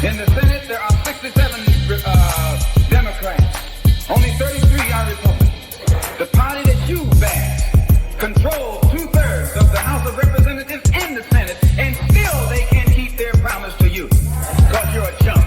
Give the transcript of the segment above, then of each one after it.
In the Senate, there are 67 Democrats. Only 33 are Republicans. The party that you back controls 2/3 of the House of Representatives and the Senate, and still they can't keep their promise to you, because you're a chump.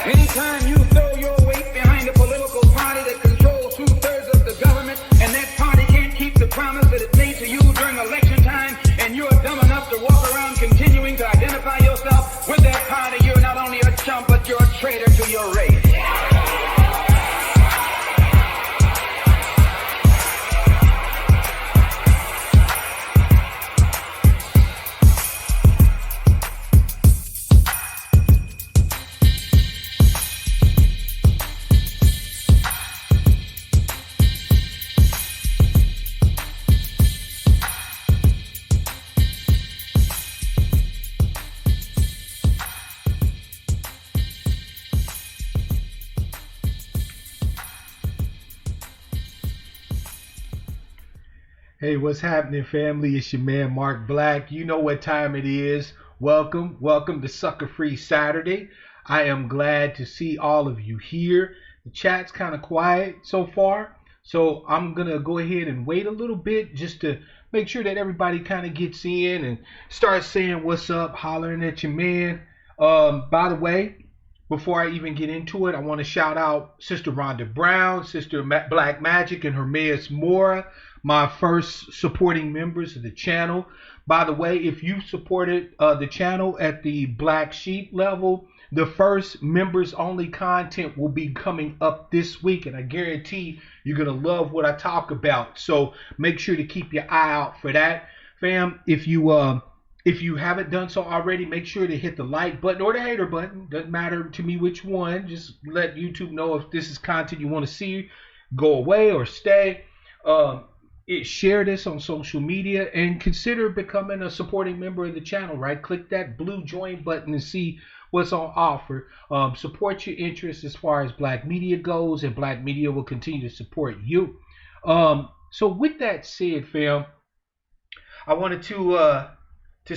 Anytime you throw your weight behind a political party that controls 2/3 of the government, and that party can't keep the promise that it made to you during election time, and you're dumb enough to walk around continuing to identify yourself with that party, you're not only a chump, but you're a traitor to your race. Hey, what's happening, family? It's your man, Mark Black. You know what time it is. Welcome to Sucka-Free Saturday. I am glad to see all of you here. The chat's kind of quiet so far, so I'm going to go ahead and wait a little bit just to make sure that everybody kind of gets in and starts saying what's up, hollering at your man. By the way, before I even get into it, I want to shout out Sister Rhonda Brown, Sister Black Magic, and Hermes Mora, my first supporting members of the channel. By the way, if you supported the channel at the Black Sheep level, the first members only content will be coming up this week, and I guarantee you're gonna love what I talk about. So make sure to keep your eye out for that, fam. If you haven't done so already, make sure to hit the like button or the hater button. Doesn't matter to me which one. Just let YouTube know if this is content you want to see, go away or stay. Share this on social media and consider becoming a supporting member of the channel, right? Click that blue join button and see what's on offer. Support your interests as far as Black media goes, and Black media will continue to support you. So with that said, fam, I wanted to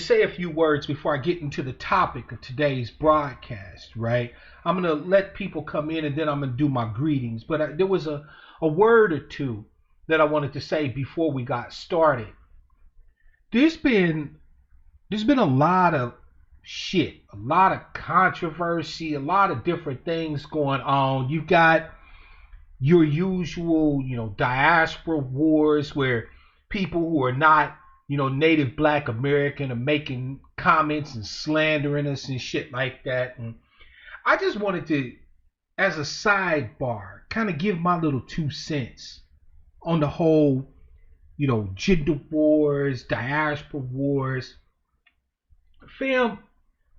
say a few words before I get into the topic of today's broadcast, right? I'm going to let people come in and then I'm going to do my greetings. But there was a word or two that I wanted to say before we got started. There's been a lot of shit, a lot of controversy, a lot of different things going on. You've got your usual, diaspora wars where people who are not, native Black American are making comments and slandering us and shit like that. And I just wanted to, as a sidebar, kind of give my little 2 cents on the whole, gender wars, diaspora wars. Fam,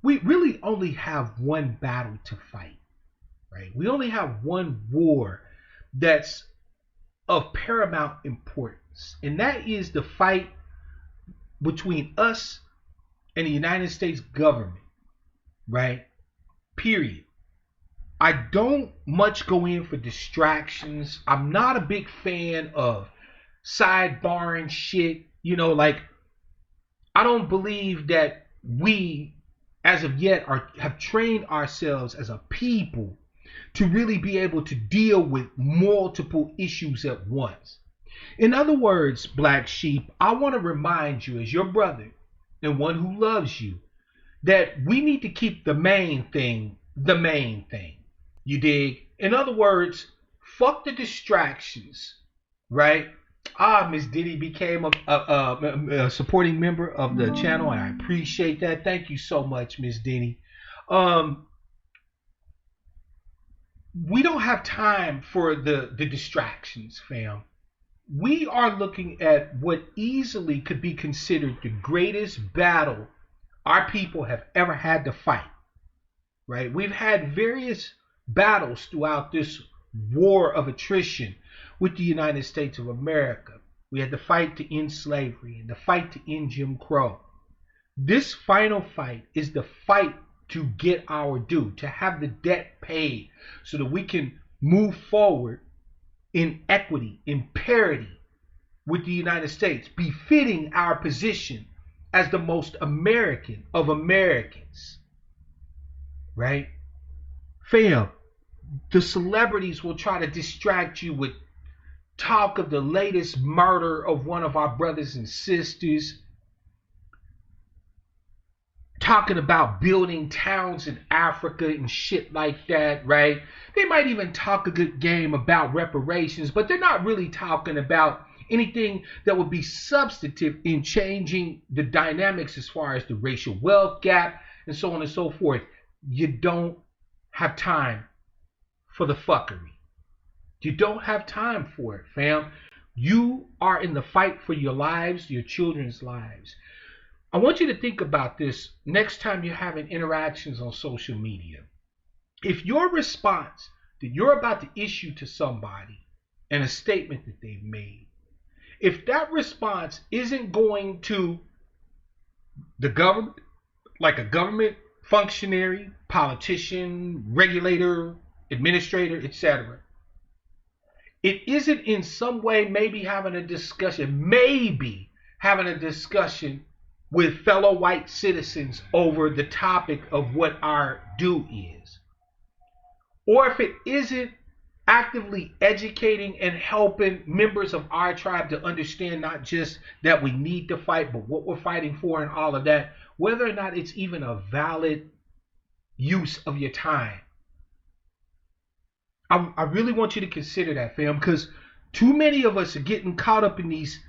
we really only have one battle to fight, right? We only have one war that's of paramount importance, and that is the fight between us and the United States government, right? Period. I don't much go in for distractions. I'm not a big fan of sidebarring shit. I don't believe that we, as of yet, have trained ourselves as a people to really be able to deal with multiple issues at once. In other words, Black Sheep, I want to remind you as your brother and one who loves you that we need to keep the main thing the main thing. You dig? In other words, fuck the distractions, right? Miss Diddy became a supporting member of the channel, and I appreciate that. Thank you so much, Miss Diddy. We don't have time for the distractions, fam. We are looking at what easily could be considered the greatest battle our people have ever had to fight, right? We've had various battles throughout this war of attrition with the United States of America. We had the fight to end slavery and the fight to end Jim Crow. This final fight is the fight to get our due, to have the debt paid so that we can move forward in equity, in parity, with the United States, befitting our position as the most American of Americans, right? Fam, the celebrities will try to distract you with talk of the latest murder of one of our brothers and sisters, talking about building towns in Africa and shit like that, right? They might even talk a good game about reparations, but they're not really talking about anything that would be substantive in changing the dynamics as far as the racial wealth gap and so on and so forth. You don't have time for the fuckery. You don't have time for it, fam. You are in the fight for your lives, your children's lives. I want you to think about this next time you're having interactions on social media. If your response that you're about to issue to somebody and a statement that they've made, if that response isn't going to the government, like a government functionary, politician, regulator, administrator, etc., it isn't in some way maybe having a discussion with fellow white citizens over the topic of what our due is, or if it isn't actively educating and helping members of our tribe to understand not just that we need to fight, but what we're fighting for and all of that, whether or not it's even a valid use of your time. I really want you to consider that, fam, because too many of us are getting caught up in these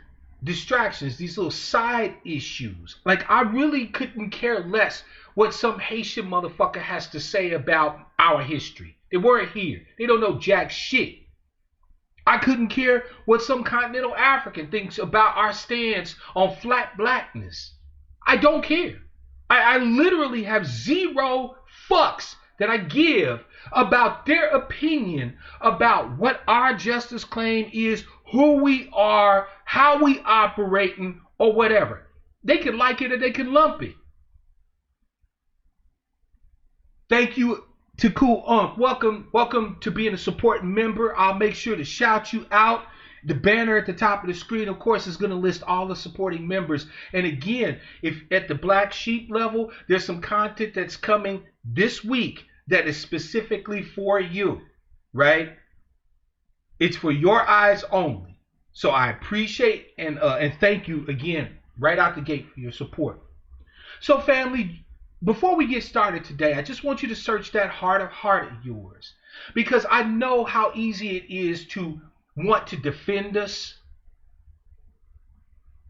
distractions, these little side issues. Like, I really couldn't care less what some Haitian motherfucker has to say about our history. They weren't here. They don't know jack shit. I couldn't care what some continental African thinks about our stance on flat blackness. I don't care. I literally have zero fucks that I give about their opinion about what our justice claim is, who we are, how we operating, or whatever. They can like it or they can lump it. Thank you to Cool Unc. Welcome to being a supporting member. I'll make sure to shout you out. The banner at the top of the screen, of course, is going to list all the supporting members. And again, if at the Black Sheep level, there's some content that's coming this week that is specifically for you, right? It's for your eyes only. So I appreciate and thank you again right out the gate for your support. So family, before we get started today, I just want you to search that heart of heart of yours, because I know how easy it is to want to defend us.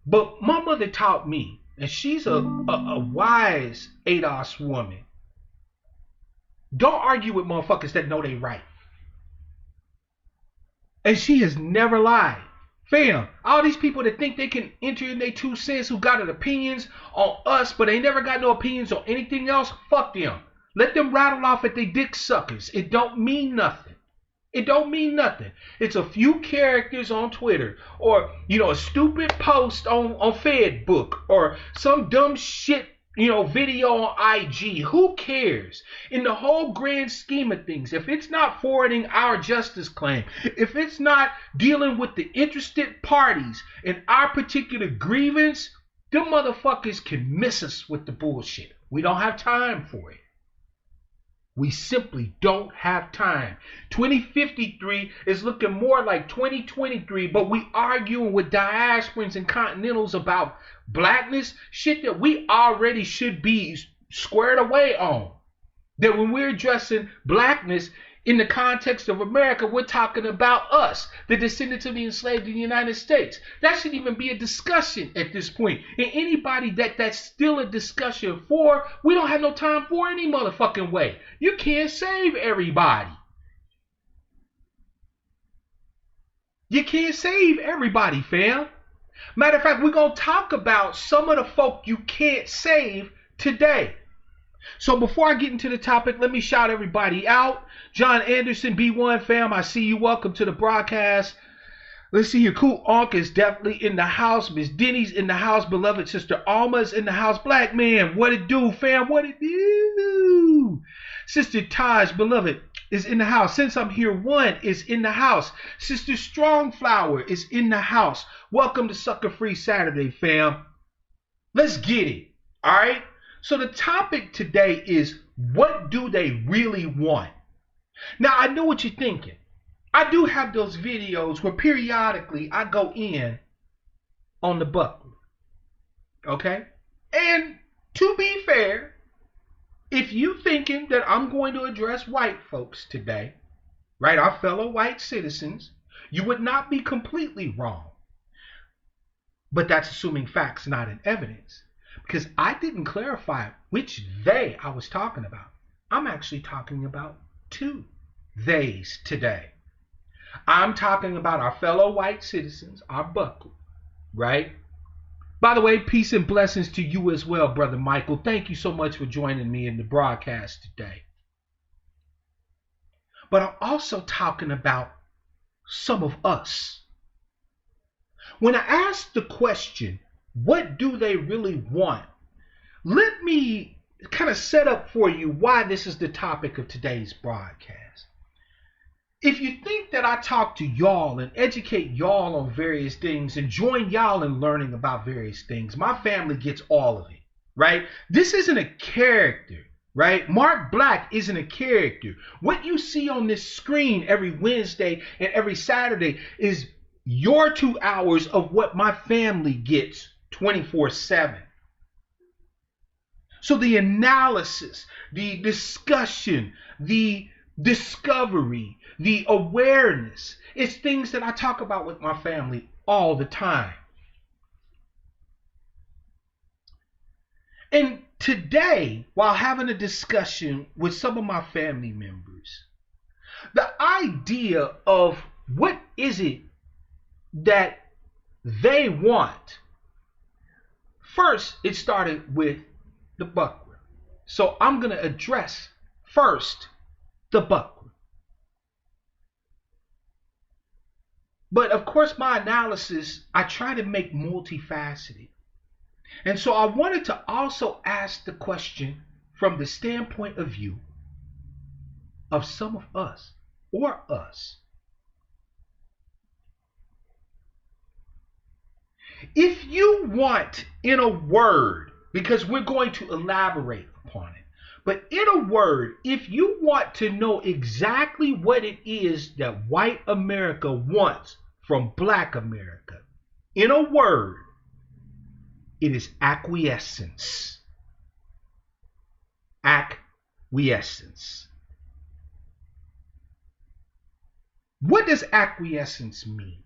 But my mother taught me, and she's a wise ADOS woman, don't argue with motherfuckers that know they right. And she has never lied. Fam, all these people that think they can enter in their 2 cents, who got an opinions on us, but they never got no opinions on anything else, fuck them. Let them rattle off at they dick suckers. It don't mean nothing. It don't mean nothing. It's a few characters on Twitter, or, a stupid post on Facebook, or some dumb shit, video on IG. Who cares? In the whole grand scheme of things, if it's not forwarding our justice claim, if it's not dealing with the interested parties in our particular grievance, them motherfuckers can miss us with the bullshit. We don't have time for it. We simply don't have time. 2053 is looking more like 2023, but we arguing with diasporans and continentals about blackness, shit that we already should be squared away on. That when we're addressing blackness in the context of America, we're talking about us, the descendants of the enslaved in the United States. That shouldn't even be a discussion at this point. And anybody that's still a discussion for, we don't have no time for any motherfucking way. You can't save everybody. You can't save everybody, fam. Matter of fact, we're going to talk about some of the folk you can't save today. So before I get into the topic, let me shout everybody out. John Anderson, B1 fam, I see you. Welcome to the broadcast. Let's see here. Cool Unc is definitely in the house. Miss Denny's in the house. Beloved sister Alma's in the house. Black man, what it do, fam? What it do? Sister Taj, beloved, is in the house. Since I'm here, one is in the house. Sister Strongflower is in the house. Welcome to Sucka-Free Saturday, fam. Let's get it. All right. So the topic today is, what do they really want? Now, I know what you're thinking. I do have those videos where periodically I go in on the buckler. Okay? And to be fair, if you thinking that I'm going to address white folks today, right, our fellow white citizens, you would not be completely wrong. But that's assuming facts, not in evidence. Because I didn't clarify which they I was talking about. I'm actually talking about two theys today. I'm talking about our fellow white citizens, our buckler, right? By the way, peace and blessings to you as well, Brother Michael. Thank you so much for joining me in the broadcast today. But I'm also talking about some of us. When I ask the question, what do they really want? Let me kind of set up for you why this is the topic of today's broadcast. If you think that I talk to y'all and educate y'all on various things and join y'all in learning about various things, my family gets all of it, right? This isn't a character, right? Mark Black isn't a character. What you see on this screen every Wednesday and every Saturday is your 2 hours of what my family gets 24/7. So the analysis, the discussion, the discovery, the awareness, it's things that I talk about with my family all the time. And today, while having a discussion with some of my family members, the idea of what is it that they want, first it started with the buckler. So I'm going to address first the buckler. But of course, my analysis, I try to make multifaceted. And so I wanted to also ask the question from the standpoint of view of some of us, or us. If you want, in a word, because we're going to elaborate upon it, but in a word, if you want to know exactly what it is that white America wants from black America, in a word, it is acquiescence. Acquiescence. What does acquiescence mean?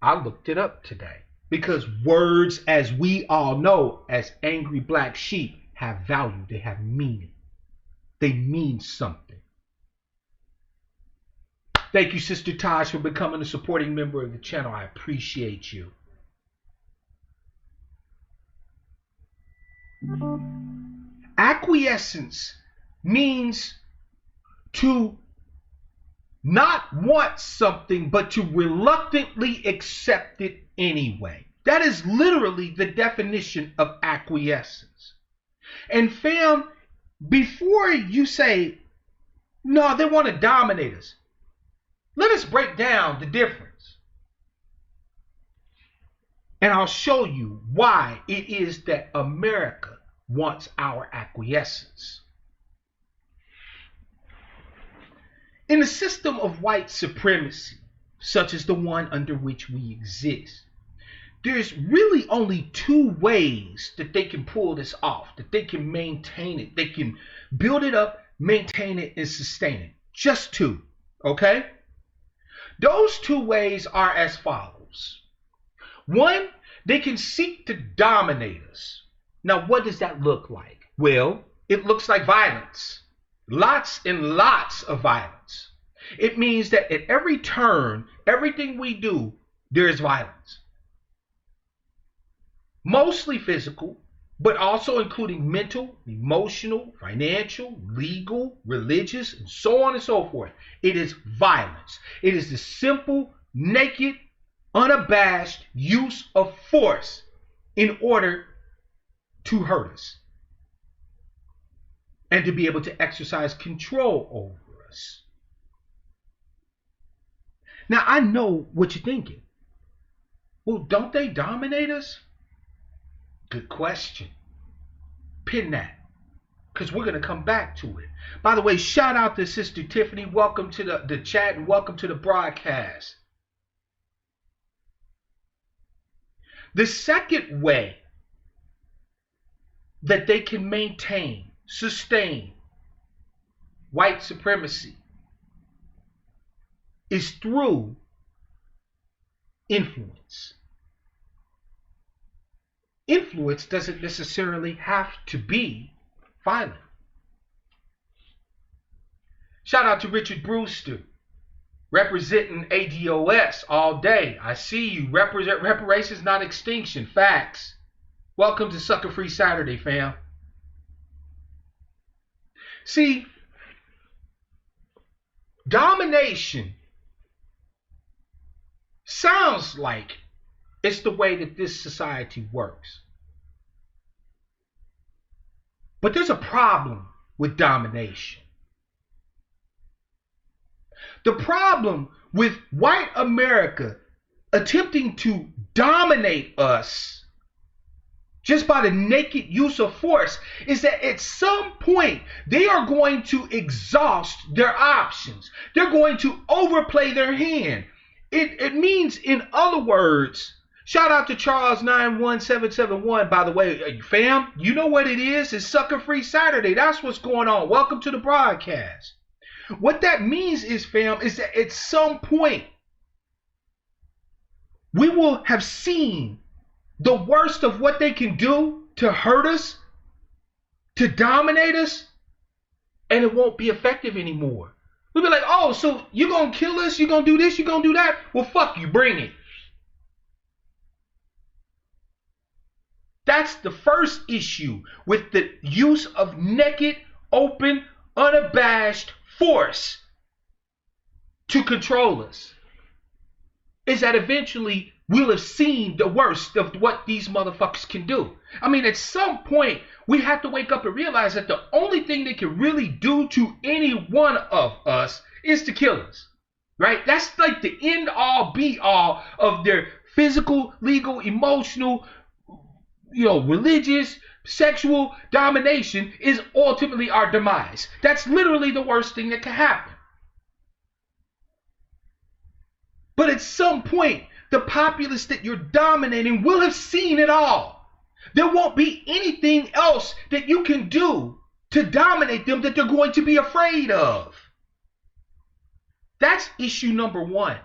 I looked it up today. Because words, as we all know, as angry black sheep, have value. They have meaning. They mean something. Thank you, Sister Taj, for becoming a supporting member of the channel. I appreciate you. Acquiescence means to not want something, but to reluctantly accept it anyway. That is literally the definition of acquiescence. And fam, before you say, no, they want to dominate us, let us break down the difference. And I'll show you why it is that America wants our acquiescence. In a system of white supremacy, such as the one under which we exist, there's really only two ways that they can pull this off, that they can maintain it. They can build it up, maintain it, and sustain it. Just two, okay? Those two ways are as follows. One, they can seek to dominate us. Now, what does that look like? Well, it looks like violence. Lots and lots of violence. It means that at every turn, everything we do, there is violence. Mostly physical, but also including mental, emotional, financial, legal, religious, and so on and so forth. It is violence. It is the simple, naked, unabashed use of force in order to hurt us and to be able to exercise control over us. Now, I know what you're thinking. Well, don't they dominate us? Good question. Pin that, because we're going to come back to it. By the way, shout out to Sister Tiffany. Welcome to the chat and welcome to the broadcast. The second way that they can maintain, sustain white supremacy is through influence. Influence doesn't necessarily have to be violent. Shout out to Richard Brewster, representing ADOS all day. I see you. Reparations, not extinction. Facts. Welcome to Sucka-Free Saturday, fam. See, domination sounds like it's the way that this society works. But there's a problem with domination. The problem with white America attempting to dominate us just by the naked use of force is that at some point they are going to exhaust their options. They're going to overplay their hand. It means, in other words, shout out to Charles 91771, by the way, fam. You know what it is? It's Sucka-Free Saturday. That's what's going on. Welcome to the broadcast. What that means is, fam, is that at some point we will have seen the worst of what they can do to hurt us, to dominate us, and it won't be effective anymore. We'll be like, oh, so you're going to kill us? You're going to do this? You're going to do that? Well, fuck you. Bring it. That's the first issue with the use of naked, open, unabashed force to control us, is that eventually we'll have seen the worst of what these motherfuckers can do. I mean, at some point, we have to wake up and realize that the only thing they can really do to any one of us is to kill us, right? That's like the end all be all of their physical, legal, emotional, religious, sexual domination is ultimately our demise. That's literally the worst thing that can happen. But at some point, the populace that you're dominating will have seen it all. There won't be anything else that you can do to dominate them that they're going to be afraid of. That's issue number one.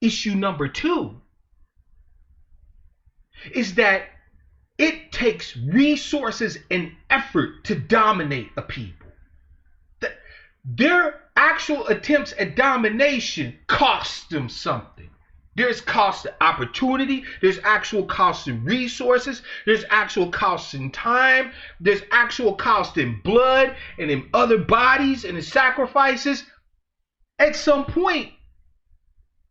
Issue number two is that it takes resources and effort to dominate a people. Their actual attempts at domination cost them something. There's cost of opportunity, there's actual cost in resources, there's actual cost in time, there's actual cost in blood and in other bodies and in sacrifices. At some point,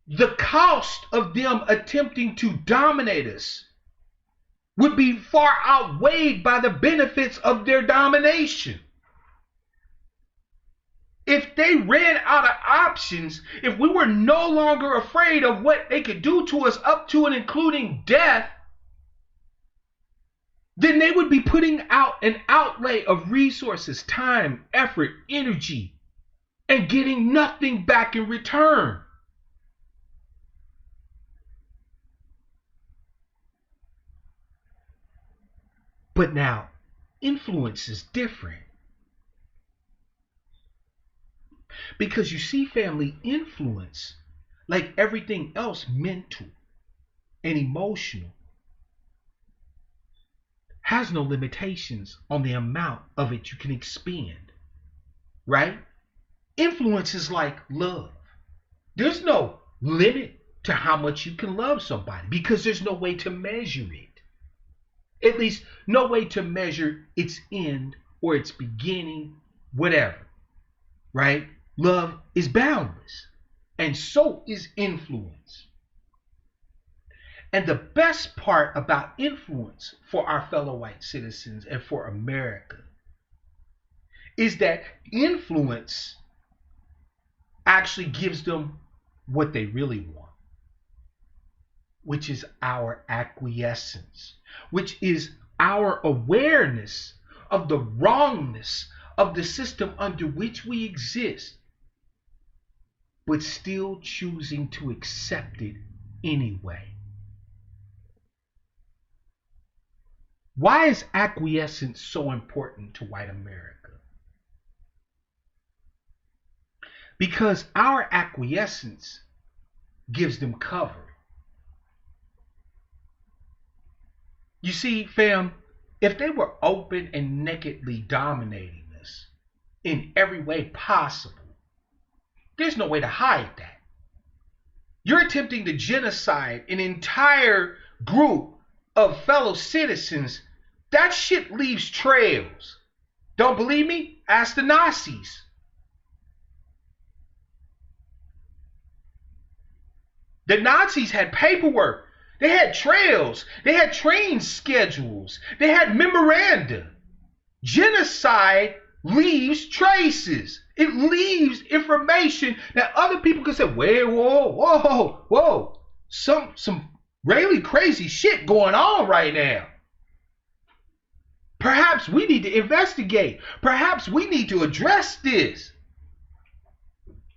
the cost of them attempting to dominate us would be far outweighed by the benefits of their domination. If they ran out of options, if we were no longer afraid of what they could do to us up to and including death, then they would be putting out an outlay of resources, time, effort, energy, and getting nothing back in return. But now, influence is different. Because you see, family, influence, like everything else, mental and emotional, has no limitations on the amount of it you can expend, right? Influence is like love. There's no limit to how much you can love somebody because there's no way to measure it. At least no way to measure its end or its beginning, whatever, right? Love is boundless, and so is influence. And the best part about influence for our fellow white citizens and for America is that influence actually gives them what they really want, which is our acquiescence, which is our awareness of the wrongness of the system under which we exist, but still choosing to accept it anyway. Why is acquiescence so important to white America? Because our acquiescence gives them cover. You see, fam, if they were open and nakedly dominating us in every way possible, there's no way to hide that. You're attempting to genocide an entire group of fellow citizens. That shit leaves trails. Don't believe me? Ask the Nazis. The Nazis had paperwork. They had trails. They had train schedules. They had memoranda. Genocide leaves traces. It leaves information that other people can say, whoa. Some really crazy shit going on right now. Perhaps we need to investigate. Perhaps we need to address this.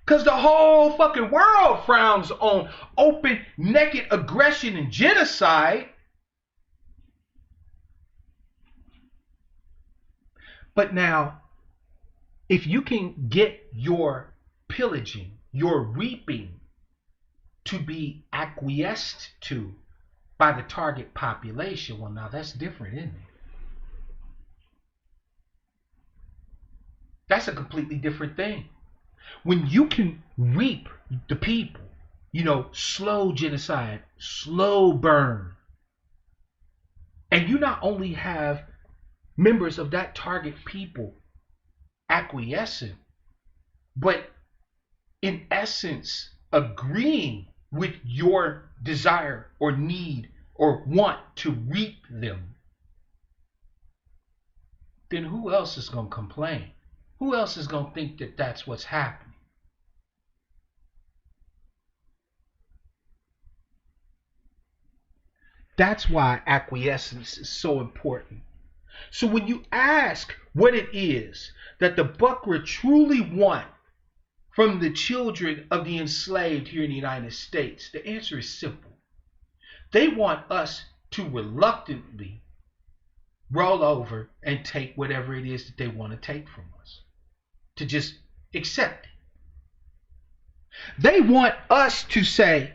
Because the whole fucking world frowns on open, naked aggression and genocide. But now, if you can get your pillaging, your reaping to be acquiesced to by the target population, well, now that's different, isn't it? That's a completely different thing. When you can reap the people, slow genocide, slow burn, and you not only have members of that target people acquiescent, but in essence agreeing with your desire or need or want to reap them, then who else is going to complain? Who else is going to think that that's what's happening? That's why acquiescence is so important. So when you ask what it is that the Buckra truly want from the children of the enslaved here in the United States, the answer is simple. They want us to reluctantly roll over and take whatever it is that they want to take from us. To just accept it. They want us to say,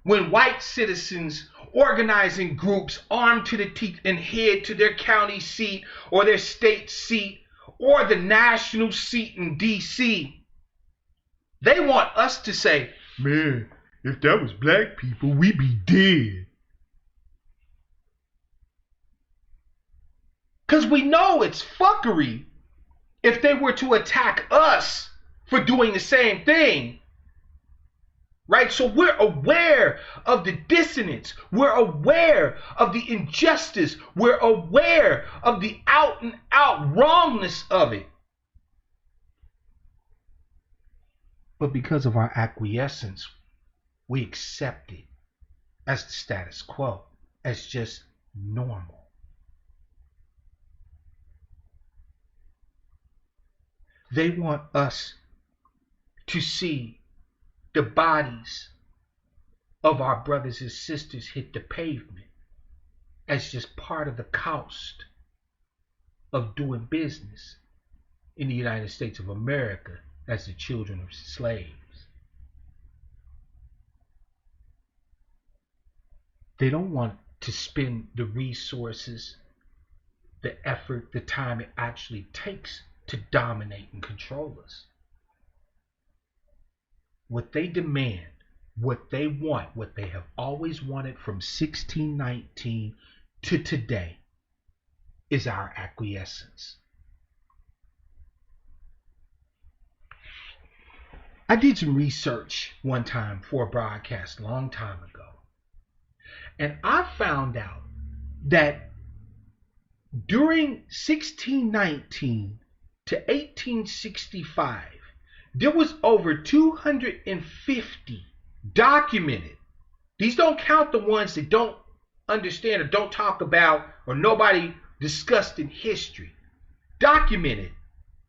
when white citizens organizing groups armed to the teeth and head to their county seat or their state seat or the national seat in D.C., they want us to say, man, if that was black people, we'd be dead. Because we know it's fuckery if they were to attack us for doing the same thing. Right? So we're aware of the dissonance. We're aware of the injustice. We're aware of the out and out wrongness of it. But because of our acquiescence, we accept it as the status quo, as just normal. They want us to see the bodies of our brothers and sisters hit the pavement as just part of the cost of doing business in the United States of America as the children of slaves. They don't want to spend the resources, the effort, the time it actually takes to dominate and control us. What they demand, what they want, what they have always wanted from 1619 to today is our acquiescence. I did some research one time for a broadcast a long time ago, and I found out that during 1619 to 1865, there was over 250 documented. These don't count the ones that don't understand or don't talk about or nobody discussed in history. Documented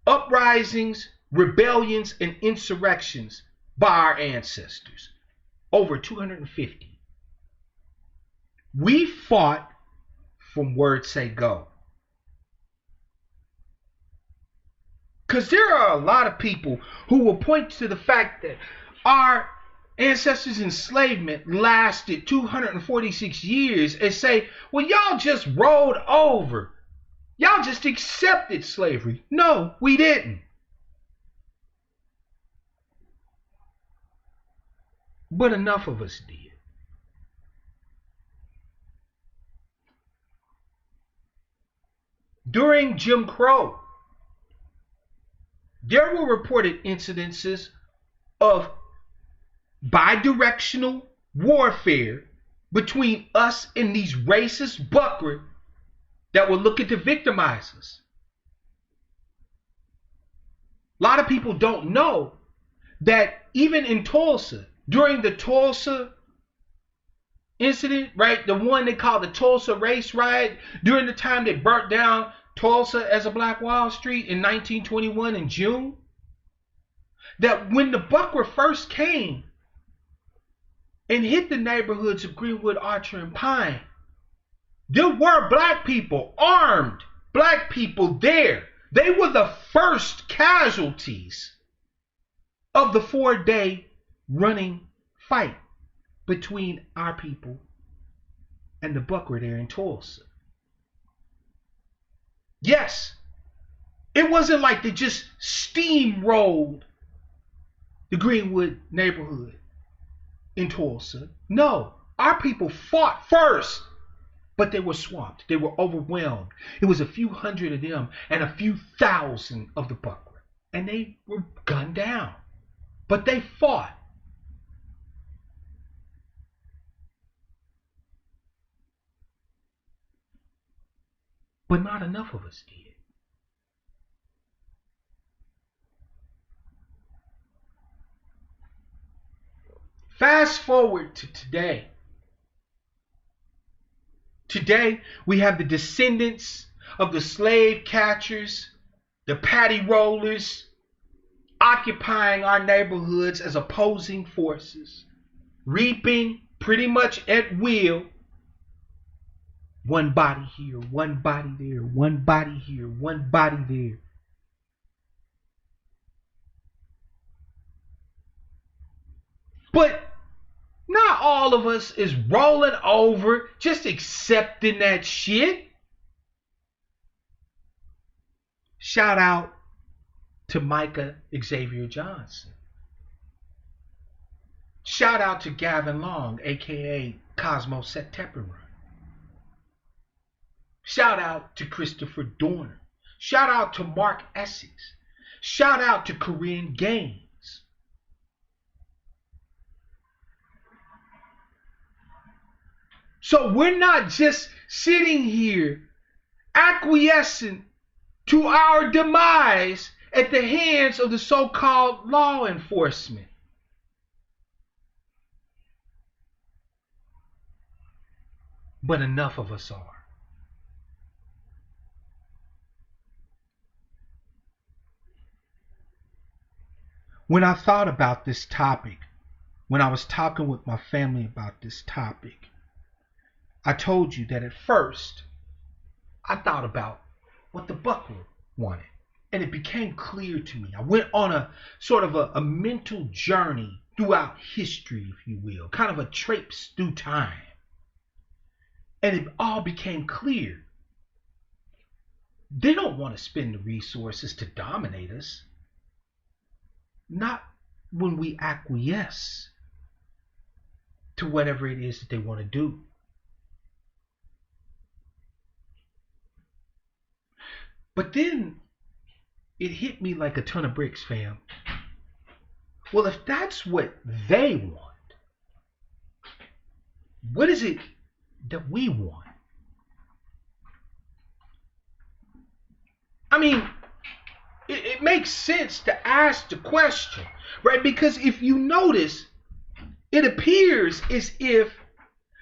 uprisings, rebellions, and insurrections by our ancestors. Over 250. We fought from word say go. Because there are a lot of people who will point to the fact that our ancestors' enslavement lasted 246 years and say, well, y'all just rolled over. Y'all just accepted slavery. No, we didn't. But enough of us did. During Jim Crow, there were reported incidences of bidirectional warfare between us and these racist buckwheat that were looking to victimize us. A lot of people don't know that even in Tulsa, during the Tulsa incident, right, the one they call the Tulsa race riot, during the time they burnt down Tulsa as a Black Wall Street in 1921 in June, that when the buckwheat first came and hit the neighborhoods of Greenwood, Archer, and Pine, there were black people, armed black people there. They were the first casualties of the 4-day running fight between our people and the buckwheat there in Tulsa. Yes, it wasn't like they just steamrolled the Greenwood neighborhood in Tulsa. No, our people fought first, but they were swamped. They were overwhelmed. It was a few hundred of them and a few thousand of the buckwheat, and they were gunned down. But they fought. But not enough of us did. Fast forward to today. Today, we have the descendants of the slave catchers, the patty rollers, occupying our neighborhoods as opposing forces, reaping pretty much at will. One body here, one body there, one body here, one body there. But not all of us is rolling over, just accepting that shit. Shout out to Micah Xavier Johnson. Shout out to Gavin Long, aka Cosmo September. Shout out to Christopher Dorner. Shout out to Mark Essex. Shout out to Corinne Gaines. So we're not just sitting here acquiescing to our demise at the hands of the so-called law enforcement. But enough of us are. When I thought about this topic, when I was talking with my family about this topic, I told you that at first, I thought about what the buckwheat wanted. And it became clear to me. I went on a sort of a mental journey throughout history, if you will, kind of a traipse through time. And it all became clear. They don't want to spend the resources to dominate us. Not when we acquiesce to whatever it is that they want to do. But then it hit me like a ton of bricks, fam. Well, if that's what they want, what is it that we want? I mean, it makes sense to ask the question, right? Because if you notice, it appears as if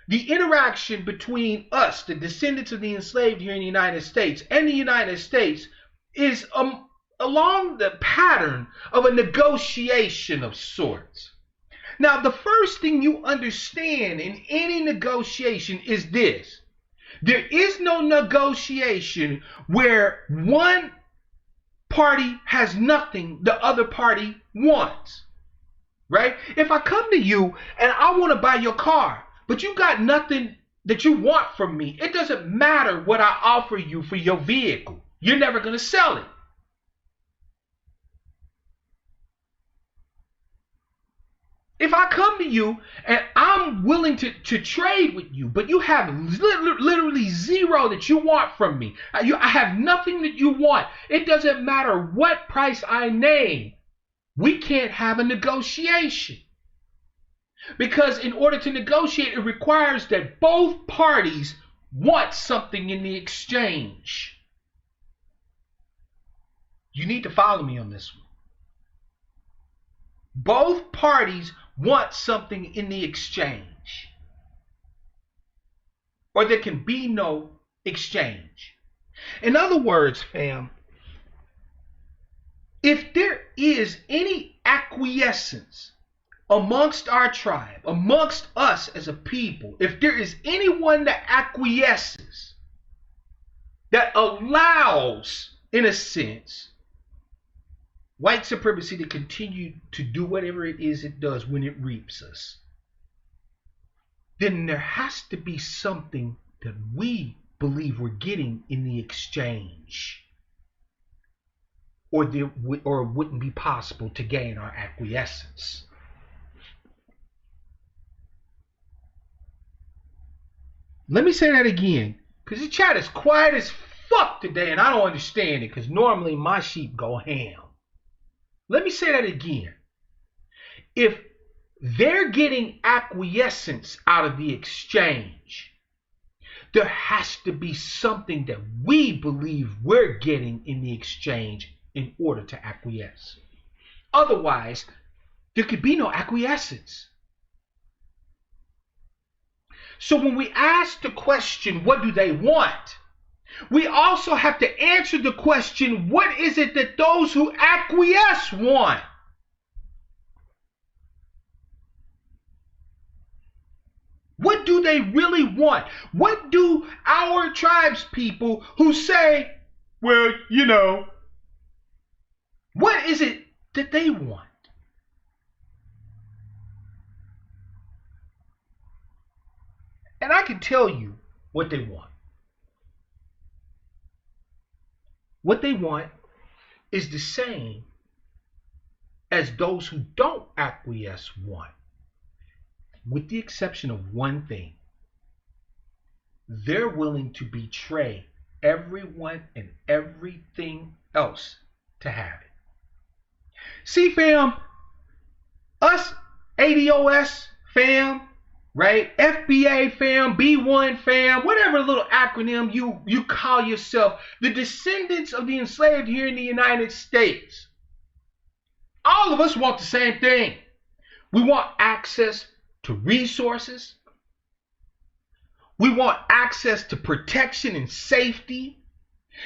the interaction between us, the descendants of the enslaved here in the United States, and the United States is along the pattern of a negotiation of sorts. Now, the first thing you understand in any negotiation is this. There is no negotiation where one party has nothing the other party wants, right? If I come to you and I want to buy your car, but you got nothing that you want from me, it doesn't matter what I offer you for your vehicle. You're never going to sell it. If I come to you and I'm willing to trade with you, but you have literally zero that you want from me, I have nothing that you want, it doesn't matter what price I name, we can't have a negotiation. Because in order to negotiate, it requires that both parties want something in the exchange. You need to follow me on this one. Both parties want something in the exchange, or there can be no exchange. In other words, fam, if there is any acquiescence amongst our tribe, amongst us as a people, if there is anyone that acquiesces, that allows, in a sense, white supremacy to continue to do whatever it is it does when it reaps us, then there has to be something that we believe we're getting in the exchange, or it wouldn't be possible to gain our acquiescence. Let me say that again, because the chat is quiet as fuck today, and I don't understand it, because normally my sheep go ham. Let me say that again. If they're getting acquiescence out of the exchange, there has to be something that we believe we're getting in the exchange in order to acquiesce. Otherwise, there could be no acquiescence. So when we ask the question, what do they want? We also have to answer the question, what is it that those who acquiesce want? What do they really want? What do our tribes people who say, well, you know, what is it that they want? And I can tell you what they want. What they want is the same as those who don't acquiesce want, with the exception of one thing. They're willing to betray everyone and everything else to have it. See, fam, us ADOS fam, right? FBA fam, B1 fam, whatever little acronym you call yourself, the descendants of the enslaved here in the United States. All of us want the same thing. We want access to resources. We want access to protection and safety.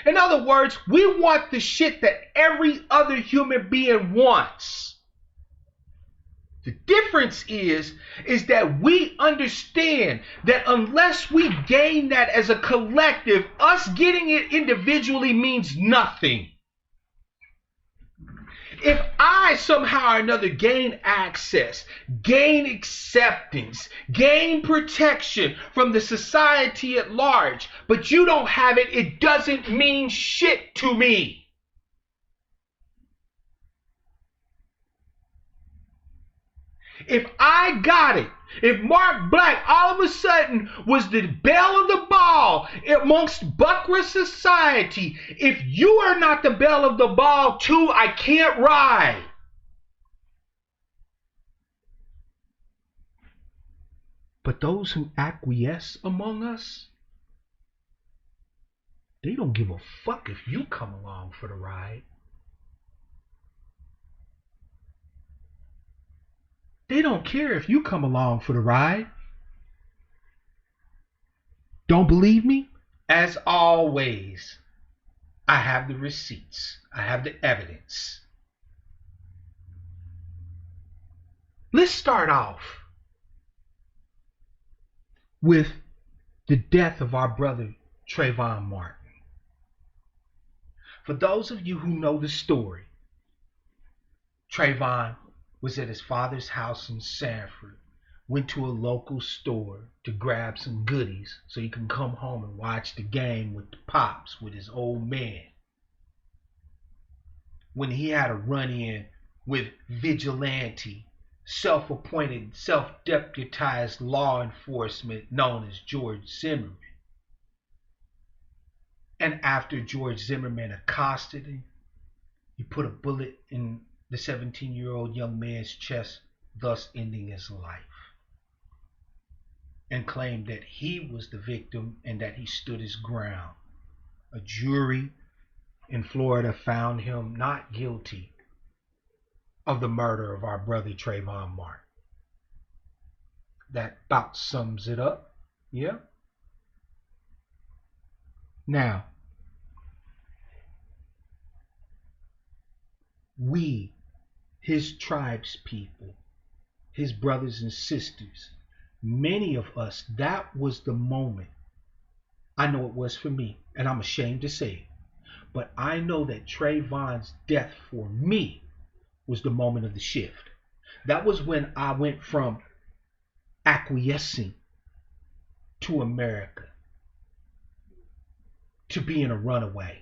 In other words, we want the shit that every other human being wants. The difference is that we understand that unless we gain that as a collective, us getting it individually means nothing. If I somehow or another gain access, gain acceptance, gain protection from the society at large, but you don't have it, it doesn't mean shit to me. If I got it, if Mark Black all of a sudden was the belle of the ball amongst Buckra society, if you are not the belle of the ball too, I can't ride. But those who acquiesce among us, they don't give a fuck if you come along for the ride. They don't care if you come along for the ride. Don't believe me? As always, I have the receipts. I have the evidence. Let's start off with the death of our brother Trayvon Martin. For those of you who know the story, Trayvon was at his father's house in Sanford, went to a local store to grab some goodies so he can come home and watch the game with the pops with his old man. When he had a run-in with vigilante, self-appointed, self-deputized law enforcement known as George Zimmerman. And after George Zimmerman accosted him, he put a bullet in the 17-year-old young man's chest, thus ending his life, and claimed that he was the victim and that he stood his ground. A jury in Florida found him not guilty of the murder of our brother Trayvon Martin. That about sums it up. Yeah. Now, we, his tribes people, his brothers and sisters, many of us, that was the moment. I know it was for me, and I'm ashamed to say it, but I know that Trayvon's death for me was the moment of the shift. That was when I went from acquiescing to America to being a runaway,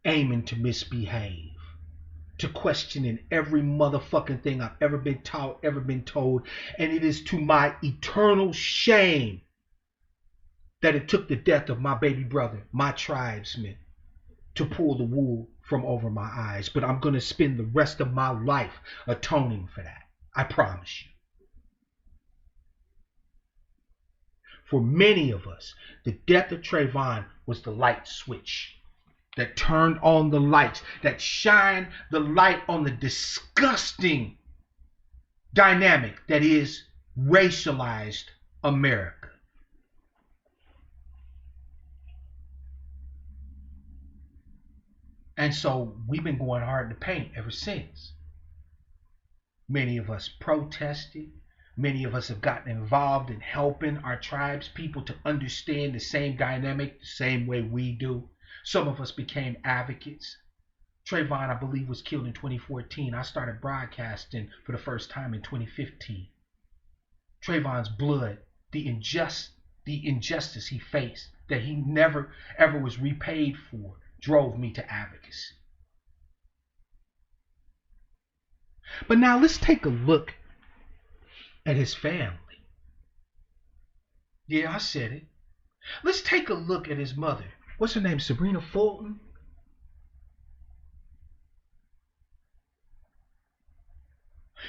aiming to misbehave, to questioning every motherfucking thing I've ever been taught, ever been told. And it is to my eternal shame that it took the death of my baby brother, my tribesman, to pull the wool from over my eyes. But I'm going to spend the rest of my life atoning for that. I promise you. For many of us, the death of Trayvon was the light switch that turned on the lights, that shined the light on the disgusting dynamic that is racialized America. And so we've been going hard to paint ever since. Many of us protested. Many of us have gotten involved in helping our tribes people to understand the same dynamic the same way we do. Some of us became advocates. Trayvon, I believe, was killed in 2014. I started broadcasting for the first time in 2015. Trayvon's blood, the injustice he faced, that he never ever was repaid for, drove me to advocacy. But now let's take a look at his family. Yeah, I said it. Let's take a look at his mother. What's her name? Sabrina Fulton?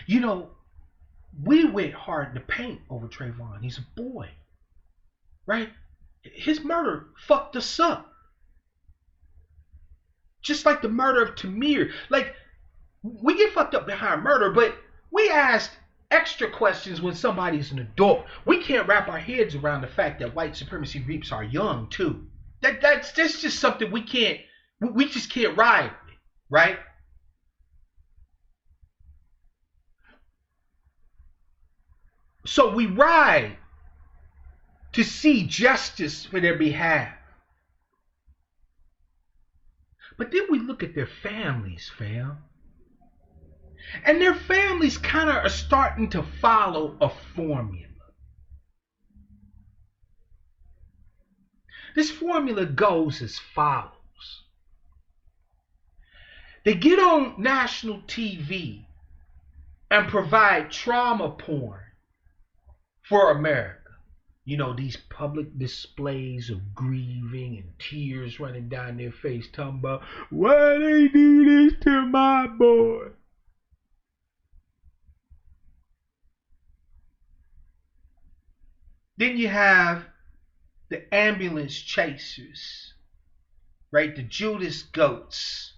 You know, we went hard to paint over Trayvon. He's a boy, right? His murder fucked us up. Just like the murder of Tamir. Like, we get fucked up behind murder, but we asked extra questions when somebody's an adult. We can't wrap our heads around the fact that white supremacy reaps our young too. That's just something we just can't ride with, right? So we ride to see justice for their behalf. But then we look at their families, fam. And their families kind of are starting to follow a formula. This formula goes as follows. They get on national TV and provide trauma porn for America. You know, these public displays of grieving and tears running down their face, talking about, why they do this to my boy? Then you have the ambulance chasers, right? The Judas goats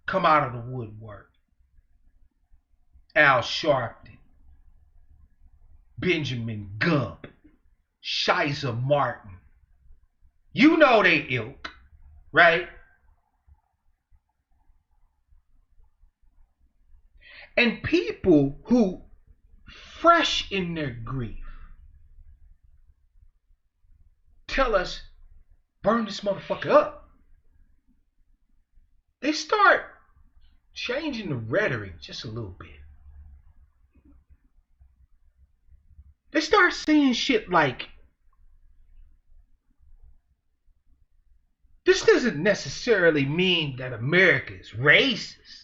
come out of the woodwork. Al Sharpton, Benjamin Gump, Shiza Martin. You know they ilk, right? And people who fresh in their grief tell us, burn this motherfucker up. They start changing the rhetoric just a little bit. They start saying shit like, this doesn't necessarily mean that America is racist.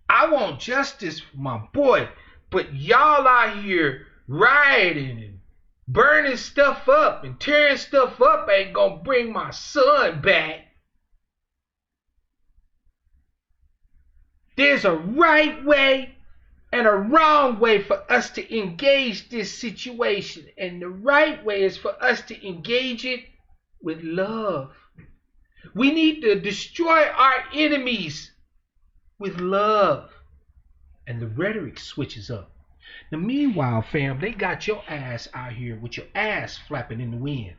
I want justice for my boy, but y'all out here rioting and burning stuff up and tearing stuff up ain't gonna bring my son back. There's a right way and a wrong way for us to engage this situation. And the right way is for us to engage it with love. We need to destroy our enemies with love. And the rhetoric switches up. Now, meanwhile, fam, they got your ass out here with your ass flapping in the wind.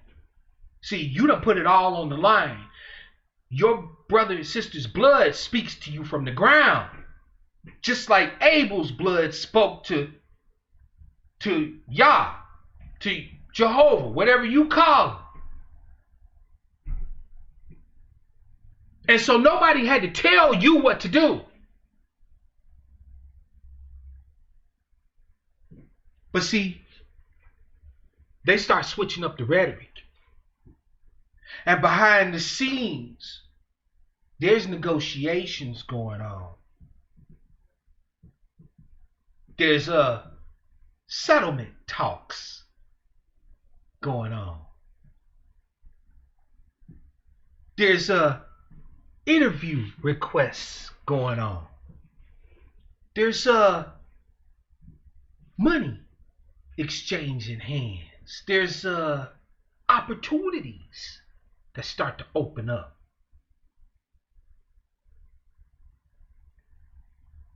See, you done put it all on the line. Your brother and sister's blood speaks to you from the ground. Just like Abel's blood spoke to Yah, to Jehovah, whatever you call him. And so nobody had to tell you what to do. But see, they start switching up the rhetoric. And behind the scenes, there's negotiations going on. There's settlement talks going on. There's interview requests going on. There's money exchanging hands. There's opportunities that start to open up.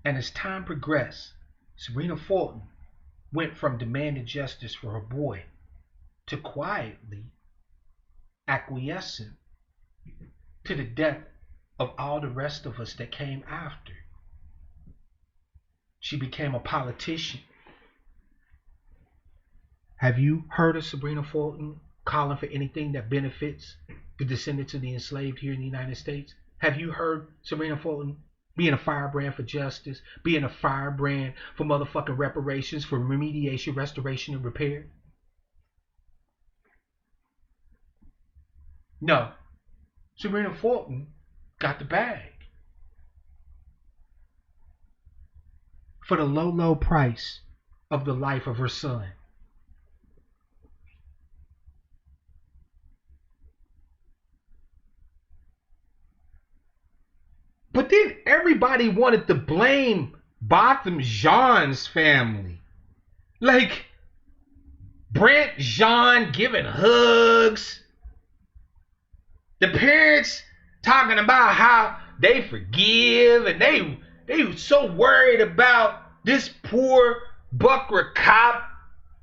And as time progressed, Serena Fulton went from demanding justice for her boy to quietly acquiescing to the death of all the rest of us that came after. She became a politician. Have you heard of Sabrina Fulton calling for anything that benefits the descendants of the enslaved here in the United States? Have you heard Sabrina Fulton being a firebrand for justice, being a firebrand for motherfucking reparations, for remediation, restoration, and repair? No. Sabrina Fulton got the bag for the low, low price of the life of her son. But then everybody wanted to blame Botham Jean's family. Like Brent Jean giving hugs. The parents talking about how they forgive, and they were so worried about this poor Buckra cop,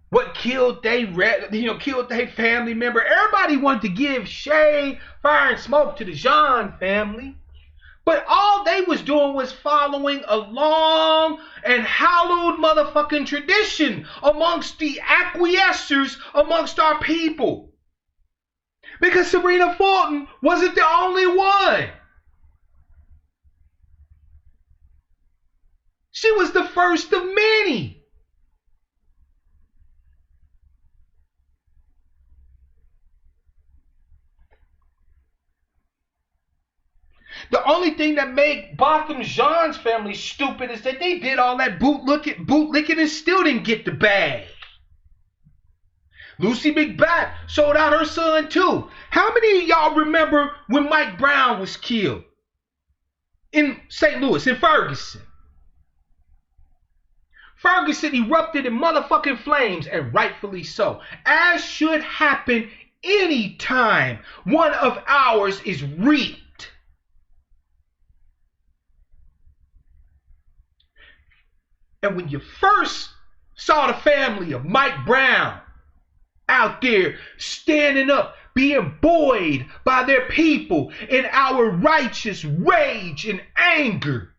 what killed they family member. Everybody wanted to give shade, fire, and smoke to the Jean family. But all they was doing was following a long and hallowed motherfucking tradition amongst the acquiescers amongst our people. Because Sabrina Fulton wasn't the only one. She was the first of many. The only thing that made Botham Jean's family stupid is that they did all that bootlicking and still didn't get the bag. Lucy McBath sold out her son too. How many of y'all remember when Mike Brown was killed in St. Louis, in Ferguson? Ferguson erupted in motherfucking flames, and rightfully so, as should happen any time one of ours is reaped. And when you first saw the family of Mike Brown out there standing up, being buoyed by their people in our righteous rage and anger,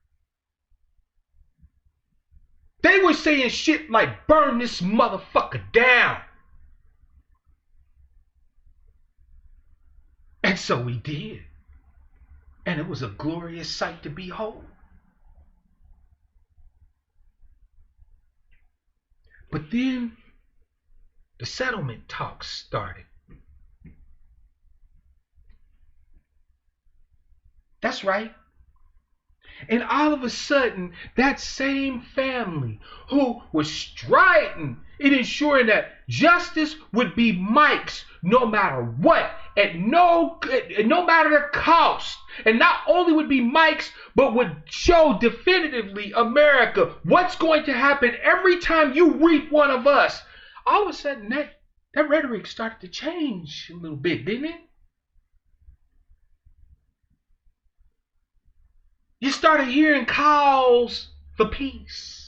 they were saying shit like, burn this motherfucker down. And so we did. And it was a glorious sight to behold. But then the settlement talks started. That's right. And all of a sudden, that same family who was striding in ensuring that justice would be Mike's no matter what, at no matter the cost, and not only would be Mike's, but would show definitively America what's going to happen every time you reap one of us. All of a sudden, that rhetoric started to change a little bit, didn't it? You started hearing calls for peace.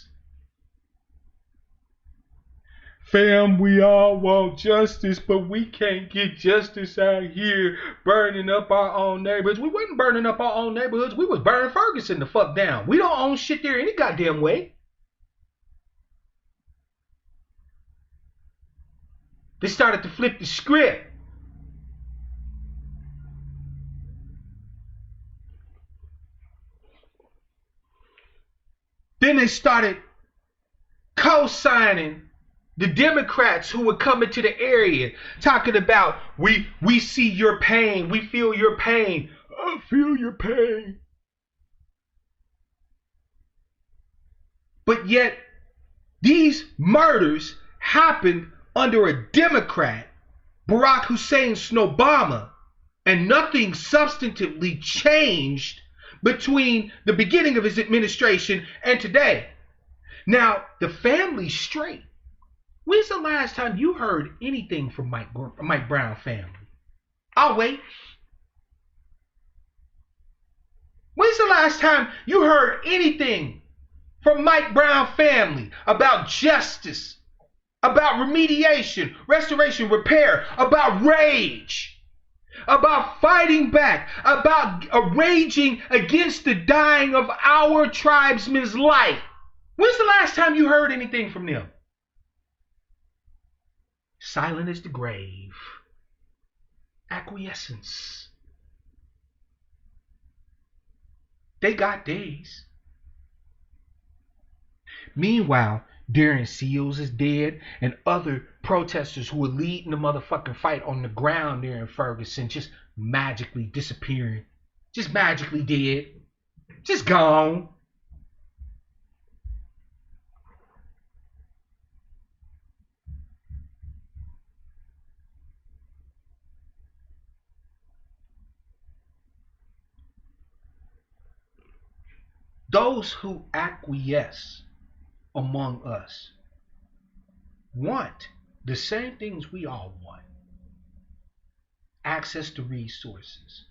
Fam, we all want justice, but we can't get justice out here burning up our own neighborhoods. We wasn't burning up our own neighborhoods. We was burning Ferguson the fuck down. We don't own shit there any goddamn way. They started to flip the script. Then they started co-signing the Democrats who were coming to the area, talking about, we see your pain, we feel your pain. I feel your pain. But yet, these murders happened under a Democrat, Barack Hussein Obama, and nothing substantively changed between the beginning of his administration and today. Now, the family's straight. When's the last time you heard anything from Mike Brown family? I'll wait. When's the last time you heard anything from Mike Brown family about justice, about remediation, restoration, repair, about rage, about fighting back, about raging against the dying of our tribesmen's life? When's the last time you heard anything from them? Silent as the grave. Acquiescence. They got days. Meanwhile, Darren Seals is dead, and other protesters who were leading the motherfucking fight on the ground there in Ferguson just magically disappearing. Just magically dead. Just gone. Those who acquiesce among us want the same things we all want. Access to resources.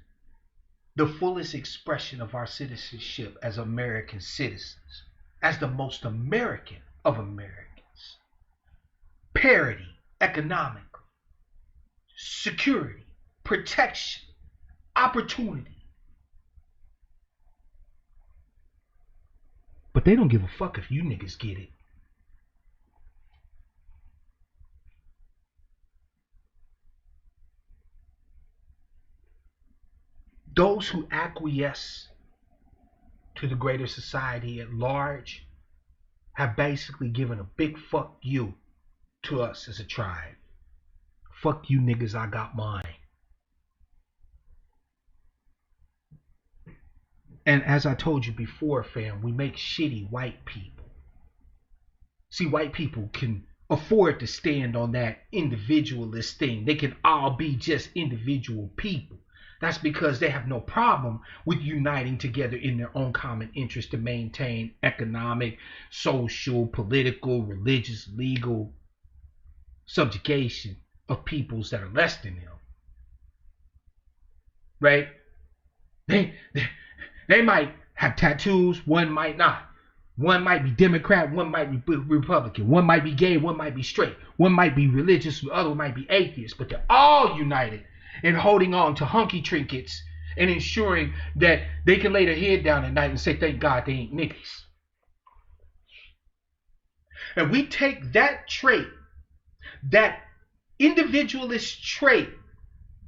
The fullest expression of our citizenship as American citizens. As the most American of Americans. Parity economically. Security. Protection. Opportunity. But they don't give a fuck if you niggas get it. Those who acquiesce to the greater society at large have basically given a big fuck you to us as a tribe. Fuck you niggas, I got mine. And as I told you before, fam, we make shitty white people. See, white people can afford to stand on that individualist thing. They can all be just individual people. That's because they have no problem with uniting together in their own common interest to maintain economic, social, political, religious, legal subjugation of peoples that are less than them. Right? They might have tattoos, one might not. One might be Democrat, one might be Republican, one might be gay, one might be straight, one might be religious, the other might be atheist, but they're all united in holding on to hunky trinkets and ensuring that they can lay their head down at night and say, thank God they ain't niggas. And we take that trait, that individualist trait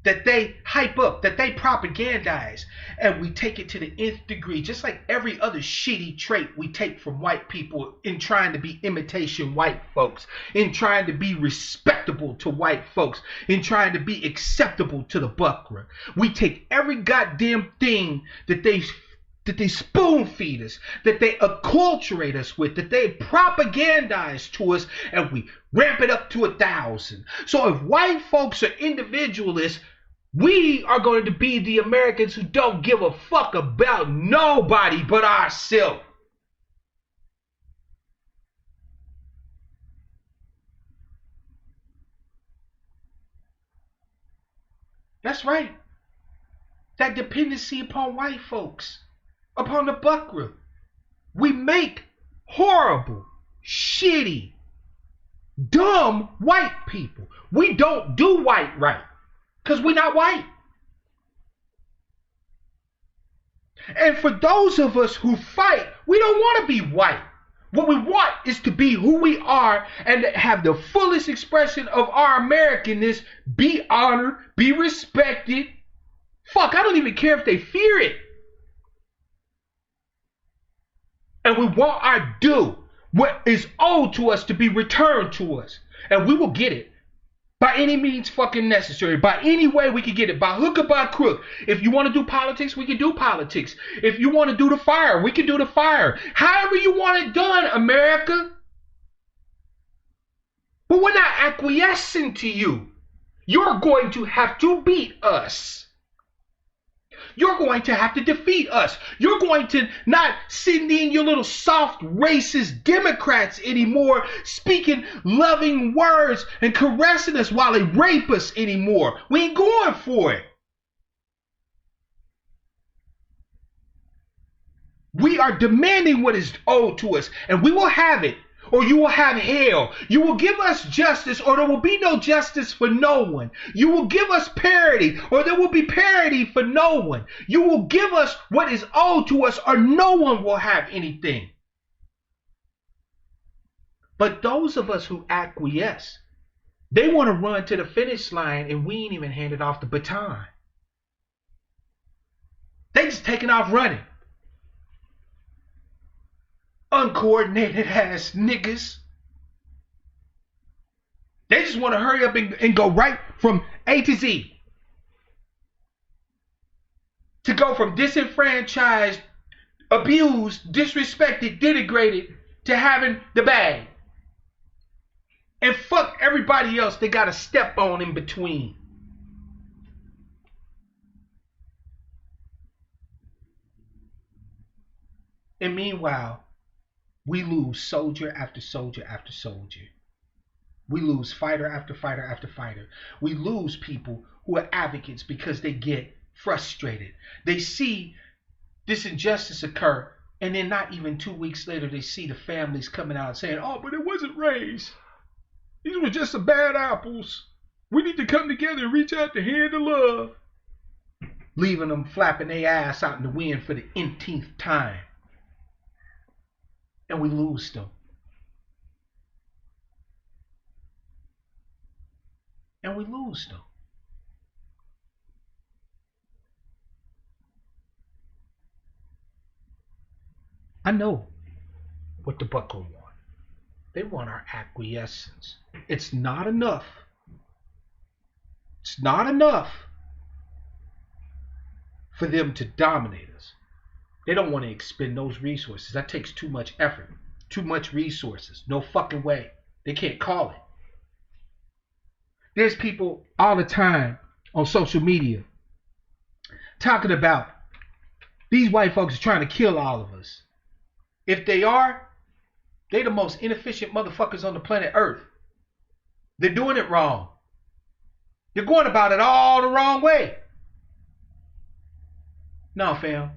that they hype up, that they propagandize, and we take it to the nth degree, just like every other shitty trait we take from white people in trying to be imitation white folks, in trying to be respectable to white folks, in trying to be acceptable to the buckra. We take every goddamn thing that they spoon feed us, that they acculturate us with, that they propagandize to us, and we ramp it up to 1,000. So if white folks are individualists, we are going to be the Americans who don't give a fuck about nobody but ourselves. That's right. That dependency upon white folks, upon the buckra. We make horrible, shitty, dumb white people. We don't do white right because we're not white. And for those of us who fight, we don't want to be white. What we want is to be who we are and have the fullest expression of our Americanness, be honored, be respected. Fuck, I don't even care if they fear it. And we want our due, what is owed to us, to be returned to us. And we will get it. By any means fucking necessary. By any way we can get it. By hook or by crook. If you want to do politics, we can do politics. If you want to do the fire, we can do the fire. However you want it done, America. But we're not acquiescing to you. You're going to have to beat us. You're going to have to defeat us. You're going to not send in your little soft racist Democrats anymore, speaking loving words and caressing us while they rape us anymore. We ain't going for it. We are demanding what is owed to us, and we will have it, or you will have hell. You will give us justice, or there will be no justice for no one. You will give us parity, or there will be parity for no one. You will give us what is owed to us, or no one will have anything. But those of us who acquiesce, they want to run to the finish line, and we ain't even handed off the baton. They just taking off running. Uncoordinated ass niggas. They just want to hurry up and go right from A to Z. To go from disenfranchised, abused, disrespected, denigrated to having the bag. And fuck everybody else they got to step on in between. And meanwhile, we lose soldier after soldier after soldier. We lose fighter after fighter after fighter. We lose people who are advocates because they get frustrated. They see this injustice occur, and then not even 2 weeks later, they see the families coming out saying, oh, but it wasn't race. These were just some bad apples. We need to come together and reach out the hand of love. Leaving them flapping their ass out in the wind for the th time. And we lose them. And we lose them. I know what the buckle want. They want our acquiescence. It's not enough. It's not enough for them to dominate us. They don't want to expend those resources. That takes too much effort, too much resources. No fucking way. They can't call it. There's people all the time on social media talking about these white folks are trying to kill all of us. If they are, they're the most inefficient motherfuckers on the planet Earth. They're doing it wrong. They're going about it all the wrong way. No, fam.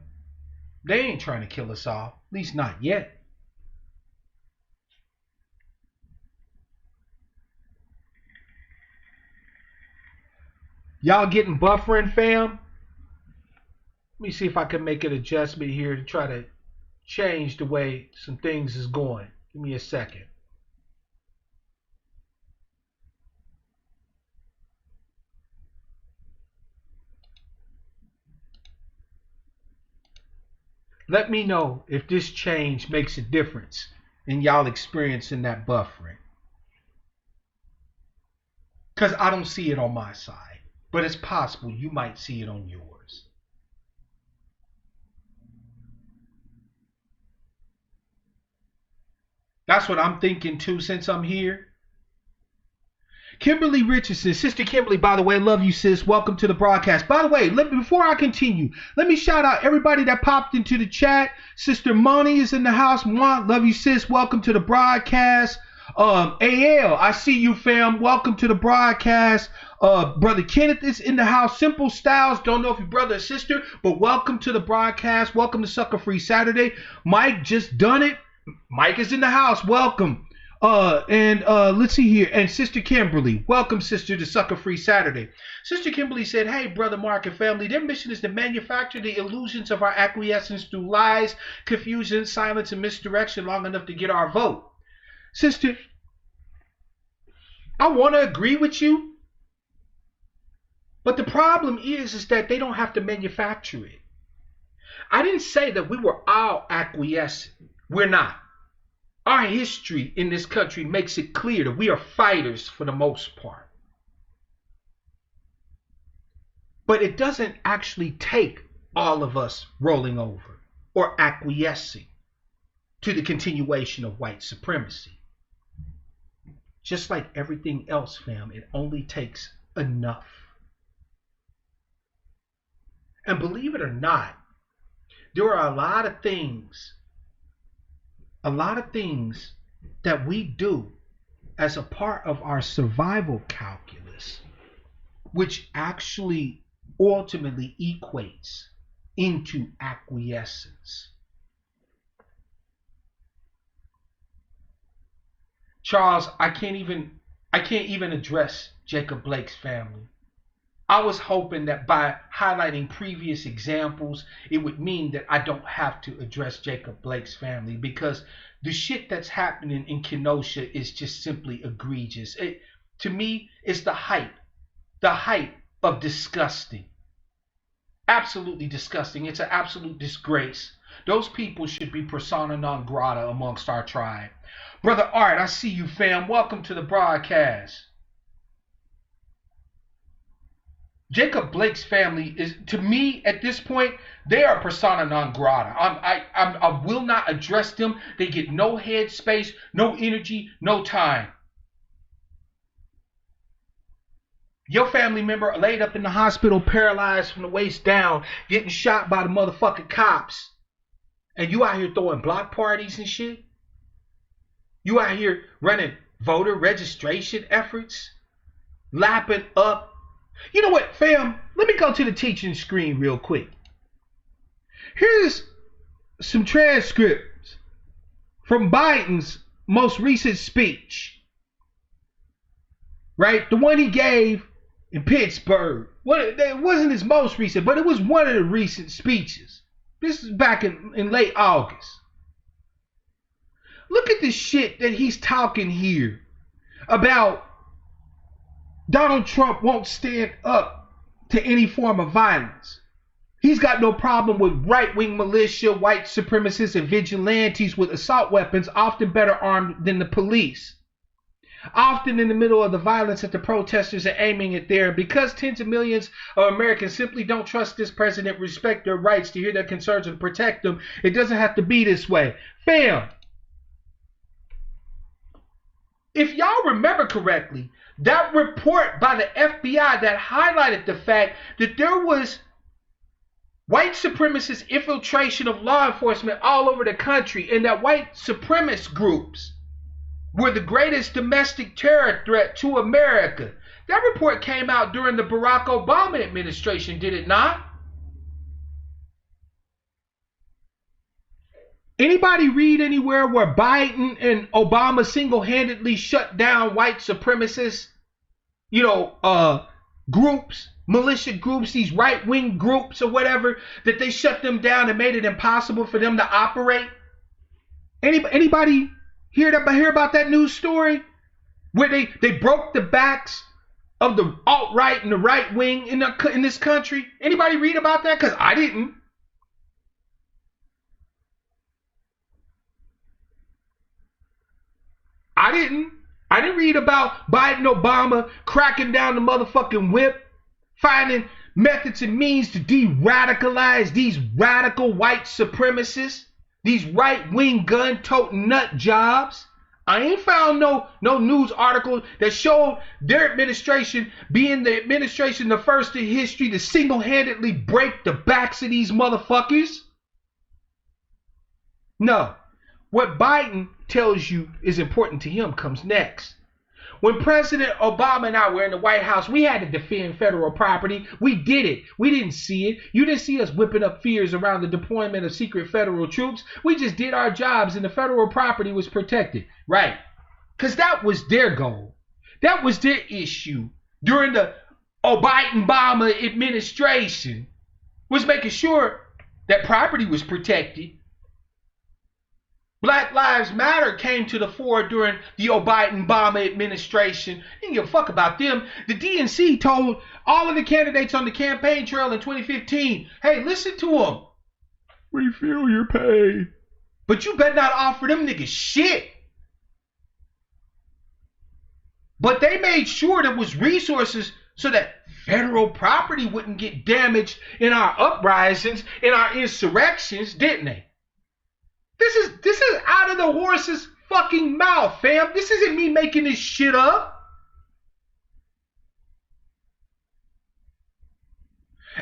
They ain't trying to kill us all. At least not yet. Y'all getting buffering, fam? Let me see if I can make an adjustment here to try to change the way some things is going. Give me a second. Let me know if this change makes a difference in y'all experiencing that buffering. Because I don't see it on my side, but it's possible you might see it on yours. That's what I'm thinking too since I'm here. Kimberly Richardson, Sister Kimberly, by the way, love you, sis. Welcome to the broadcast. By the way, before I continue, let me shout out everybody that popped into the chat. Sister Money is in the house. Mwah, love you, sis. Welcome to the broadcast. AL, I see you, fam. Welcome to the broadcast. Brother Kenneth is in the house. Simple Styles, don't know if you're brother or sister, but welcome to the broadcast. Welcome to Sucka-Free Saturday. Mike just done it. Mike is in the house. Welcome. Let's see here. And Sister Kimberly, welcome, sister, to Sucka-Free Saturday. Sister Kimberly said, hey, Brother Mark and family, their mission is to manufacture the illusions of our acquiescence through lies, confusion, silence, and misdirection long enough to get our vote. Sister, I want to agree with you, but the problem is that they don't have to manufacture it. I didn't say that we were all acquiescent. We're not. Our history in this country makes it clear that we are fighters for the most part. But it doesn't actually take all of us rolling over or acquiescing to the continuation of white supremacy. Just like everything else, fam, it only takes enough. And believe it or not, there are a lot of things that we do as a part of our survival calculus, which actually ultimately equates into acquiescence. Charles, I can't even address Jacob Blake's family. I was hoping that by highlighting previous examples, it would mean that I don't have to address Jacob Blake's family, because the shit that's happening in Kenosha is just simply egregious. To me, it's the height of disgusting. Absolutely disgusting. It's an absolute disgrace. Those people should be persona non grata amongst our tribe. Brother Art, I see you, fam. Welcome to the broadcast. Jacob Blake's family is, to me, at this point, they are persona non grata. I will not address them. They get no head space, no energy, no time. Your family member laid up in the hospital, paralyzed from the waist down, getting shot by the motherfucking cops. And you out here throwing block parties and shit? You out here running voter registration efforts? Lapping up? You know what, fam? Let me go to the teaching screen real quick. Here's some transcripts from Biden's most recent speech. Right? The one he gave in Pittsburgh. It wasn't his most recent, but it was one of the recent speeches. This is back in late August. Look at the shit that he's talking here about. Donald Trump won't stand up to any form of violence. He's got no problem with right-wing militia, white supremacists, and vigilantes with assault weapons, often better armed than the police. Often in the middle of the violence that the protesters are aiming at there. Because tens of millions of Americans simply don't trust this president, respect their rights, to hear their concerns and protect them, it doesn't have to be this way. Fam, if y'all remember correctly, that report by the FBI that highlighted the fact that there was white supremacist infiltration of law enforcement all over the country, and that white supremacist groups were the greatest domestic terror threat to America. That report came out during the Barack Obama administration, did it not? Anybody read anywhere where Biden and Obama single-handedly shut down white supremacists, groups, militia groups, these right-wing groups or whatever, that they shut them down and made it impossible for them to operate? Anybody hear about that news story where they broke the backs of the alt-right and the right wing in this country? Anybody read about that? Because I didn't. I didn't read about Biden, Obama cracking down the motherfucking whip, finding methods and means to de-radicalize these radical white supremacists, these right-wing gun-toting nut jobs. I ain't found no news article that showed their administration being the administration the first in history to single-handedly break the backs of these motherfuckers. No. What Biden tells you is important to him comes next. When President Obama and I were in the White House, we had to defend federal property. We did it. We didn't see it. You didn't see us whipping up fears around the deployment of secret federal troops. We just did our jobs and the federal property was protected. Right. Because that was their goal. That was their issue during the Obama administration, was making sure that property was protected. Black Lives Matter came to the fore during the Obama administration. Didn't give a fuck about them. The DNC told all of the candidates on the campaign trail in 2015, hey, listen to them. We feel your pain. But you better not offer them niggas shit. But they made sure there was resources so that federal property wouldn't get damaged in our uprisings, in our insurrections, didn't they? This is out of the horse's fucking mouth, fam. This isn't me making this shit up.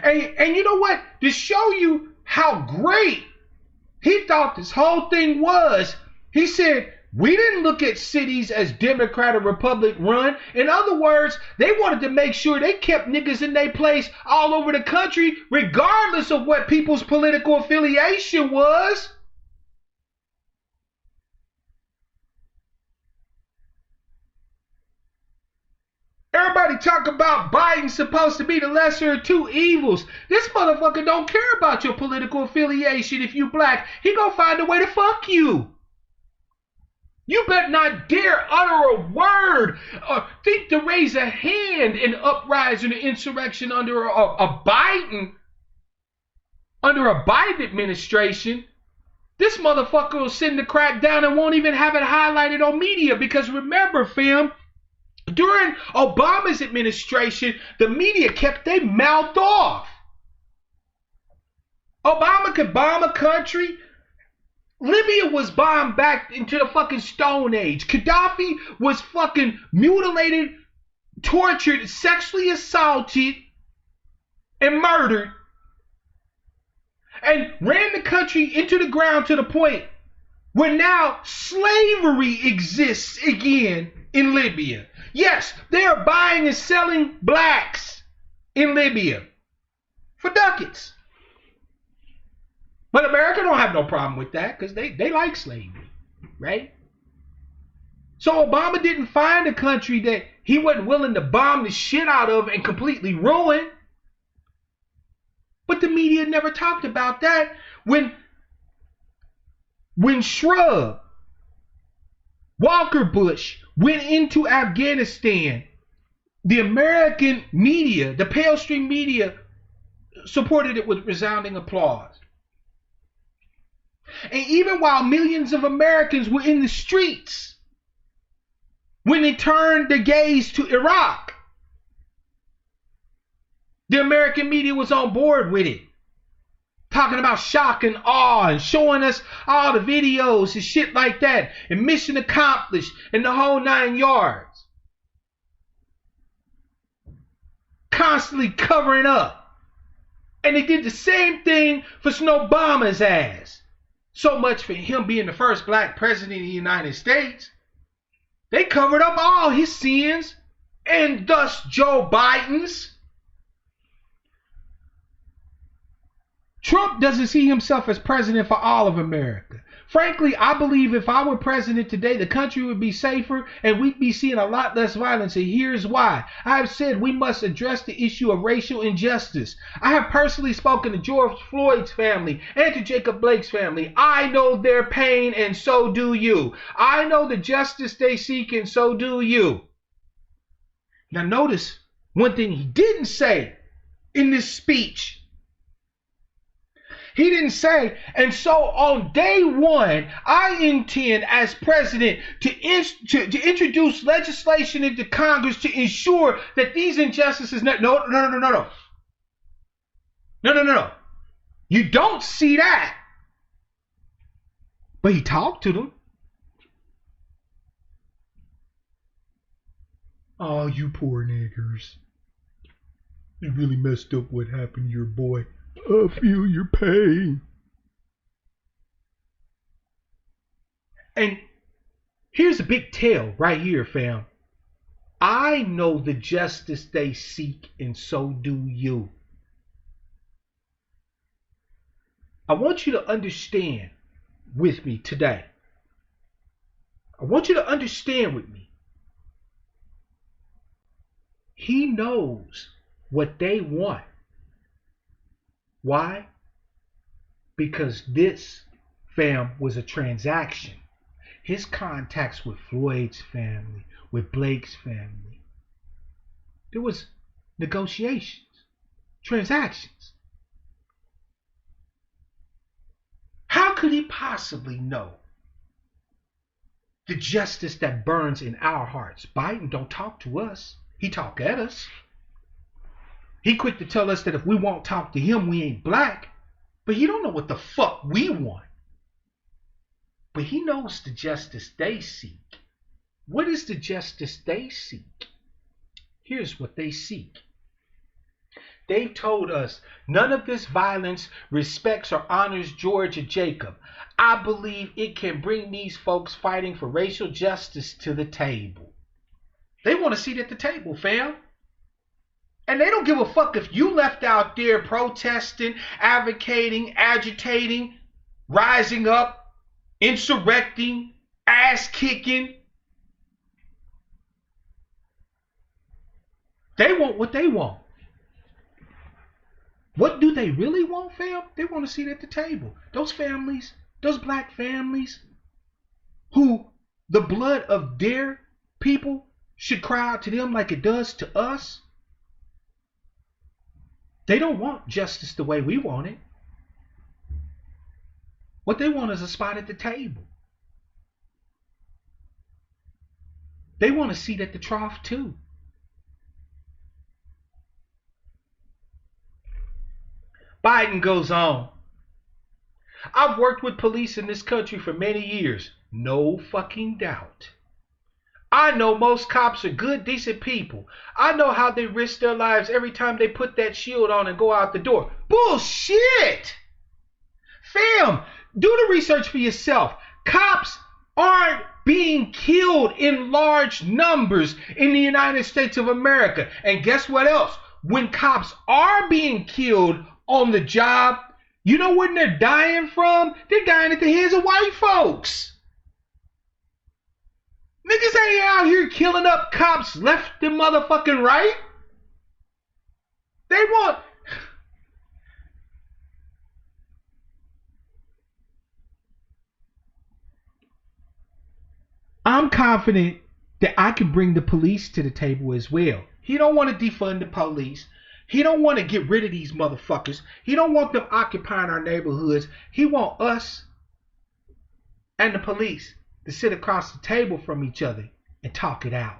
And you know what? To show you how great he thought this whole thing was, he said, we didn't look at cities as Democrat or Republic run. In other words, they wanted to make sure they kept niggas in their place all over the country, regardless of what people's political affiliation was. Everybody talk about Biden supposed to be the lesser of two evils. This motherfucker don't care about your political affiliation. If you black, he gonna find a way to fuck you. You better not dare utter a word or think to raise a hand in uprising or insurrection under a Biden administration. This motherfucker will send the crack down and won't even have it highlighted on media, because remember, fam, during Obama's administration, the media kept their mouth off. Obama could bomb a country. Libya was bombed back into the fucking Stone Age. Gaddafi was fucking mutilated, tortured, sexually assaulted, and murdered. And ran the country into the ground to the point where now slavery exists again in Libya. Yes, they are buying and selling blacks in Libya for ducats. But America don't have no problem with that, because they like slavery, right? So Obama didn't find a country that he wasn't willing to bomb the shit out of and completely ruin. But the media never talked about that. When Shrub, Walker Bush went into Afghanistan, the American media, the pale stream media, supported it with resounding applause. And even while millions of Americans were in the streets, when they turned their gaze to Iraq, the American media was on board with it. Talking about shock and awe and showing us all the videos and shit like that. And mission accomplished and the whole 9 yards. Constantly covering up. And they did the same thing for Snow Obama's ass. So much for him being the first black president of the United States. They covered up all his sins, and thus Joe Biden's. Trump doesn't see himself as president for all of America. Frankly, I believe if I were president today, the country would be safer and we'd be seeing a lot less violence. And here's why. I have said we must address the issue of racial injustice. I have personally spoken to George Floyd's family and to Jacob Blake's family. I know their pain, and so do you. I know the justice they seek, and so do you. Now notice one thing he didn't say in this speech. He didn't say, and so on day one, I intend as president to introduce legislation into Congress to ensure that these injustices... No. You don't see that. But he talked to them. Oh, you poor niggers. You really messed up what happened to your boy. I feel your pain. And here's a big tell right here, fam. I know the justice they seek, and so do you. I want you to understand with me today. I want you to understand with me. He knows what they want. Why? Because this, fam, was a transaction. His contacts with Floyd's family, with Blake's family, there was negotiations, transactions. How could he possibly know the justice that burns in our hearts? Biden don't talk to us. He talk at us. He quick to tell us that if we won't talk to him, we ain't black. But he don't know what the fuck we want. But he knows the justice they seek. What is the justice they seek? Here's what they seek. They've told us none of this violence respects or honors George or Jacob. I believe it can bring these folks fighting for racial justice to the table. They want a seat at the table, fam. And they don't give a fuck if you left out there protesting, advocating, agitating, rising up, insurrecting, ass kicking. They want what they want. What do they really want, fam? They want a seat at the table. Those families, those black families who the blood of their people should cry out to them like it does to us. They don't want justice the way we want it. What they want is a spot at the table. They want a seat at the trough too. Biden goes on. I've worked with police in this country for many years. No fucking doubt. I know most cops are good, decent people. I know how they risk their lives every time they put that shield on and go out the door. Bullshit! Fam, do the research for yourself. Cops aren't being killed in large numbers in the United States of America. And guess what else? When cops are being killed on the job, you know when they're dying from? They're dying at the hands of white folks. Niggas ain't out here killing up cops left and motherfucking right. They want... I'm confident that I can bring the police to the table as well. He don't want to defund the police. He don't want to get rid of these motherfuckers. He don't want them occupying our neighborhoods. He want us and the police to sit across the table from each other and talk it out.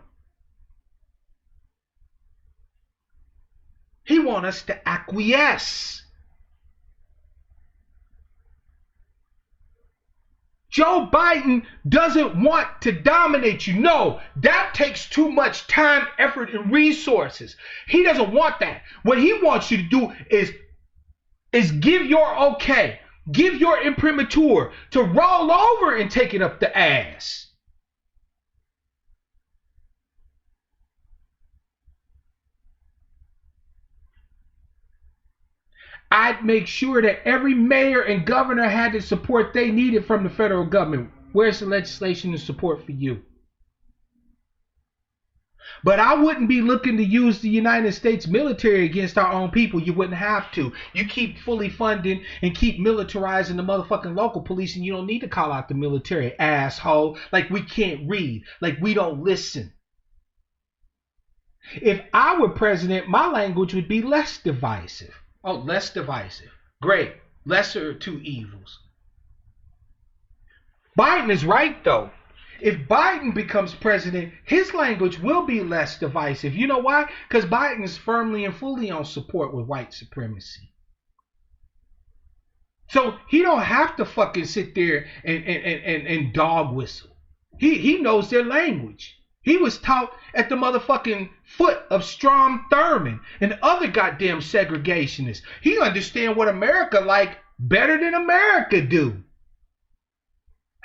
He want us to acquiesce. Joe Biden doesn't want to dominate you. No, that takes too much time, effort, and resources. He doesn't want that. What he wants you to do is give your okay, give your imprimatur to roll over and take it up the ass. I'd make sure that every mayor and governor had the support they needed from the federal government. Where's the legislation and support for you? But I wouldn't be looking to use the United States military against our own people. You wouldn't have to. You keep fully funding and keep militarizing the motherfucking local police, and you don't need to call out the military, asshole. Like we can't read. Like we don't listen. If I were president, my language would be less divisive. Oh, less divisive. Great. Lesser of two evils. Biden is right, though. If Biden becomes president, his language will be less divisive. You know why? Because Biden is firmly and fully on support with white supremacy. So he don't have to fucking sit there and dog whistle. He knows their language. He was taught at the motherfucking foot of Strom Thurmond and other goddamn segregationists. He understands what America like better than America do.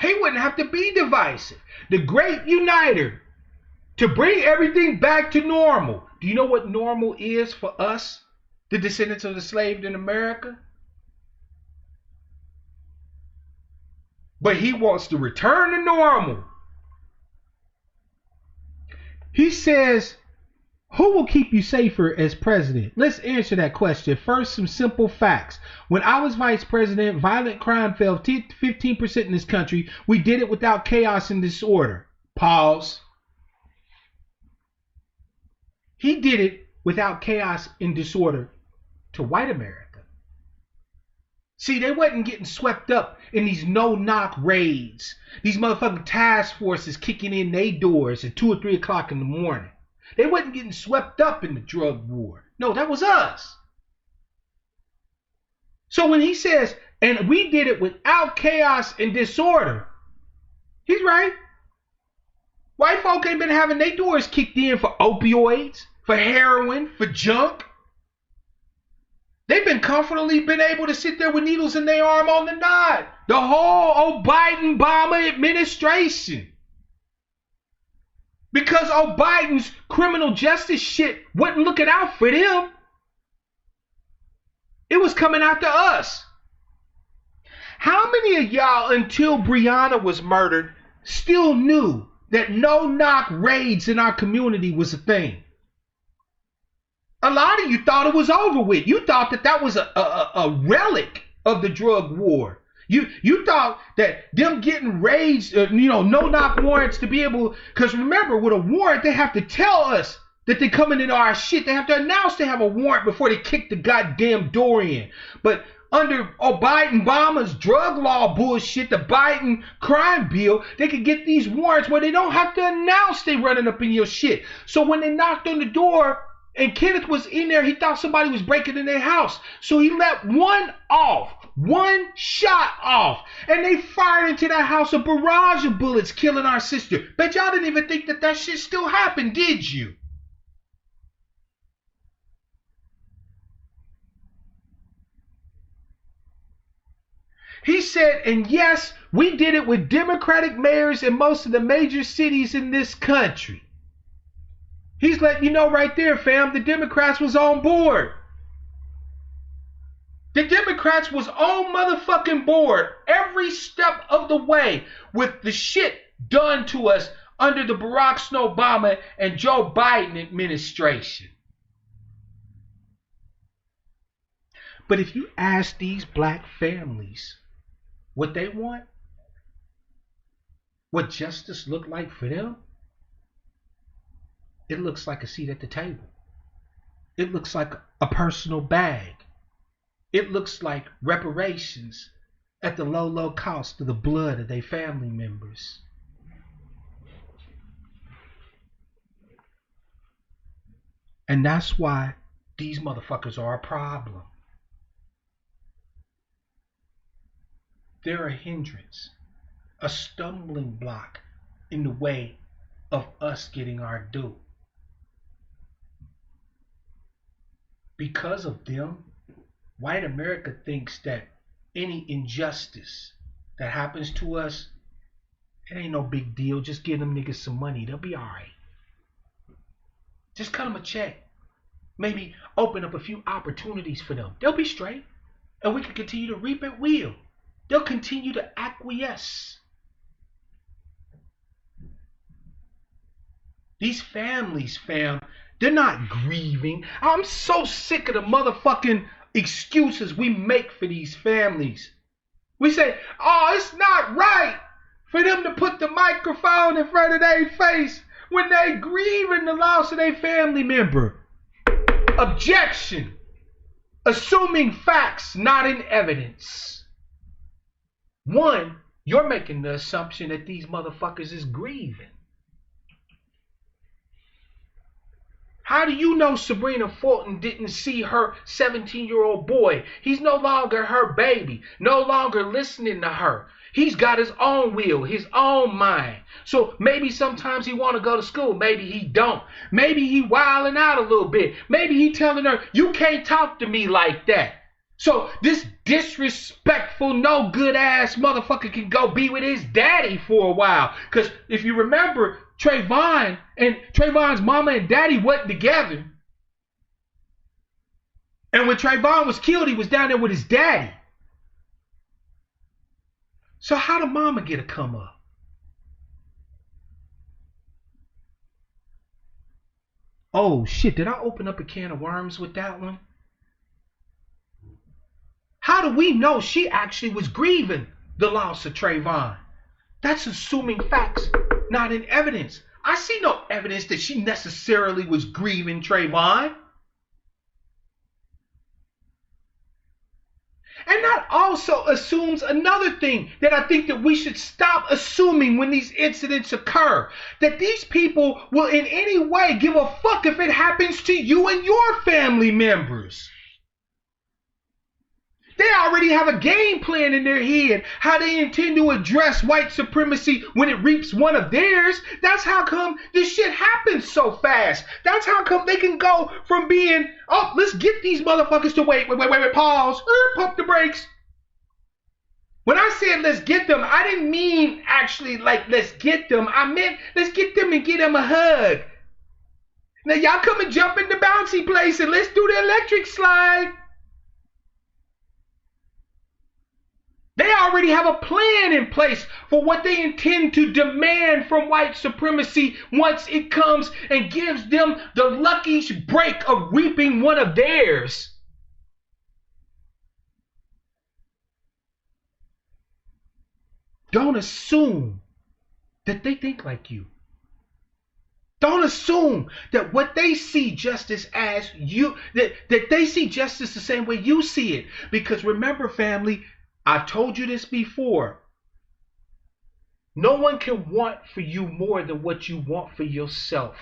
He wouldn't have to be divisive. The great uniter to bring everything back to normal. Do you know what normal is for us, the descendants of the slaves in America? But he wants to return to normal. He says, who will keep you safer as president? Let's answer that question. First, some simple facts. When I was vice president, violent crime fell 15% in this country. We did it without chaos and disorder. Pause. He did it without chaos and disorder to white America. See, they wasn't getting swept up in these no-knock raids. These motherfucking task forces kicking in their doors at 2 or 3 o'clock in the morning. They wasn't getting swept up in the drug war. No, that was us. So when he says, and we did it without chaos and disorder, he's right. White folk ain't been having their doors kicked in for opioids, for heroin, for junk. They've been comfortably been able to sit there with needles in their arm on the nod. The whole Biden-Obama administration. Because Biden's criminal justice shit wasn't looking out for them. It was coming after us. How many of y'all, until Breonna was murdered, still knew that no-knock raids in our community was a thing? A lot of you thought it was over with. You thought that was a relic of the drug war. You thought that them getting raids, no-knock warrants to be able, because remember, with a warrant, they have to tell us that they're coming into our shit. They have to announce they have a warrant before they kick the goddamn door in. But under Biden-Obama's drug law bullshit, the Biden crime bill, they could get these warrants where they don't have to announce they running up in your shit. So when they knocked on the door, and Kenneth was in there, he thought somebody was breaking in their house. So he let one shot off. And they fired into that house a barrage of bullets, killing our sister. Bet y'all didn't even think that shit still happened, did you? He said, and yes, we did it with Democratic mayors in most of the major cities in this country. He's letting you know right there, fam, the Democrats was on board. The Democrats was on motherfucking board every step of the way with the shit done to us under the Barack Obama and Joe Biden administration. But if you ask these black families what they want, what justice looked like for them, it looks like a seat at the table. It looks like a personal bag. It looks like reparations at the low cost of the blood of their family members. And that's why these motherfuckers are a problem. They're a hindrance, a stumbling block in the way of us getting our due. Because of them, white America thinks that any injustice that happens to us, it ain't no big deal. Just give them niggas some money. They'll be all right. Just cut them a check. Maybe open up a few opportunities for them. They'll be straight. And we can continue to reap at will. They'll continue to acquiesce. These families, fam, they're not grieving. I'm so sick of the motherfucking excuses we make for these families. We say, oh, it's not right for them to put the microphone in front of their face when they grieving the loss of their family member. Objection. Assuming facts, not in evidence. One, you're making the assumption that these motherfuckers is grieving. How do you know Sabrina Fulton didn't see her 17-year-old boy? He's no longer her baby, no longer listening to her. He's got his own will, his own mind. So maybe sometimes he want to go to school, maybe he don't. Maybe he wilding out a little bit. Maybe he telling her, you can't talk to me like that. So this disrespectful, no good ass motherfucker can go be with his daddy for a while. Because if you remember, Trayvon and Trayvon's mama and daddy wasn't together. And when Trayvon was killed, he was down there with his daddy. So how did mama get a come up? Oh shit, did I open up a can of worms with that one? How do we know she actually was grieving the loss of Trayvon? That's assuming facts, not in evidence. I see no evidence that she necessarily was grieving Trayvon. And that also assumes another thing that I think that we should stop assuming when these incidents occur. That these people will in any way give a fuck if it happens to you and your family members. They already have a game plan in their head how they intend to address white supremacy when it reaps one of theirs. That's how come this shit happens so fast. That's how come they can go from being, oh, let's get these motherfuckers to wait, pause, pump the brakes. When I said let's get them, I didn't mean actually like let's get them. I meant let's get them and get them a hug. Now y'all come and jump in the bouncy place and let's do the electric slide. They already have a plan in place for what they intend to demand from white supremacy once it comes and gives them the lucky break of reaping one of theirs. Don't assume that they think like you. Don't assume that what they see justice as you, that they see justice the same way you see it. Because remember, family, I've told you this before. No one can want for you more than what you want for yourself.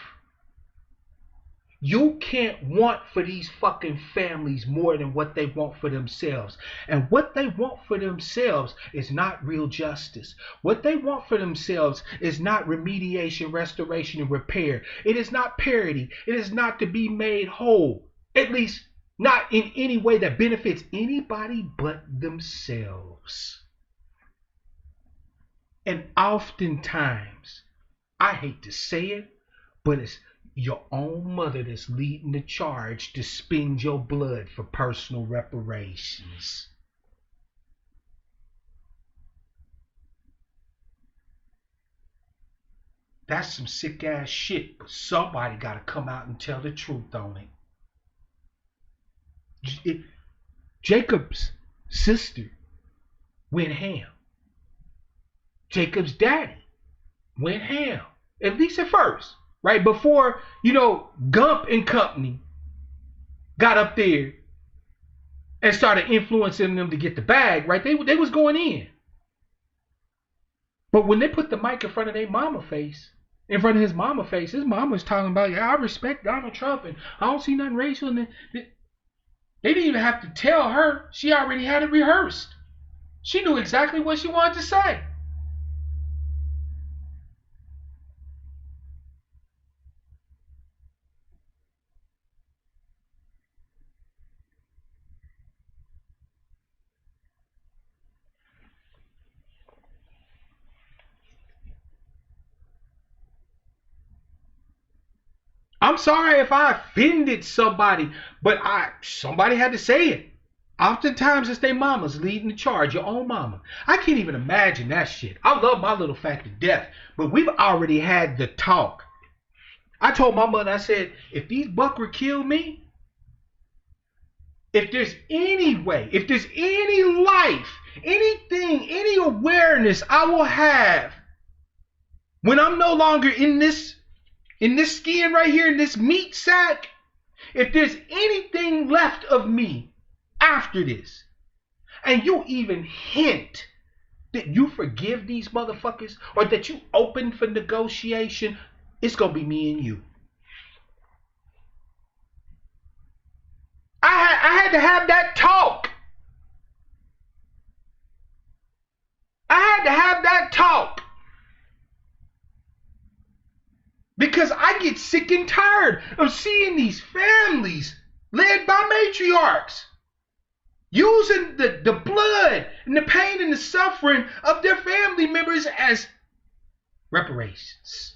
You can't want for these fucking families more than what they want for themselves. And what they want for themselves is not real justice. What they want for themselves is not remediation, restoration, and repair. It is not parity. It is not to be made whole. At least not in any way that benefits anybody but themselves. And oftentimes, I hate to say it, but it's your own mother that's leading the charge to spend your blood for personal reparations. That's some sick ass shit, but somebody got to come out and tell the truth on it. Jacob's sister went ham. Jacob's daddy went ham, at least at first, right? Before, Gump and company got up there and started influencing them to get the bag, right? They was going in. But when they put the mic in front of their mama face, in front of his mama face, his mama was talking about, yeah, I respect Donald Trump and I don't see nothing racial in it. They didn't even have to tell her. She already had it rehearsed. She knew exactly what she wanted to say. I'm sorry if I offended somebody, but somebody had to say it. Oftentimes it's their mamas leading the charge, your own mama. I can't even imagine that shit. I love my little fact to death, but we've already had the talk. I told my mother, I said, if these buckra kill me, if there's any way, if there's any life, anything, any awareness I will have when I'm no longer in this skin right here, in this meat sack, if there's anything left of me after this, and you even hint that you forgive these motherfuckers or that you open for negotiation, it's gonna be me and you. I had to have that talk. I had to have that talk. Because I get sick and tired of seeing these families led by matriarchs using the blood and the pain and the suffering of their family members as reparations.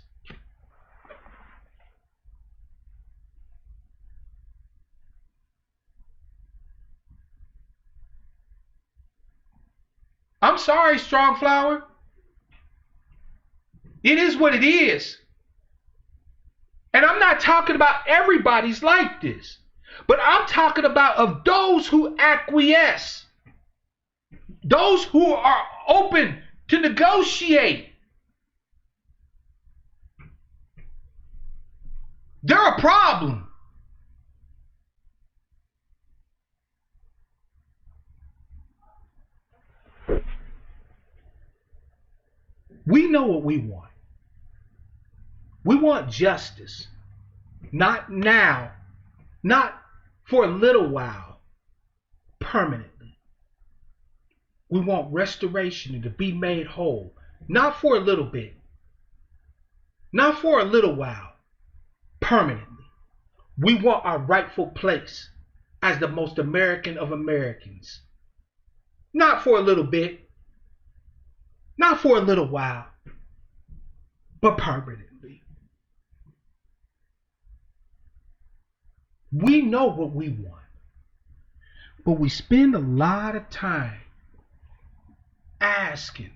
I'm sorry, Strong Flower. It is what it is. And I'm not talking about everybody's like this, but I'm talking about of those who acquiesce, those who are open to negotiate. They're a problem. We know what we want. We want justice. Not now. Not for a little while. Permanently. We want restoration and to be made whole. Not for a little bit. Not for a little while. Permanently. We want our rightful place as the most American of Americans. Not for a little bit. Not for a little while, but permanently. We know what we want, but we spend a lot of time asking,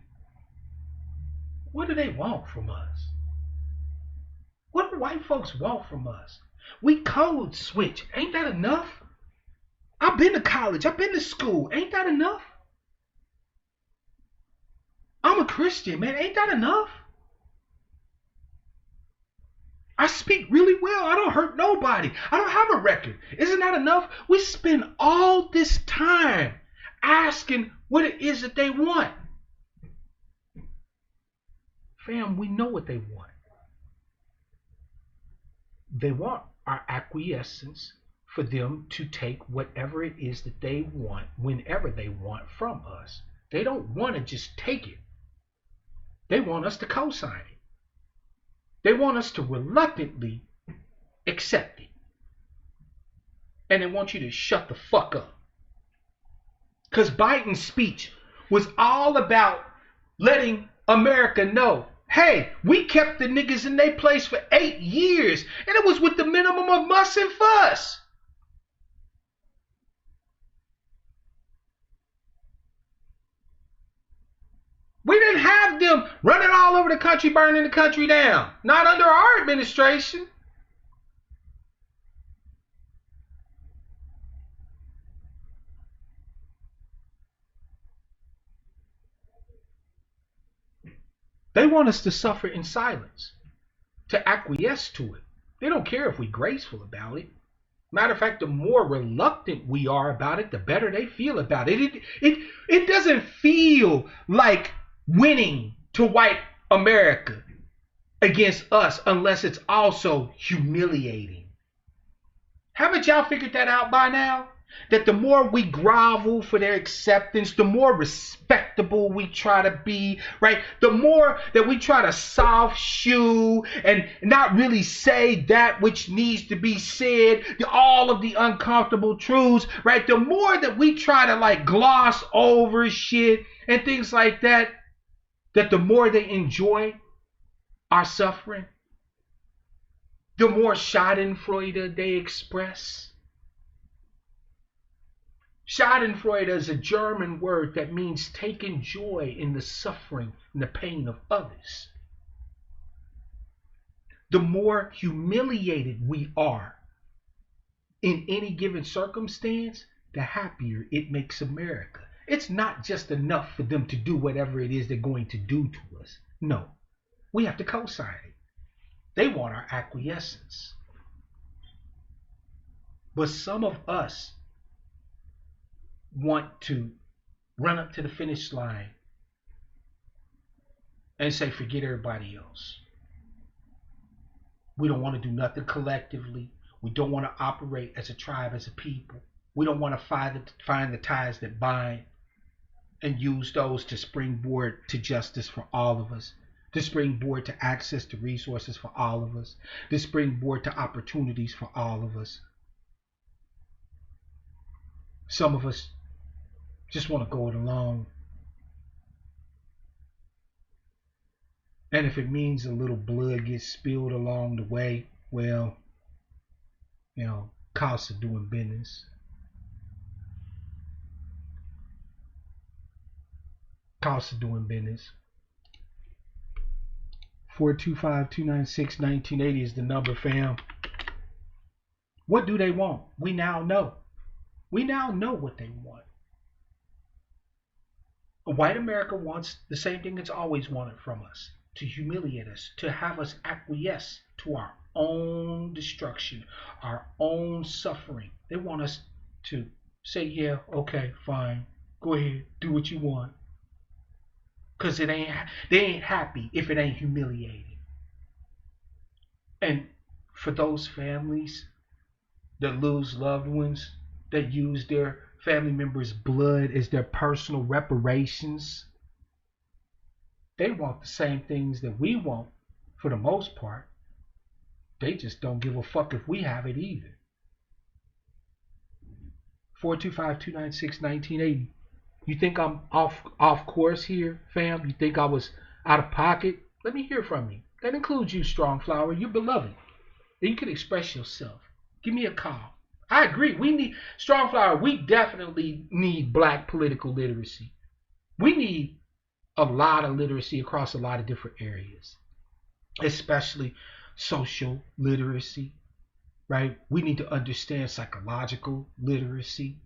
what do they want from us? What do white folks want from us? We code switch. Ain't that enough? I've been to college. I've been to school. Ain't that enough? I'm a Christian, man. Ain't that enough? I speak really well. I don't hurt nobody. I don't have a record. Isn't that enough? We spend all this time asking what it is that they want. Fam, we know what they want. They want our acquiescence for them to take whatever it is that they want whenever they want from us. They don't want to just take it. They want us to co-sign it. They want us to reluctantly accept it. And they want you to shut the fuck up. Because Biden's speech was all about letting America know, hey, we kept the niggas in their place for 8 years, and it was with the minimum of muss and fuss. We didn't have them running all over the country, burning the country down. Not under our administration. They want us to suffer in silence, to acquiesce to it. They don't care if we're graceful about it. Matter of fact, the more reluctant we are about it, the better they feel about it. It doesn't feel like winning to white America against us unless it's also humiliating. Haven't y'all figured that out by now? That the more we grovel for their acceptance, the more respectable we try to be, right? The more that we try to soft shoe and not really say that which needs to be said, all of the uncomfortable truths, right? The more that we try to like gloss over shit and things like that, that the more they enjoy our suffering, the more Schadenfreude they express. Schadenfreude is a German word that means taking joy in the suffering and the pain of others. The more humiliated we are in any given circumstance, the happier it makes America. It's not just enough for them to do whatever it is they're going to do to us. No, we have to co-sign it. They want our acquiescence. But some of us want to run up to the finish line and say, forget everybody else. We don't want to do nothing collectively. We don't want to operate as a tribe, as a people. We don't want to find the ties that bind and use those to springboard to justice for all of us, to springboard to access to resources for all of us, to springboard to opportunities for all of us. Some of us just want to go it alone. And if it means a little blood gets spilled along the way, well, cost of doing business. Cost of doing business. 425-296-1980 is the number, fam. What do they want? We now know. We now know what they want. White America wants the same thing it's always wanted from us, to humiliate us, to have us acquiesce to our own destruction, our own suffering. They want us to say, yeah, okay, fine, go ahead, do what you want. Because they ain't happy if it ain't humiliating. And for those families that lose loved ones, that use their family members' blood as their personal reparations, they want the same things that we want for the most part. They just don't give a fuck if we have it either. 425-296-1980. You think I'm off course here, fam? You think I was out of pocket? Let me hear from you. That includes you, Strong Flower. You're beloved. And you can express yourself. Give me a call. I agree. We need, Strong Flower, we definitely need black political literacy. We need a lot of literacy across a lot of different areas, especially social literacy, right? We need to understand psychological literacy,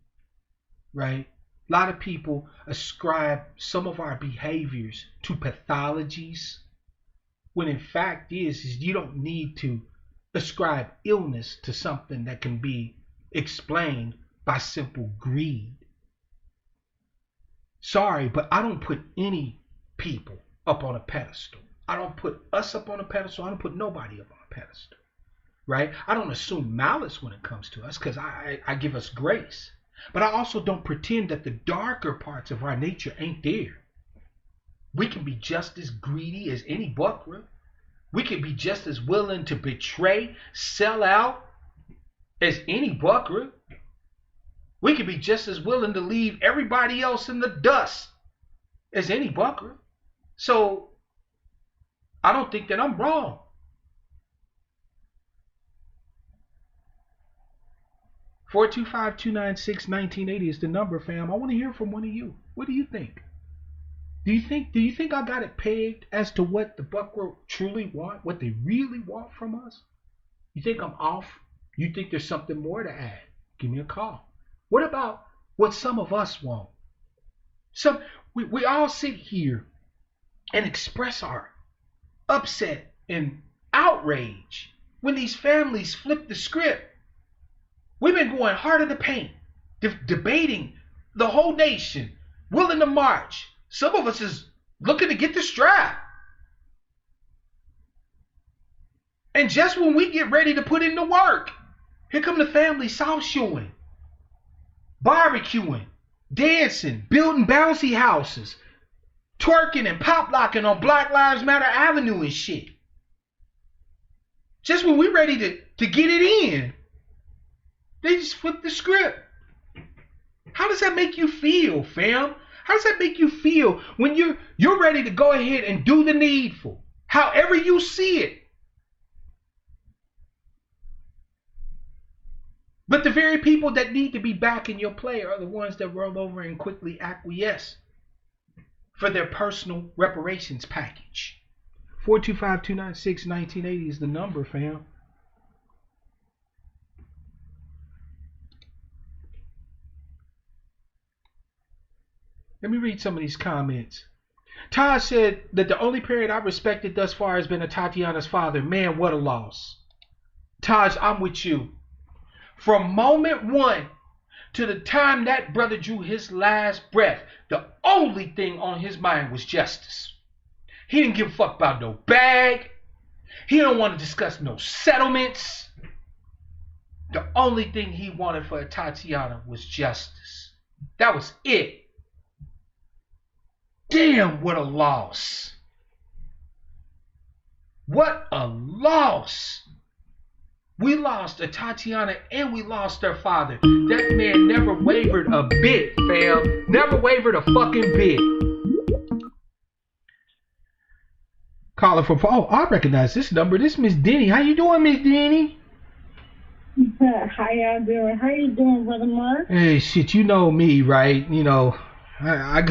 right? A lot of people ascribe some of our behaviors to pathologies, when in fact is you don't need to ascribe illness to something that can be explained by simple greed. Sorry, but I don't put any people up on a pedestal. I don't put us up on a pedestal. I don't put nobody up on a pedestal, right? I don't assume malice when it comes to us, because I give us grace. But I also don't pretend that the darker parts of our nature ain't there. We can be just as greedy as any buckra. We can be just as willing to betray, sell out as any buckra. We can be just as willing to leave everybody else in the dust as any buckra. So I don't think that I'm wrong. 425-296-1980 is the number, fam. I want to hear from one of you. What do you think? Do you think I got it pegged as to what the buckra truly want, what they really want from us? You think I'm off? You think there's something more to add? Give me a call. What about what some of us want? We all sit here and express our upset and outrage when these families flip the script. We've been going hard in the paint, debating the whole nation, willing to march. Some of us is looking to get the strap. And just when we get ready to put in the work, here come the family South Shoring, barbecuing, dancing, building bouncy houses, twerking and pop locking on Black Lives Matter Avenue and shit. Just when we're ready to get it in, they just flip the script. How does that make you feel, fam? How does that make you feel when you're ready to go ahead and do the needful, however you see it? But the very people that need to be backing your play are the ones that roll over and quickly acquiesce for their personal reparations package. 425-296-1980 is the number, fam. Let me read some of these comments. Todd said that the only parent I respected thus far has been Tatiana's father. Man, what a loss. Taj, I'm with you. From moment one to the time that brother drew his last breath, the only thing on his mind was justice. He didn't give a fuck about no bag. He don't want to discuss no settlements. The only thing he wanted for Tatiana was justice. That was it. Damn, what a loss. What a loss. We lost a Tatiana and we lost her father. That man never wavered a bit, fam. Never wavered a fucking bit. Caller from, oh, I recognize this number. This is Miss Denny. How you doing, Miss Denny? How y'all doing? How you doing, Brother Mark? Hey, shit, you know me, right? You know, I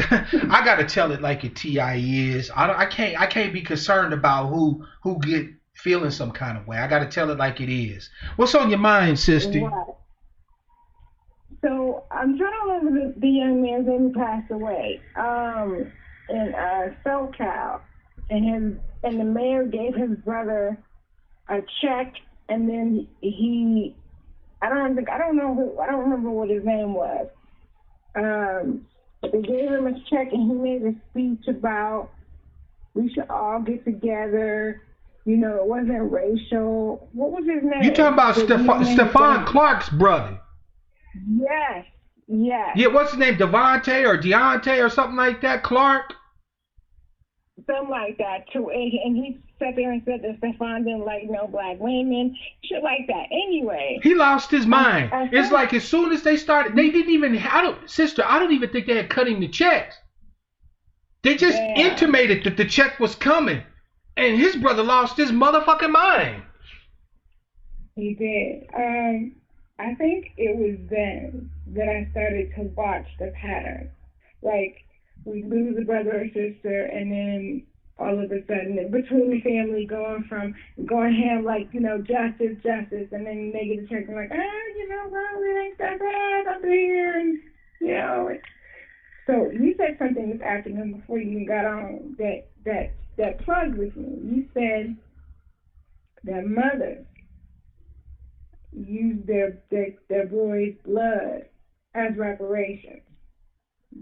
gotta tell it like it T.I. is. I can't be concerned about who get feeling some kind of way. I gotta tell it like it is. What's on your mind, sister? Right. So I'm trying to remember the young man's name who passed away. In SoCal, and the mayor gave his brother a check, and then I don't remember what his name was. They gave him a check, and he made a speech about we should all get together. You know, it wasn't racial. What was his name? You talking about Stephon Clark's brother? Yes. Yeah, what's his name? Devontae or Deontay or something like that? Clark? Something like that, too. And he sat there and said that Stephon didn't like no black women, shit like that. Anyway. He lost his mind. It's like as soon as they started, they didn't even, I don't even think they had cut him the checks. They just intimated that the check was coming. And his brother lost his motherfucking mind. He did. I think it was then that I started to watch the pattern. Like, we lose a brother or sister, and then all of a sudden, between the family going ham like, you know, justice, and then they get to church and like, you know, well, it ain't that bad up here, and, you know. So you said something this afternoon before you even got on that plugged with me. You said that mothers use their boys' blood as reparations.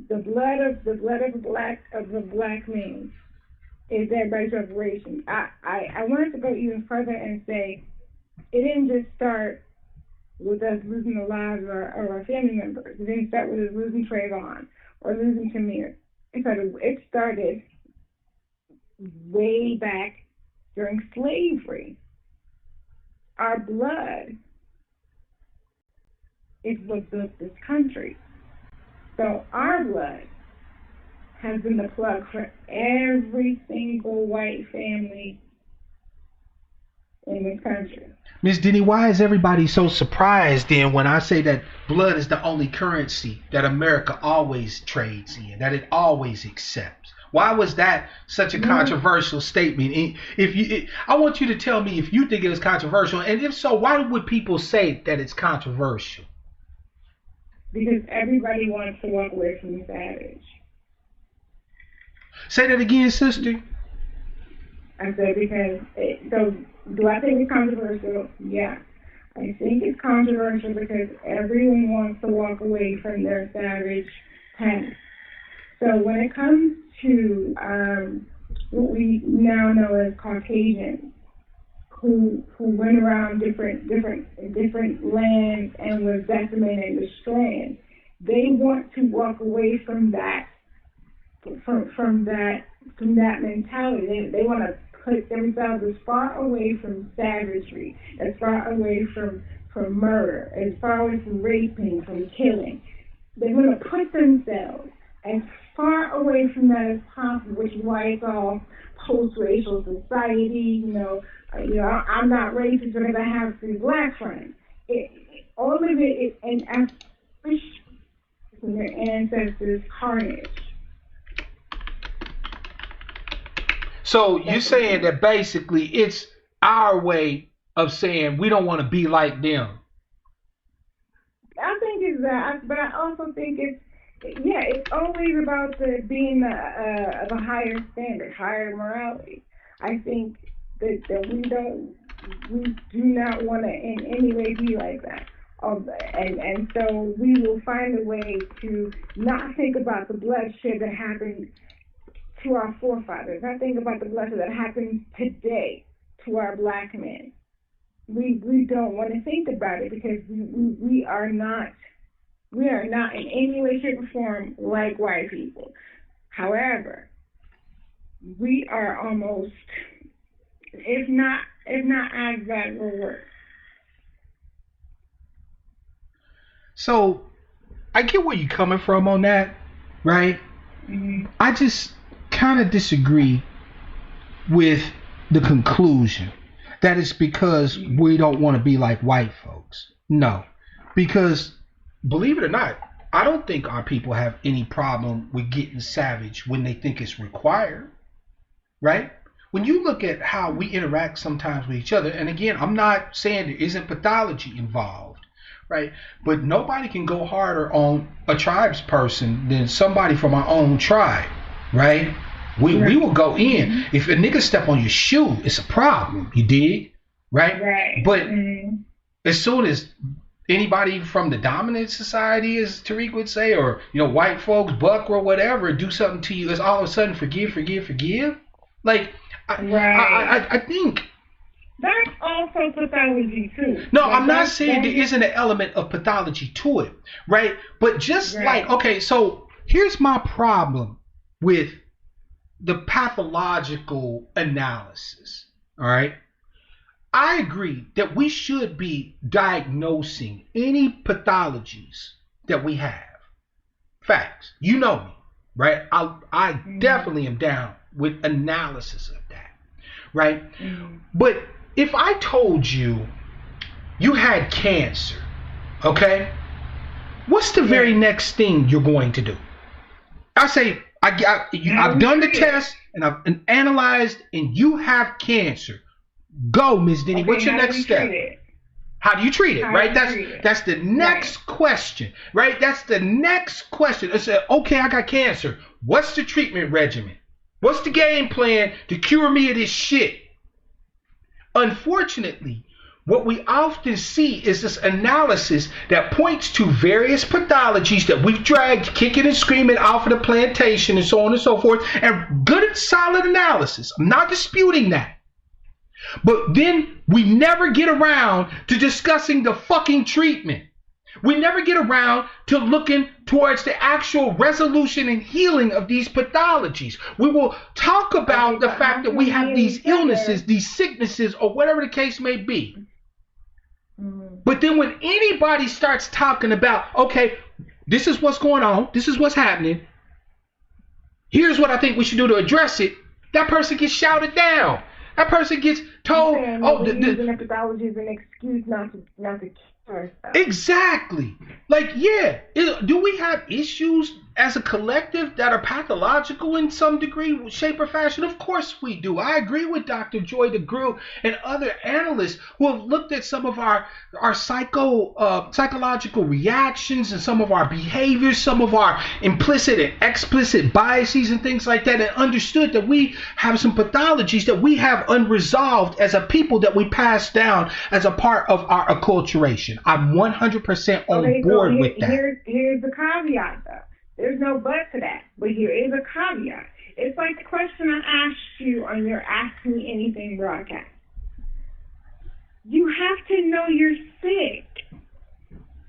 The blood of the black man is everybody's reparation. I wanted to go even further and say it didn't just start with us losing the lives of our family members. It didn't start with us losing Trayvon or losing Tamir. It started way back during slavery. Our blood is what built this country. So our blood has been the plug for every single white family in this country. Miss Denny, why is everybody so surprised then when I say that blood is the only currency that America always trades in, that it always accepts? Why was that such a controversial statement? I want you to tell me if you think it was controversial, and if so, why would people say that it's controversial? Because everybody wants to walk away from the savage. Say that again, sister. I said so do I think it's controversial? Yeah. I think it's controversial because everyone wants to walk away from their savage past. So when it comes to what we now know as Caucasians, who went around different lands and was decimating and destroying, they want to walk away from that mentality. They want to put themselves as far away from savagery, as far away from murder, as far away from raping, from killing. They want to put themselves as far away from that as possible, which is why it's all post-racial society. I'm not racist because I have three black friends. all of it is an appreciation from their ancestors' carnage. So you're saying that basically it's our way of saying we don't want to be like them. I think it's that, but I also think it's always about being of a higher standard, higher morality. I think that we do not want to in any way be like that. And so we will find a way to not think about the bloodshed that happened to our forefathers, not think about the bloodshed that happens today to our black men. We don't want to think about it because we are not in any way, shape, or form like white people. However, we are almost, if not as bad or worse. So I get where you're coming from on that, right? Mm-hmm. I just kind of disagree with the conclusion that it's because we don't want to be like white folks. No, because believe it or not, I don't think our people have any problem with getting savage when they think it's required, right? When you look at how we interact sometimes with each other, and again, I'm not saying there isn't pathology involved, right? But nobody can go harder on a tribes person than somebody from our own tribe, right? We will go in. If a nigga step on your shoe, it's a problem. You dig? Right? But as soon as anybody from the dominant society, as Tariq would say, or white folks, buck or whatever, do something to you, it's all of a sudden forgive. Like I think that's also pathology too. No, I'm not saying there isn't an element of pathology to it, right? But just like, okay, so here's my problem with the pathological analysis, all right? I agree that we should be diagnosing any pathologies that we have. Facts. You know me, right? I definitely am down with analysis of that, right? But if I told you you had cancer, okay, what's the very next thing you're going to do? I say, I've done the test and I've analyzed and you have cancer. Go, Ms. Denny. What's your next step? How do you treat it? Right? That's the next question. Right? That's the next question. I said, okay, I got cancer. What's the treatment regimen? What's the game plan to cure me of this shit? Unfortunately, what we often see is this analysis that points to various pathologies that we've dragged kicking and screaming off of the plantation and so on and so forth, and good and solid analysis. I'm not disputing that. But then we never get around to discussing the fucking treatment. We never get around to looking towards the actual resolution and healing of these pathologies. We will talk about the fact that we have these illnesses, these sicknesses, or whatever the case may be. But then when anybody starts talking about, okay, this is what's going on, this is what's happening, here's what I think we should do to address it, that person gets shouted down. That person gets told, using pathology is an excuse not to cure stuff. Exactly. Like, yeah, do we have issues as a collective that are pathological in some degree, shape, or fashion? Of course we do. I agree with Dr. Joy DeGruy and other analysts who have looked at some of our psychological reactions and some of our behaviors, some of our implicit and explicit biases and things like that, and understood that we have some pathologies that we have unresolved as a people that we pass down as a part of our acculturation. I'm 100% on board with that. Here's the caveat, though. There's no but to that, but here is a caveat. It's like the question I asked you on your Ask Me Anything broadcast. You have to know you're sick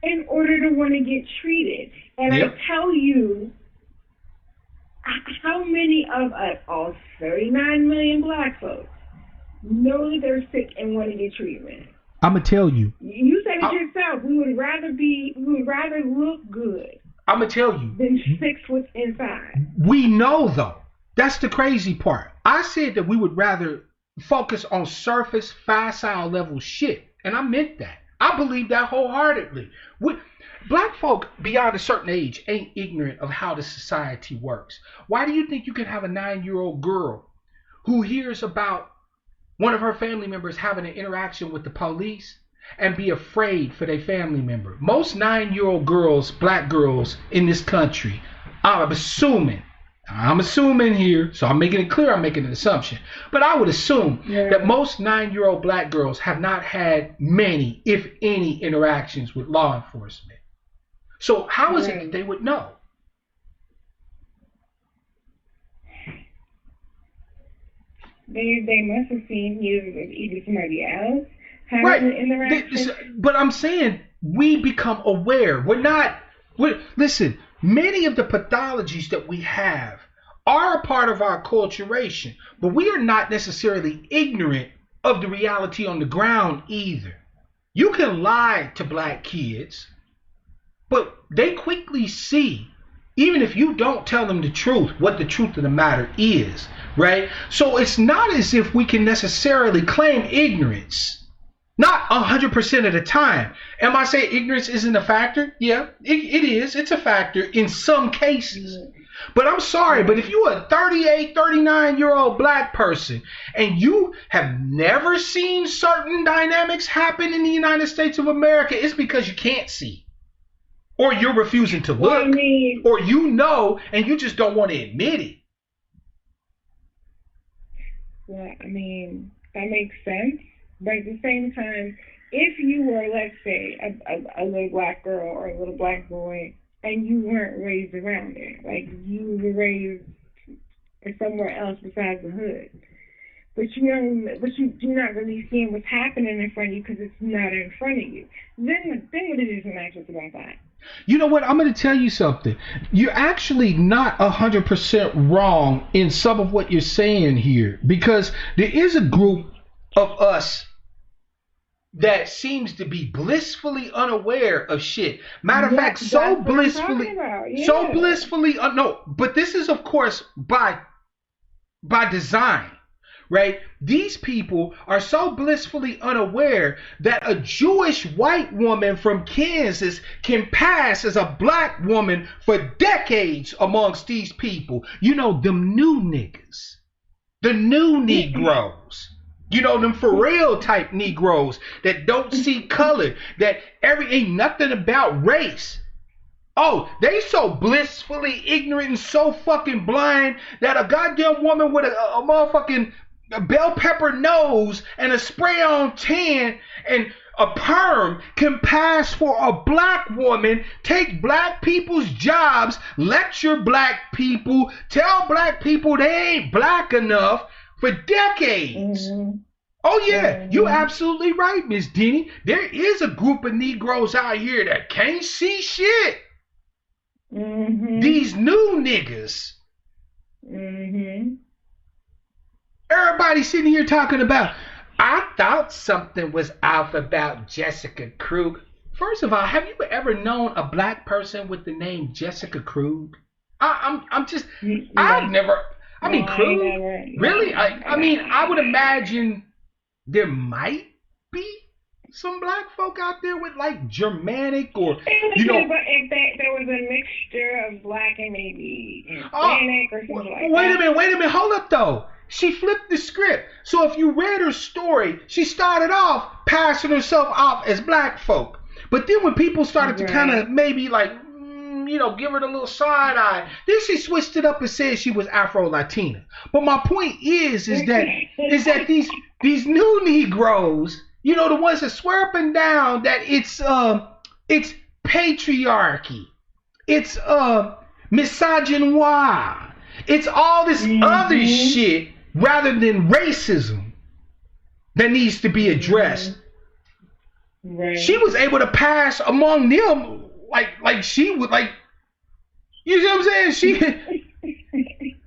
in order to want to get treated. And I tell you, how many of us, all 39 million black folks, know that they're sick and want to get treatment? I'm going to tell you. You said it yourself. We would rather look good. I'm going to tell you. Than fix what's inside. We know, though. That's the crazy part. I said that we would rather focus on surface, facile level shit. And I meant that. I I believe that wholeheartedly. Black folk beyond a certain age ain't ignorant of how the society works. Why do you think you can have a 9-year-old girl who hears about one of her family members having an interaction with the police and be afraid for their family member? Most 9-year-old girls, black girls in this country, I'm assuming here, so I'm making it clear, I'm making an assumption, but I would assume that most 9-year-old black girls have not had many, if any, interactions with law enforcement. So how is it that they would know? They must have seen either somebody else having an interaction. But I'm saying we become aware. Listen, many of the pathologies that we have are a part of our acculturation, but we are not necessarily ignorant of the reality on the ground either. You can lie to black kids, but they quickly see, even if you don't tell them the truth, what the truth of the matter is, right? So it's not as if we can necessarily claim ignorance. Not 100% of the time. Am I saying ignorance isn't a factor? Yeah, it is. It's a factor in some cases. But I'm sorry, but if you're a 38, 39-year-old black person and you have never seen certain dynamics happen in the United States of America, it's because you can't see. Or you're refusing to look. Or you know and you just don't want to admit it. Well, I mean, that makes sense. But at the same time, if you were, let's say, a little black girl or a little black boy, and you weren't raised around it, like you were raised somewhere else besides the hood, but you're not really seeing what's happening in front of you because it's not in front of you, then what is an access about that? You know what? I'm going to tell you something. You're actually not 100% wrong in some of what you're saying here, because there is a group of us that seems to be blissfully unaware of shit. Matter of fact, so blissfully, no, but this is of course by design, right? These people are so blissfully unaware that a Jewish white woman from Kansas can pass as a black woman for decades amongst these people. You know, them new niggas, the new Negroes. You know, them for real type Negroes that don't see color, that ain't nothing about race. Oh, they so blissfully ignorant and so fucking blind that a goddamn woman with a motherfucking bell pepper nose and a spray on tan and a perm can pass for a black woman, take black people's jobs, lecture black people, tell black people they ain't black enough for decades. Oh yeah, you're absolutely right, Miss Denny. There is a group of Negroes out here that can't see shit. These new niggas. Everybody sitting here talking about, I thought something was off about Jessica Krug. First of all, have you ever known a black person with the name Jessica Krug? I've never. I mean, Krug? Really? I mean, I would imagine there might be some black folk out there with like Germanic or, you know. But if there was a mixture of black and maybe Hispanic or something like that. Wait a minute, hold up though. She flipped the script. So if you read her story, she started off passing herself off as black folk. But then when people started to kind of maybe like, you know, give her the little side eye, then she switched it up and said she was Afro-Latina. But my point is that these new Negroes, you know, the ones that swear up and down that it's patriarchy, it's misogynoir, it's all this other shit rather than racism that needs to be addressed. She was able to pass among them like she would, like, you know what I'm saying?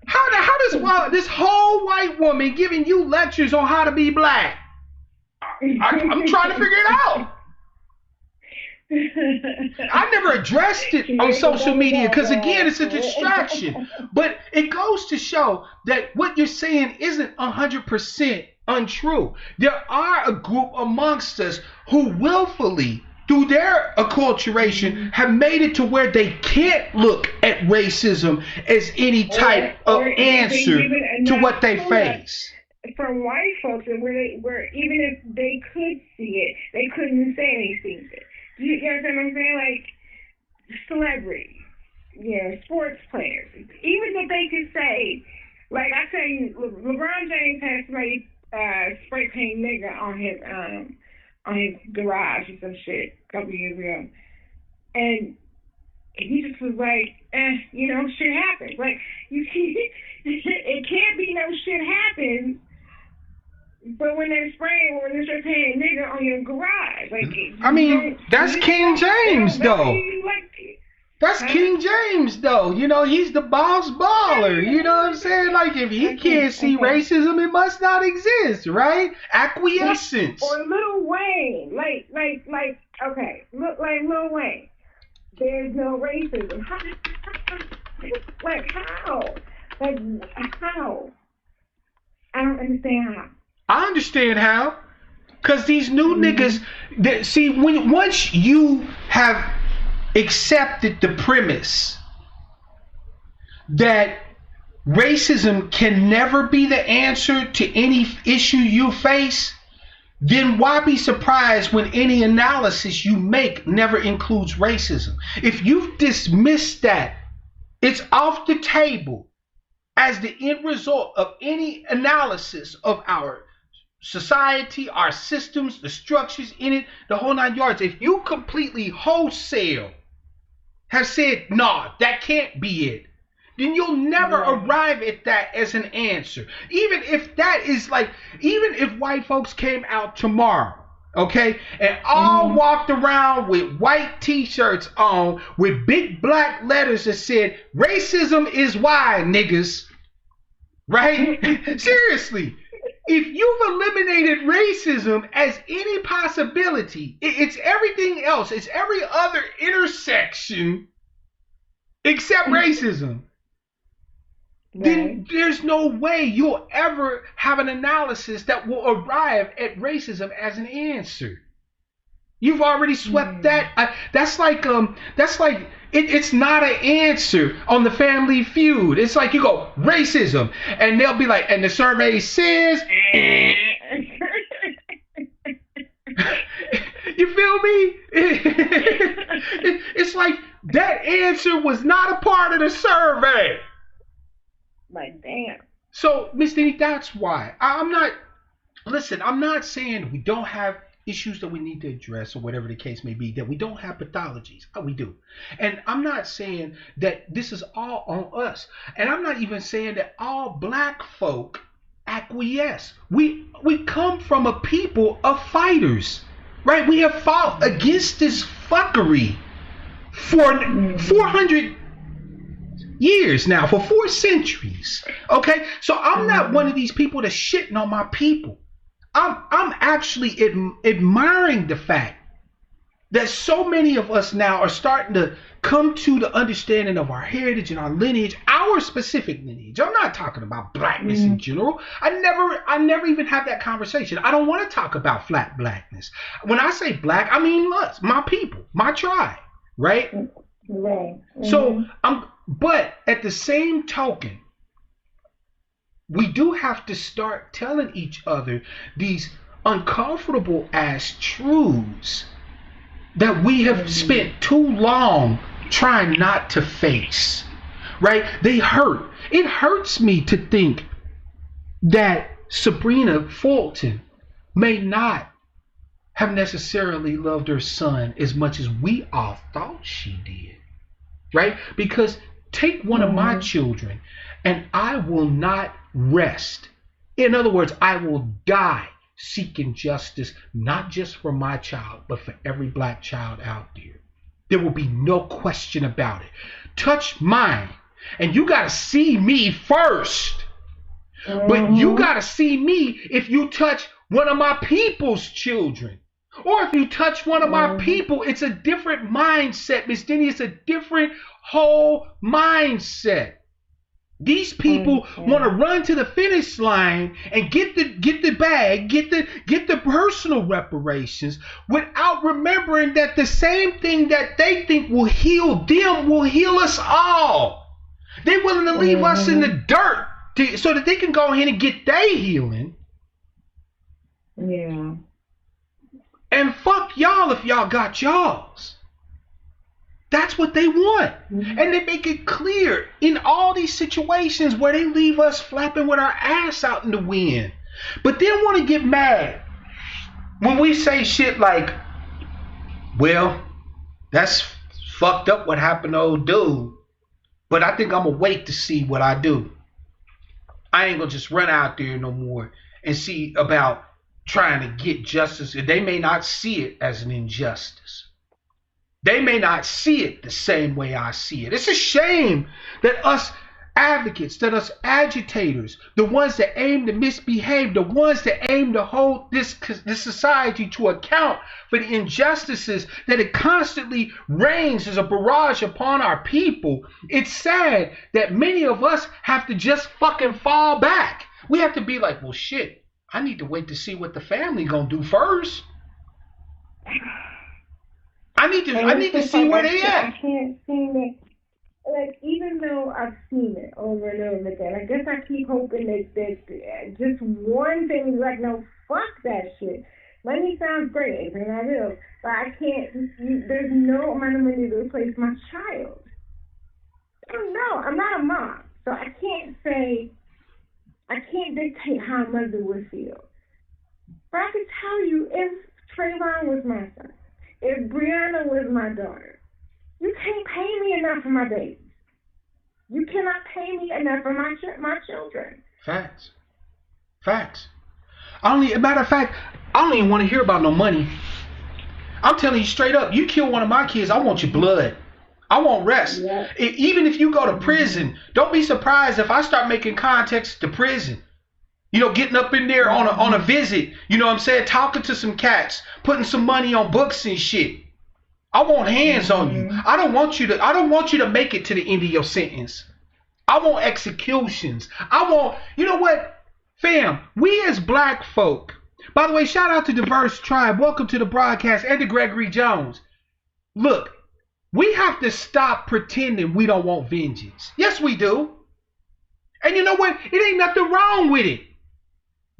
How does this whole white woman giving you lectures on how to be black? I'm trying to figure it out. I never addressed it on social media because, again, it's a distraction. But it goes to show that what you're saying isn't 100% untrue. There are a group amongst us who willfully, through their acculturation, have made it to where they can't look at racism as any type of answer to what they face. From white folks, where even if they could see it, they couldn't say they seen it. You understand what I'm saying? Like celebrities, sports players. Even if they could say, like I tell you, LeBron James had somebody spray paint nigga on his garage or some shit a couple years ago, and he just was like, shit happens. Like it can't be no shit happens. But when they're painting nigga on your garage, like I mean, that's King James though. That's King James though. He's the boss baller. You know what I'm saying? Like if he can't see racism, it must not exist, right? Acquiescence. Or Lil Wayne, like Lil Wayne. There's no racism. Like how? Like how? I don't understand how. I understand how. Because these new niggas, once you have accepted the premise that racism can never be the answer to any issue you face, then why be surprised when any analysis you make never includes racism? If you've dismissed that, it's off the table as the end result of any analysis of our society, our systems, the structures in it, the whole 9 yards. If you completely wholesale have said, nah, that can't be it, then you'll never arrive at that as an answer. Even if white folks came out tomorrow, okay, and all walked around with white t-shirts on with big black letters that said, racism is why, niggas, right? Seriously. If you've eliminated racism as any possibility, it's everything else. It's every other intersection except racism. Then there's no way you'll ever have an analysis that will arrive at racism as an answer. You've already swept that. That's like it's not an answer on the Family Feud. It's like you go racism, and they'll be like, and the survey says, you feel me? It's like that answer was not a part of the survey. Like damn. So, Miss Denny, that's why I'm not saying we don't have issues that we need to address or whatever the case may be, that we don't have pathologies. We do. And I'm not saying that this is all on us. And I'm not even saying that all black folk acquiesce. We come from a people of fighters, right? We have fought against this fuckery for 400 years now, for 4 centuries. Okay? So I'm not one of these people that's shitting on my people. I'm actually admiring the fact that so many of us now are starting to come to the understanding of our heritage and our lineage, our specific lineage. I'm not talking about blackness in general. I never even have that conversation. I don't want to talk about flat blackness. When I say black, I mean us, my people, my tribe, right? Right. So but at the same token, we do have to start telling each other these uncomfortable ass truths that we have spent too long trying not to face, right? They hurt. It hurts me to think that Sabrina Fulton may not have necessarily loved her son as much as we all thought she did, right? Because take one of my children, and I will not rest. In other words, I will die seeking justice, not just for my child, but for every black child out there. There will be no question about it. Touch mine, and you got to see me first. But you got to see me if you touch one of my people's children. Or if you touch one of my people, it's a different mindset, Miss Denny. It's a different whole mindset. These people want to run to the finish line and get the bag, get the personal reparations, without remembering that the same thing that they think will heal them will heal us all. They're willing to leave us in the dirt so that they can go ahead and get their healing. Yeah. And fuck y'all if y'all got y'all's. That's what they want. And they make it clear in all these situations where they leave us flapping with our ass out in the wind. But then want to get mad when we say shit like, well, that's fucked up what happened to old dude, but I think I'm going to wait to see what I do. I ain't going to just run out there no more and see about trying to get justice. They may not see it as an injustice. They may not see it the same way I see it. It's a shame that us advocates, that us agitators, the ones that aim to misbehave, the ones that aim to hold this society to account for the injustices that it constantly rains as a barrage upon our people. It's sad that many of us have to just fucking fall back. We have to be like, well, shit, I need to wait to see what the family gonna do first. I need to see where they at. I can't seem to, like, even though I've seen it over and over again, I guess I keep hoping that just one thing is like, no, fuck that shit. Money sounds great, and I will, but I can't, there's no amount of money to replace my child. I don't know, I'm not a mom, so I can't dictate how a mother would feel. But I can tell you, if Trayvon was my son, if Brianna was my daughter, you can't pay me enough for my babies. You cannot pay me enough for my children. Facts. Matter of fact, I don't even want to hear about no money. I'm telling you straight up, you kill one of my kids, I want your blood. I want rest. Yeah. Even if you go to prison, don't be surprised if I start making contacts to prison. You know, getting up in there on a visit, you know what I'm saying, talking to some cats, putting some money on books and shit. I want hands on you. I don't want you to make it to the end of your sentence. I want executions. You know what, fam, we as black folk, by the way, shout out to Diverse Tribe, welcome to the broadcast, and to Gregory Jones. Look, we have to stop pretending we don't want vengeance. Yes, we do. And you know what? It ain't nothing wrong with it.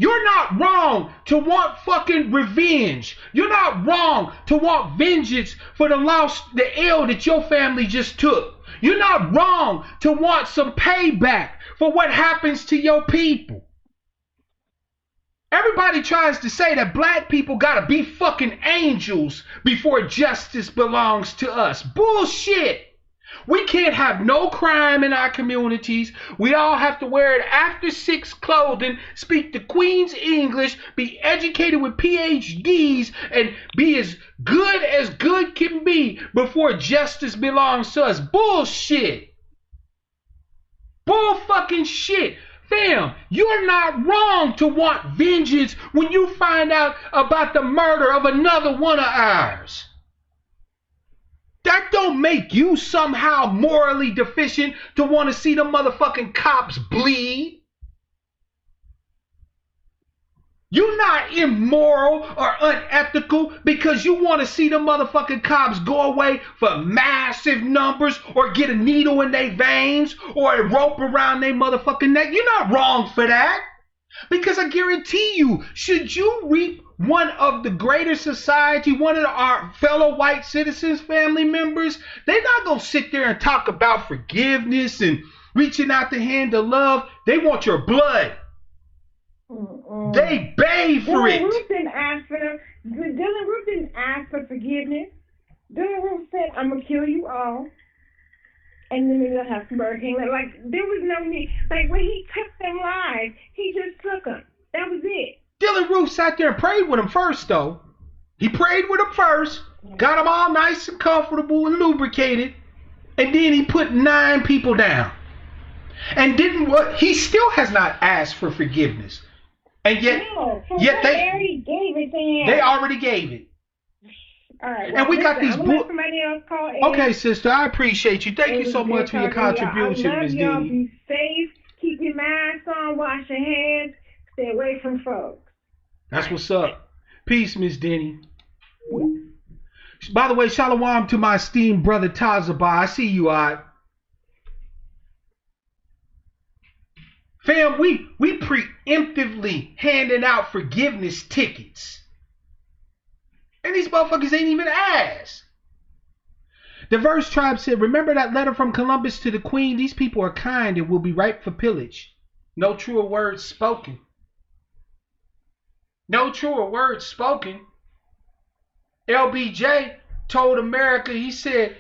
You're not wrong to want fucking revenge. You're not wrong to want vengeance for the L that your family just took. You're not wrong to want some payback for what happens to your people. Everybody tries to say that black people gotta be fucking angels before justice belongs to us. Bullshit. We can't have no crime in our communities. We all have to wear after 6 clothing, speak the Queen's English, be educated with PhDs, and be as good can be before justice belongs to us. Bullshit. Bull fucking shit. Fam, you're not wrong to want vengeance when you find out about the murder of another one of ours. That don't make you somehow morally deficient to want to see the motherfucking cops bleed. You're not immoral or unethical because you want to see the motherfucking cops go away for massive numbers or get a needle in their veins or a rope around their motherfucking neck. You're not wrong for that. Because I guarantee you, should you reap one of the greater society, one of our fellow white citizens, family members, they're not going to sit there and talk about forgiveness and reaching out the hand of love. They want your blood. They beg for it. Dylan Roof didn't ask for forgiveness. Dylan Roof said, I'm going to kill you all. And then they'll have some Burger King. Like, there was no need. Like, when he took them live, he just took them. That was it. Dylan Roof sat there and prayed with him first, though. He prayed with him first, got them all nice and comfortable and lubricated, and then he put 9 people down. And he still has not asked for forgiveness. And yet they already gave it to him. They already gave it. All right, and we got these somebody else call in. Okay, sister, I appreciate you. Thank you so much for your contribution, Ms. Y'all D. be safe. mask on, wash your hands, stay away from folks. That's what's up. Peace, Miss Denny. By the way, shalom to my esteemed brother Tazaba. I see you, all. Fam, we preemptively handing out forgiveness tickets. And these motherfuckers ain't even asked. The verse tribe said, remember that letter from Columbus to the queen? These people are kind and will be ripe for pillage. No truer words spoken. No truer words spoken. LBJ told America, he said,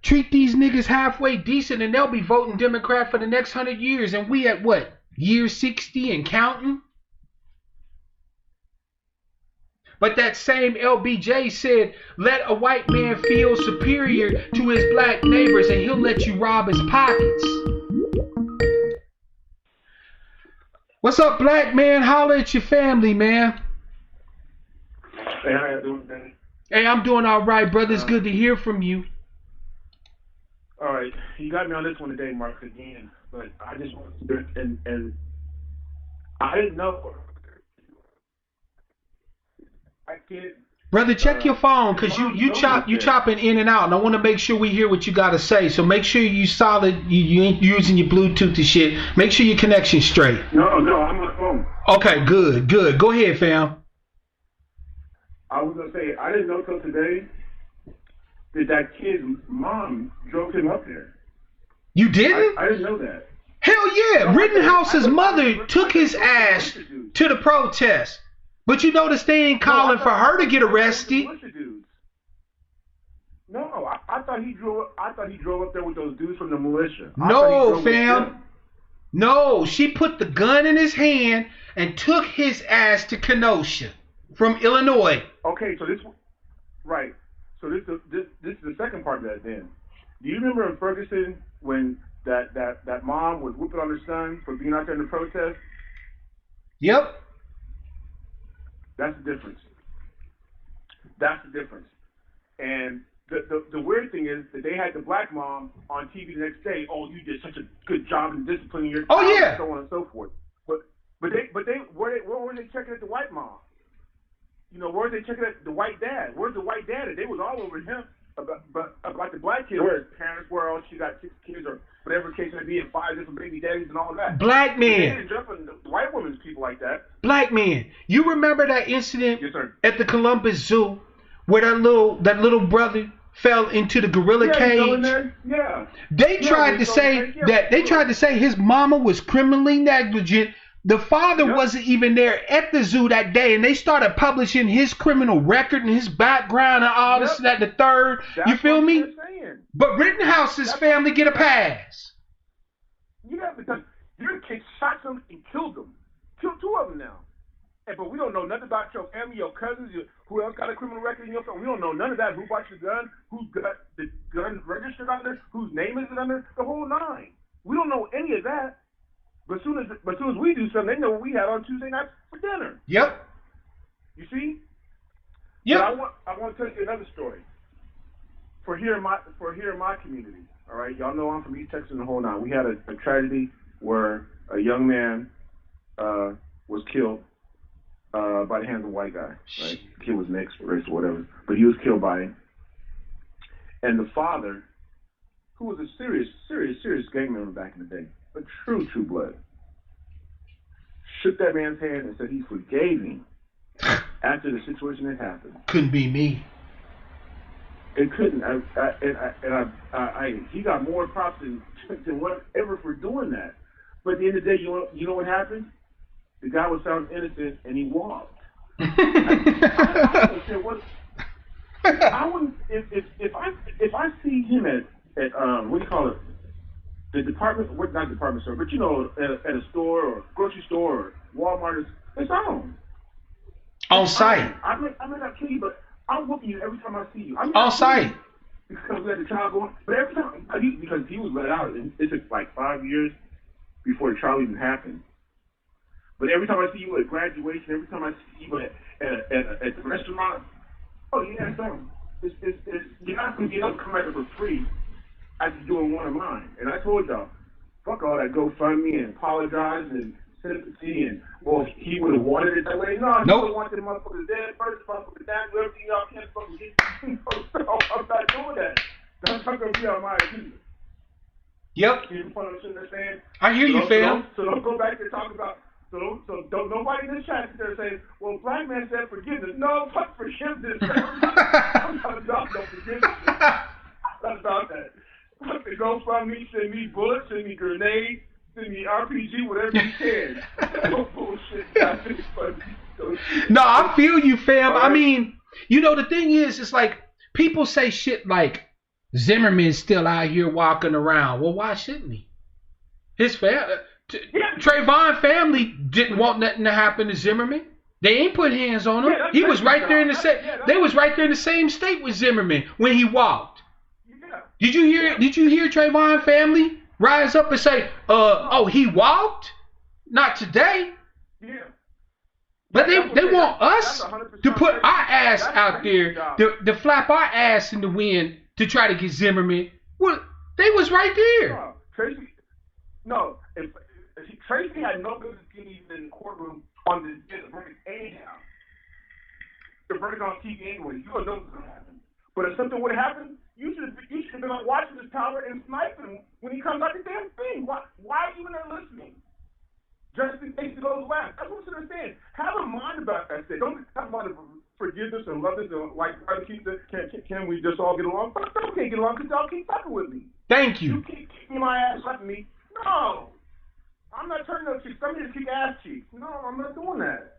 treat these niggas halfway decent and they'll be voting Democrat for the next 100 years. And we at what? Year 60 and counting? But that same LBJ said, let a white man feel superior to his black neighbors and he'll let you rob his pockets. What's up, black man? Holla at your family, man. Hey, how you doing, man? Hey, I'm doing all right, brother. It's good to hear from you. All right, you got me on this one today, Mark, again. But I just want to, and I didn't know. I can't. Brother, check your phone, because you chopping in and out, and I want to make sure we hear what you got to say. So make sure you solid, you ain't using your Bluetooth and shit. Make sure your connection's straight. No, I'm on the phone. Okay, good. Go ahead, fam. I was going to say, I didn't know till today that kid's mom drove him up there. You didn't? I didn't know that. Hell yeah. Rittenhouse's mother took his ass to the protest. But you notice they ain't calling for her to get arrested. No, I thought he drove up there with those dudes from the militia. No, fam. No, she put the gun in his hand and took his ass to Kenosha from Illinois. Okay, so this is the second part of that. Then, do you remember in Ferguson when that mom was whooping on her son for being out there in the protest? Yep. That's the difference. And the weird thing is that they had the black mom on TV the next day. Oh, you did such a good job in disciplining your child, and so on and so forth. But where were they checking at the white mom? You know, where were they checking at the white dad? Where's the white dad? They was all over him about the black kid. Where his parents were, oh, she got 6 kids or whatever the case may be, and 5 different baby daddies and all that. Black men. They didn't jump on the white women's people like that. Black men. You remember that incident Yes, at the Columbus Zoo where that little brother fell into the gorilla cage? Yeah. They tried to say his mama was criminally negligent. The father wasn't even there at the zoo that day, and they started publishing his criminal record and his background and all this and that, the third. That's you feel me? But Rittenhouse's That's family get a pass. Yeah, because your kid shot them and killed them. Killed 2 of them now. But we don't know nothing about your family, your cousins, who else got a criminal record in your family. We don't know none of that. Who bought your gun? Who's got the gun registered under? Whose name is it under? The whole 9. We don't know any of that. But as soon as we do something, they know what we had on Tuesday night for dinner. Yep. You see? Yep. But I want to tell you another story. For here in my community, all right, y'all know I'm from East Texas and the whole 9. We had a tragedy where a young man was killed by the hands of a white guy. Right, the kid was mixed race or whatever, but he was killed by him. And the father, who was a serious gang member back in the day, a true blood, shook that man's hand and said he forgave him after the situation had happened. Couldn't be me. It couldn't. He got more props than whatever for doing that. But at the end of the day, you know what happened? The guy was found innocent and he walked. I wouldn't if I see him at what do you call it? The department, not department store, but you know, at a store or grocery store or Walmart, it's on. On site. I may not kill you, but I'm whooping you every time I see you. On site. Because we had the trial going, but every time, because he was let out, it took like 5 years before the trial even happened. But every time I see you at graduation, every time I see you at the restaurant, oh yeah, something. You're not going to get up and come back for free after doing one of mine. And I told y'all, fuck all that GoFundMe and apologize and sympathy and, well, he would have wanted it that way. No, he would have wanted the motherfucker dead first, motherfucker down, everything y'all can't fucking get. I'm not doing that. That's not going to be on my agenda. Yep. You understand? I hear you, fam. So don't go back to talk about. So don't nobody in this chat sit there and say, well, black man said forgiveness. No, fuck forgiveness. I'm not about no forgiveness. Not about that. Go from me, send me bullets, send me grenades, send me RPG, whatever you can. No bullshit. No, I feel you, fam. Right. I mean, you know, the thing is, it's like people say shit like Zimmerman's still out here walking around. Well, why shouldn't he? His Trayvon family didn't want nothing to happen to Zimmerman. They ain't put hands on him. He was right there in the same. They was right there in the same state with Zimmerman when he walked. Yeah. Did you hear Trayvon family rise up and say, "Oh, he walked"? Not today. Yeah. But they want us to put our ass out there, to flap our ass in the wind to try to get Zimmerman. Well, they was right there. Tracy. No, if Tracy had no business getting in the courtroom on the verdict anyhow. The verdict on TV anyway, you don't know what's gonna happen. But if something would have happened, you should have been watching this tower and sniping when he comes out the damn thing. Why are you in there listening? Just in case it goes last. That's what I'm saying. Have a mind about that shit. Don't have a mind of forgiveness and love this and like try to keep this. Can we just all get along? Fuck, I can't get along because y'all keep fucking with me. Thank you. You keep kicking my ass up at me. No. I'm not turning no cheeks. I'm here to kick ass cheeks. No, I'm not doing that.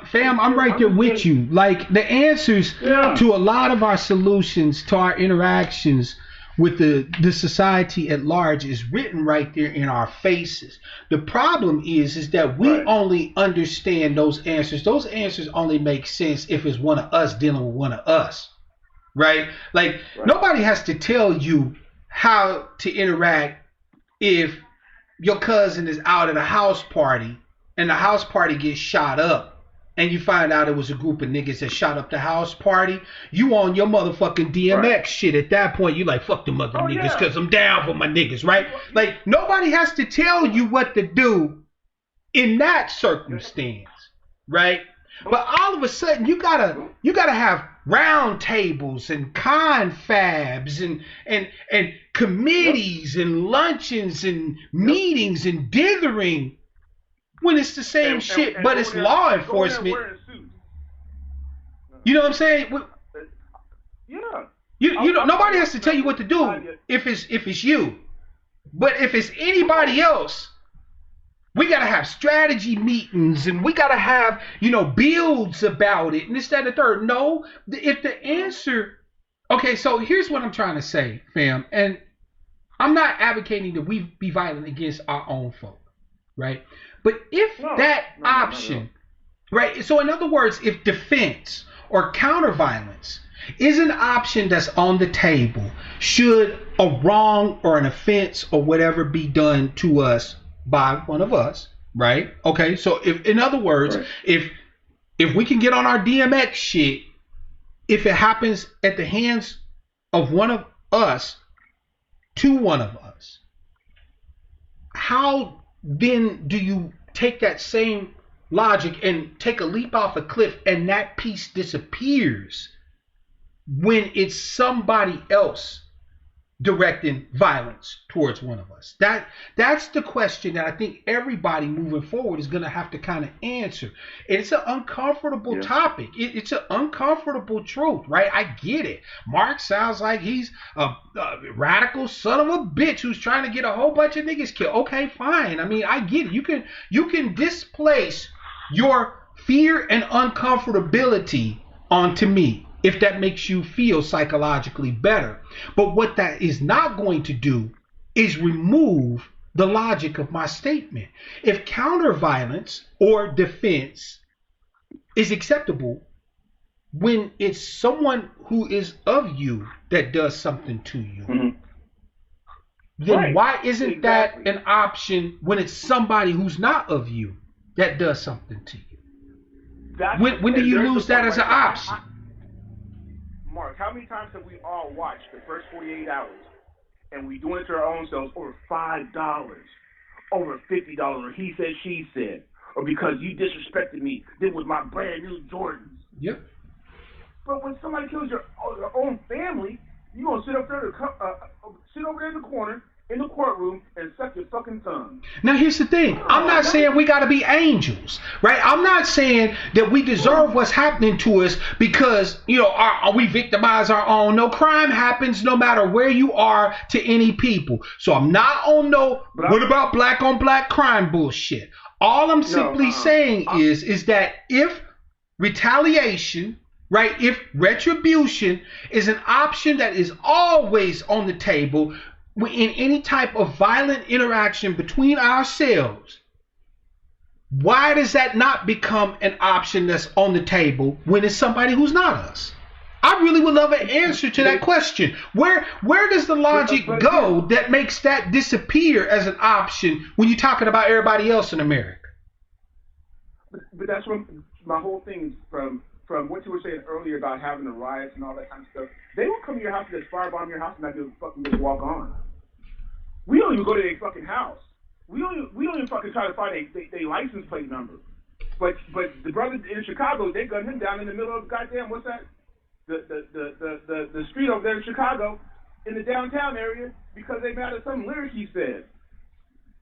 Fam, I'm right there with you. Like, the answers to a lot of our solutions, to our interactions with the society at large is written right there in our faces. The problem is that we only understand those answers. Those answers only make sense if it's one of us dealing with one of us, right? Like, nobody has to tell you how to interact if your cousin is out at a house party and the house party gets shot up and you find out it was a group of niggas that shot up the house party. You on your motherfucking DMX shit at that point. You like, fuck them other niggas because I'm down for my niggas, right? Like, nobody has to tell you what to do in that circumstance, right? But all of a sudden, you gotta have round tables and confabs and committees and luncheons and meetings and dithering when it's the same shit, but it's law enforcement. You know what I'm saying? Yeah. You know, nobody has to tell you what to do if it's you, but if it's anybody else, we gotta have strategy meetings and we gotta have, builds about it and this, that, and the third. No, if the answer, okay, so here's what I'm trying to say, fam, and I'm not advocating that we be violent against our own folk, right? But if option, right? So in other words, if defense or counter violence is an option that's on the table, should a wrong or an offense or whatever be done to us by one of us, right? Okay, so if, in other words, if we can get on our DMX shit, if it happens at the hands of one of us to one of us, how then do you take that same logic and take a leap off a cliff and that piece disappears when it's somebody else directing violence towards one of us? That's the question that I think everybody moving forward is going to have to kind of answer. It's an uncomfortable topic. It's an uncomfortable truth, right? I get it. Mark sounds like he's a radical son of a bitch who's trying to get a whole bunch of niggas killed. Okay, fine. I mean, I get it. You can displace your fear and uncomfortability onto me if that makes you feel psychologically better. But what that is not going to do is remove the logic of my statement. If counter violence or defense is acceptable when it's someone who is of you that does something to you, then why isn't that an option when it's somebody who's not of you that does something to you? When do you lose that as an option? Mark, how many times have we all watched the first 48 hours and we doing it to our own selves over $5, over $50, or he said, she said, or because you disrespected me, this was my brand new Jordans. Yep. But when somebody kills your own family, you gonna sit up there sit over there in the corner in the courtroom and suck your fucking thumb. Now here's the thing. I'm not saying we got to be angels, right? I'm not saying that we deserve what's happening to us because, you know, we victimize our own. No, crime happens no matter where you are to any people. So I'm not on what about black on black crime bullshit. All I'm simply saying is that if retaliation, right, if retribution is an option that is always on the table in any type of violent interaction between ourselves, why does that not become an option that's on the table when it's somebody who's not us? I really would love an answer to that question. Where does the logic go that makes that disappear as an option when you're talking about everybody else in America? But that's what my whole thing is from what you were saying earlier about having the riots and all that kind of stuff. They will come to your house and just firebomb your house and not just walk on. We don't even go to their fucking house. We don't even fucking try to find their license plate number. But the brothers in Chicago, they gunned him down in the middle of goddamn what's that? The street over there in Chicago, in the downtown area, because they mad at some lyric he said.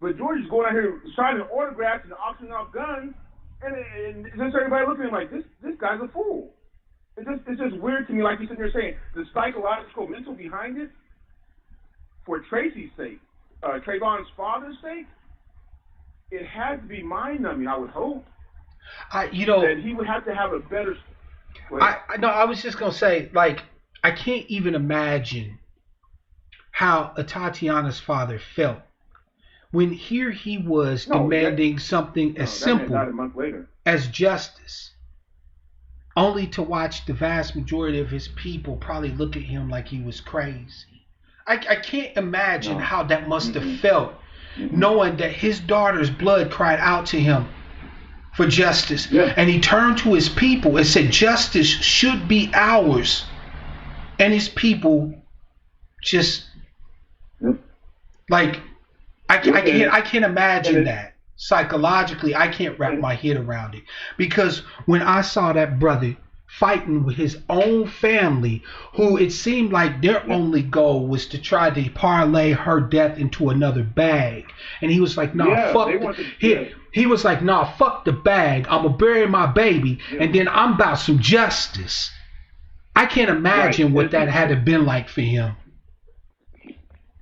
But George is going out here signing autographs and auctioning off guns, and just everybody looking at him like this guy's a fool. It's just weird to me, like you're sitting there saying, the psychological mental behind it, for Tracy's sake, Trayvon's father's sake, it had to be mind-numbing, I would hope. That he would have to have a better... I was just going to say, like, I can't even imagine how Tatiana's father felt when here he was demanding something as simple a month later. as justice, only to watch the vast majority of his people probably look at him like he was crazy. I can't imagine how that must have felt, knowing that his daughter's blood cried out to him for justice. Yeah. And he turned to his people and said, justice should be ours. And his people just, like, I can't imagine that. Psychologically, I can't wrap my head around it. Because when I saw that brother fighting with his own family, who it seemed like their only goal was to try to parlay her death into another bag, and he was like, fuck he was like, fuck the bag, I'm gonna bury my baby, and then I'm about some justice. I can't imagine what that had to been like for him.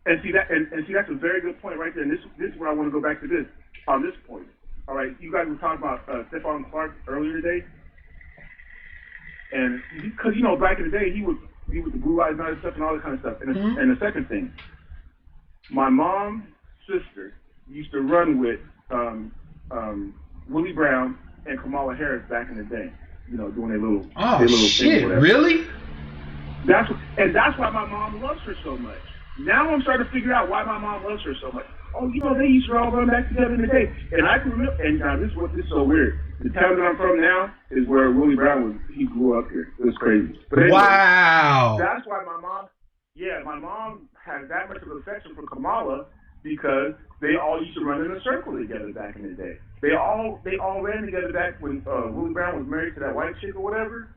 And see that's a very good point right there, and this is where I want to go back to this on this point. All right, you guys were talking about Stephon Clark earlier today. And because, back in the day, he was the Blue Lives Matter stuff and all that kind of stuff. And, and the second thing, my mom's sister used to run with Willie Brown and Kamala Harris back in the day, doing their little shit, thing. Really? That's why my mom loves her so much. Now I'm starting to figure out why my mom loves her so much. Oh, they used to all run back together in the day. And I can remember, and this is so weird. The town that I'm from now is where Willie Brown he grew up here. It was crazy. But anyway, wow. That's why my mom had that much of affection for Kamala, because they all used to run in a circle together back in the day. They all ran together back when Willie Brown was married to that white chick or whatever.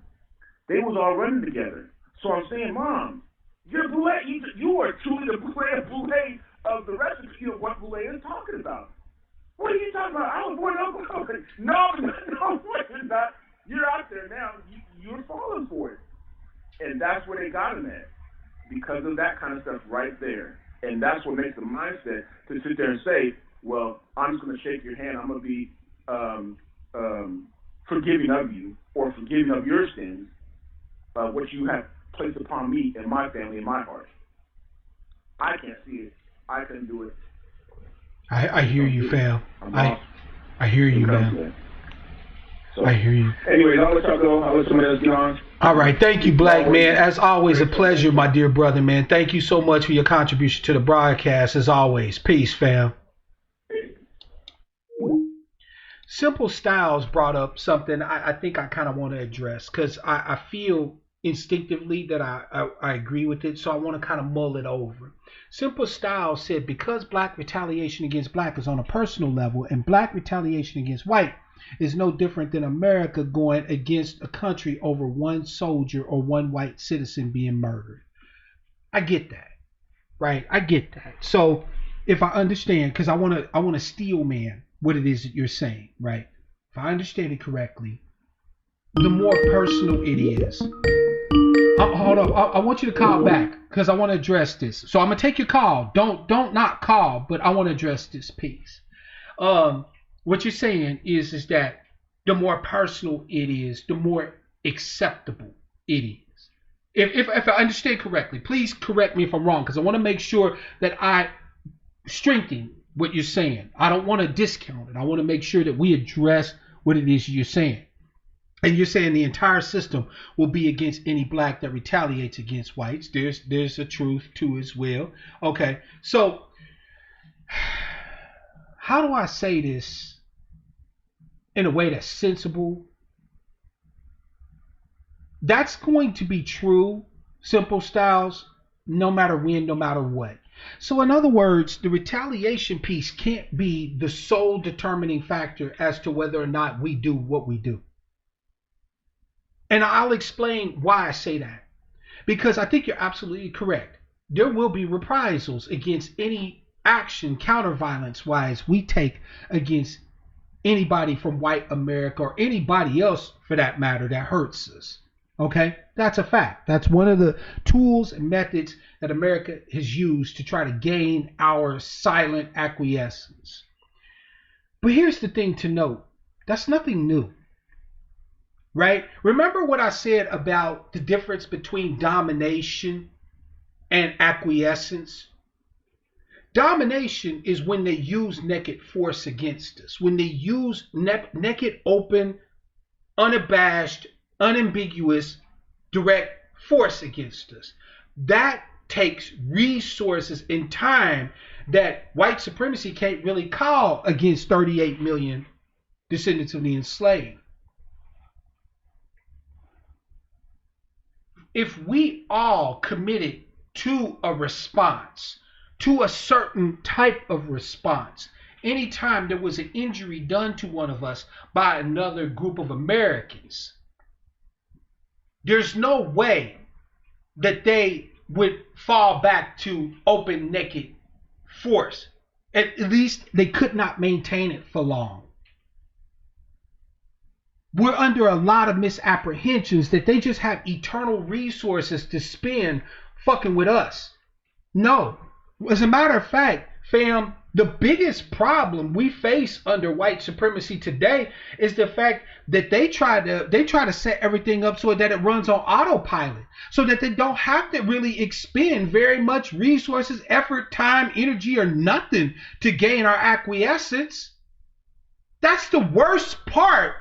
They was all running together. So I'm saying, Mom, you're Boulay. You are truly the Boulay of the recipe of what Boulay is talking about. What are you talking about? I was born in Oklahoma. No, you're not. You're out there now. You're falling for it. And that's where they got him at, because of that kind of stuff right there. And that's what makes the mindset to sit there and say, well, I'm just going to shake your hand. I'm going to be forgiving of you, or forgiving of your sins, what you have placed upon me and my family and my heart. I can't see it. I couldn't do it. I hear you, fam. I hear you, man. So, I hear you. Anyways, I'll let y'all go. I'll let somebody else get on. All right. Thank you, Black man. As always, a pleasure, my dear brother, man. Thank you so much for your contribution to the broadcast, as always. Peace, fam. Simple Styles brought up something I think I kind of want to address, because I feel instinctively that I agree with it, so I want to kind of mull it over. Simple Style said because black retaliation against black is on a personal level and black retaliation against white is no different than America going against a country over one soldier or one white citizen being murdered. I get that, right? I get that. So if I understand, because I want to steel man what it is that you're saying, right? If I understand it correctly, the more personal it is. Hold up. I want you to call back because I want to address this. So I'm gonna take your call. Don't not call, but I want to address this piece. What you're saying is that the more personal it is, the more acceptable it is. If I understand correctly, please correct me if I'm wrong, because I want to make sure that I strengthen what you're saying. I don't want to discount it. I want to make sure that we address what it is you're saying. And you're saying the entire system will be against any black that retaliates against whites. There's a truth to as well. Okay, so how do I say this in a way that's sensible? That's going to be true, Simple Styles, no matter when, no matter what. So in other words, the retaliation piece can't be the sole determining factor as to whether or not we do what we do. And I'll explain why I say that. Because I think you're absolutely correct. There will be reprisals against any action, counter-violence wise, we take against anybody from white America or anybody else for that matter that hurts us. Okay? That's a fact. That's one of the tools and methods that America has used to try to gain our silent acquiescence. But here's the thing to note. That's nothing new. Right? Remember what I said about the difference between domination and acquiescence? Domination is when they use naked force against us. When they use naked, open, unabashed, unambiguous, direct force against us. That takes resources and time that white supremacy can't really call against 38 million descendants of the enslaved. If we all committed to a response, to a certain type of response, anytime there was an injury done to one of us by another group of Americans, there's no way that they would fall back to open naked force. At least they could not maintain it for long. We're under a lot of misapprehensions that they just have eternal resources to spend fucking with us. No. As a matter of fact, fam, the biggest problem we face under white supremacy today is the fact that they try to set everything up so that it runs on autopilot, so that they don't have to really expend very much resources, effort, time, energy, or nothing to gain our acquiescence. That's the worst part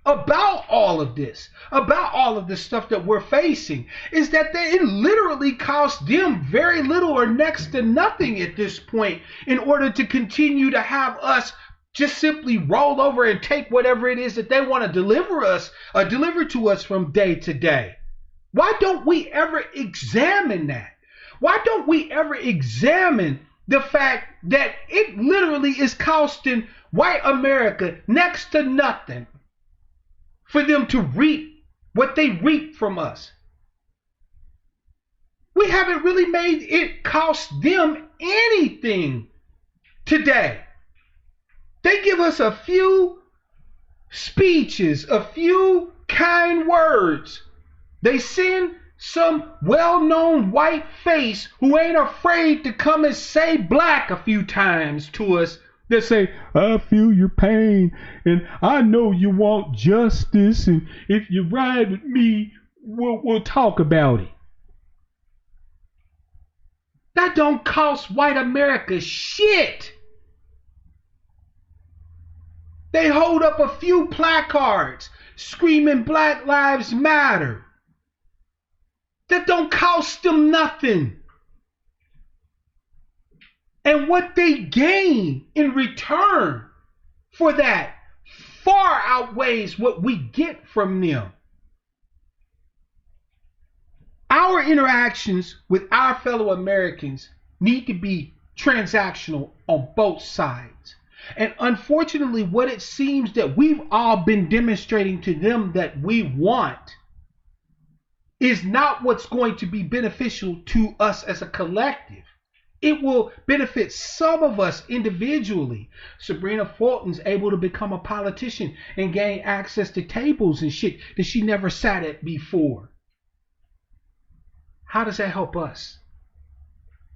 about all of this, about all of the stuff that we're facing, is that it literally costs them very little or next to nothing at this point in order to continue to have us just simply roll over and take whatever it is that they want to deliver to us from day to day. Why don't we ever examine that? Why don't we ever examine the fact that it literally is costing white America next to nothing for them to reap what they reap from us? We haven't really made it cost them anything today. They give us a few speeches, a few kind words. They send some well-known white face who ain't afraid to come and say black a few times to us. They say, I feel your pain, and I know you want justice, and if you ride with me, we'll talk about it. That don't cost white America shit. They hold up a few placards screaming Black Lives Matter. That don't cost them nothing. And what they gain in return for that far outweighs what we get from them. Our interactions with our fellow Americans need to be transactional on both sides. And unfortunately, what it seems that we've all been demonstrating to them that we want is not what's going to be beneficial to us as a collective. It will benefit some of us individually. Sabrina Fulton's able to become a politician and gain access to tables and shit that she never sat at before. How does that help us?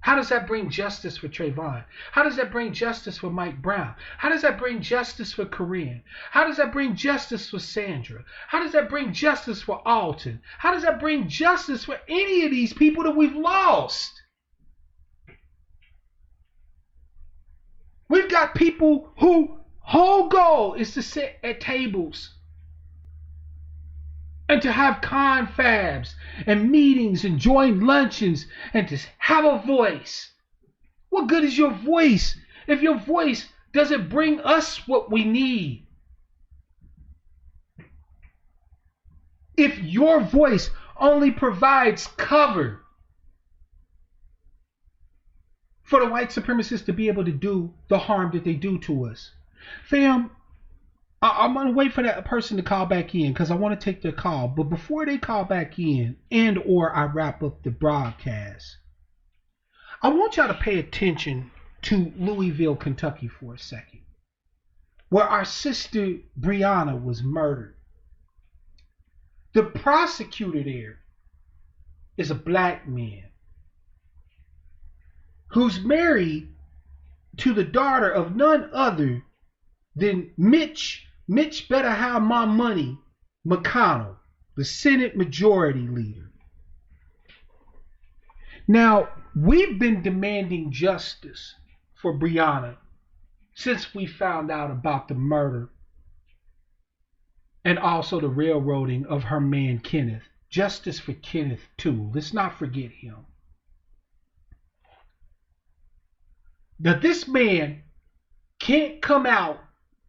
How does that bring justice for Trayvon? How does that bring justice for Mike Brown? How does that bring justice for Corinne? How does that bring justice for Sandra? How does that bring justice for Alton? How does that bring justice for any of these people that we've lost? We've got people whose whole goal is to sit at tables and to have confabs and meetings and join luncheons and to have a voice. What good is your voice if your voice doesn't bring us what we need? If your voice only provides cover for the white supremacists to be able to do the harm that they do to us. Fam, I'm going to wait for that person to call back in because I want to take their call. But before they call back in and or I wrap up the broadcast, I want y'all to pay attention to Louisville, Kentucky for a second, where our sister Breonna was murdered. The prosecutor there is a black man who's married to the daughter of none other than Mitch Better Have My Money McConnell, the Senate Majority Leader. Now, we've been demanding justice for Breonna since we found out about the murder and also the railroading of her man Kenneth. Justice for Kenneth too. Let's not forget him. Now, this man can't come out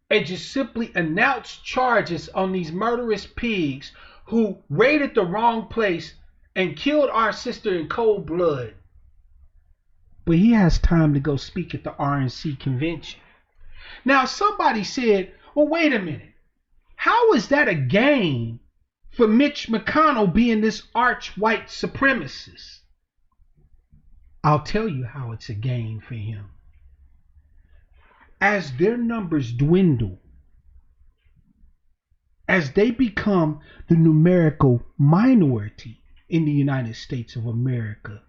and just simply announce charges on these murderous pigs who raided the wrong place and killed our sister in cold blood. But he has time to go speak at the RNC convention. Now, somebody said, well, wait a minute. How is that a gain for Mitch McConnell being this arch white supremacist? I'll tell you how it's a gain for him. As their numbers dwindle, as they become the numerical minority in the United States of America,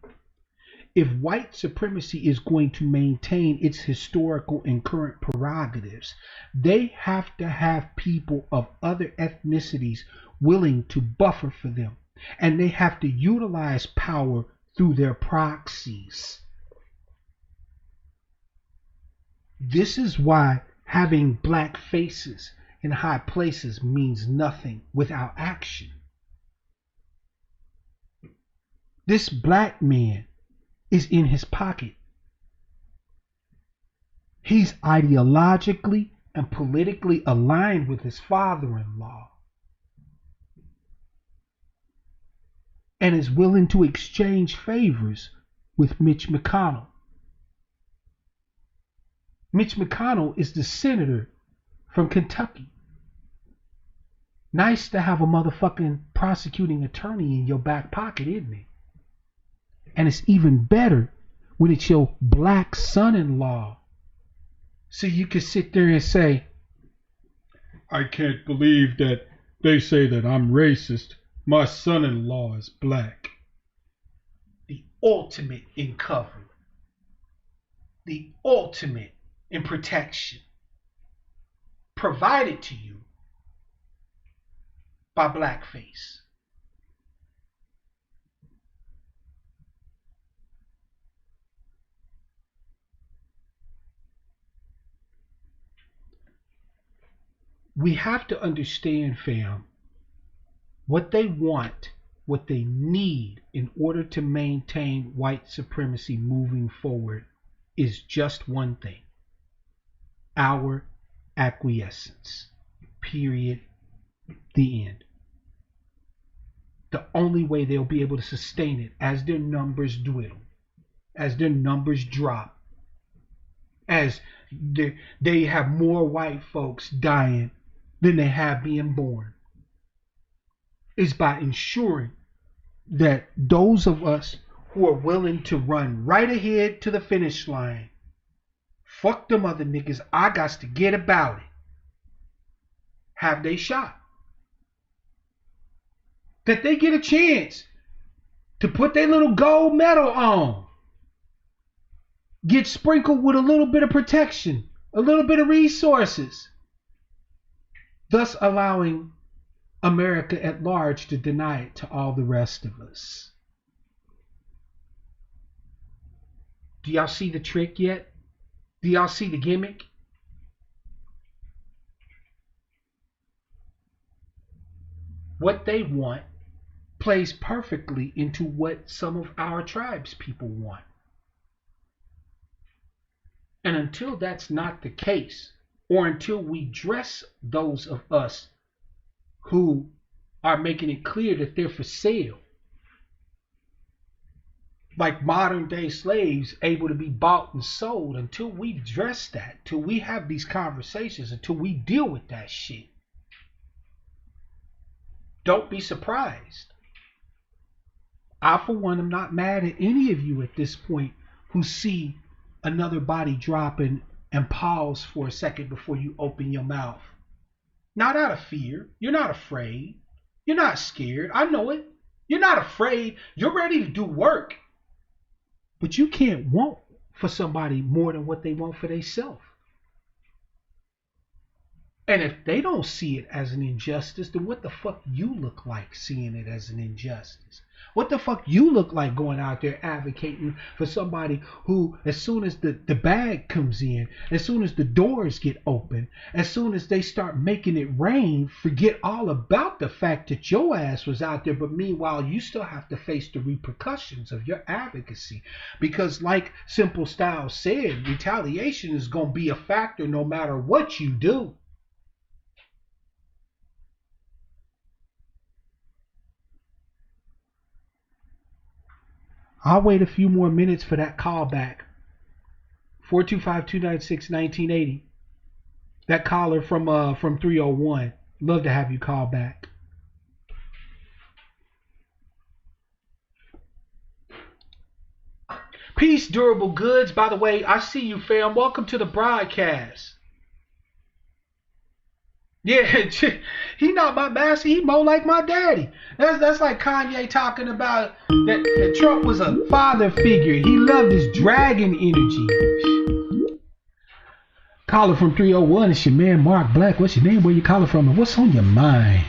if white supremacy is going to maintain its historical and current prerogatives, they have to have people of other ethnicities willing to buffer for them. And they have to utilize power through their proxies. This is why having black faces in high places means nothing without action. This black man is in his pocket. He's ideologically and politically aligned with his father-in-law and is willing to exchange favors with Mitch McConnell. Mitch McConnell is the senator from Kentucky. Nice to have a motherfucking prosecuting attorney in your back pocket, isn't it? And it's even better when it's your black son-in-law. So you can sit there and say, I can't believe that they say that I'm racist. My son-in-law is black. The ultimate in cover. The ultimate in protection. Provided to you by blackface. We have to understand, fam, what they want, what they need in order to maintain white supremacy moving forward is just one thing: our acquiescence. Period. The end. The only way they'll be able to sustain it as their numbers dwindle as their numbers drop, as they have more white folks dying than they have being born, is by ensuring that those of us who are willing to run right ahead to the finish line, fuck them other niggas, I got to get about it, have they shot. That they get a chance to put their little gold medal on, get sprinkled with a little bit of protection, a little bit of resources, thus allowing America at large to deny it to all the rest of us. Do y'all see the trick yet? Do y'all see the gimmick? What they want plays perfectly into what some of our tribes people want. And until that's not the case, or until we dress those of us who are making it clear that they're for sale, like modern day slaves able to be bought and sold, until we dress that, until we have these conversations, until we deal with that shit, don't be surprised. I, for one, am not mad at any of you at this point who see another body dropping and pause for a second before you open your mouth. Not out of fear. You're not afraid. You're not scared. I know it. You're not afraid. You're ready to do work. But you can't want for somebody more than what they want for themselves. And if they don't see it as an injustice, then what the fuck you look like seeing it as an injustice? What the fuck you look like going out there advocating for somebody who, as soon as the bag comes in, as soon as the doors get open, as soon as they start making it rain, forget all about the fact that your ass was out there, but meanwhile you still have to face the repercussions of your advocacy. Because like Simple Style said, retaliation is going to be a factor no matter what you do. I'll wait a few more minutes for that call back. 425-296-1980. That caller from 301. Love to have you call back. Peace, Durable Goods. By the way, I see you, fam. Welcome to the broadcast. Yeah, he not my master. He more like my daddy. That's like Kanye talking about that Trump was a father figure. He loved his dragon energy. Caller from 301. It's your man Mark Black. What's your name? Where you calling from? And what's on your mind?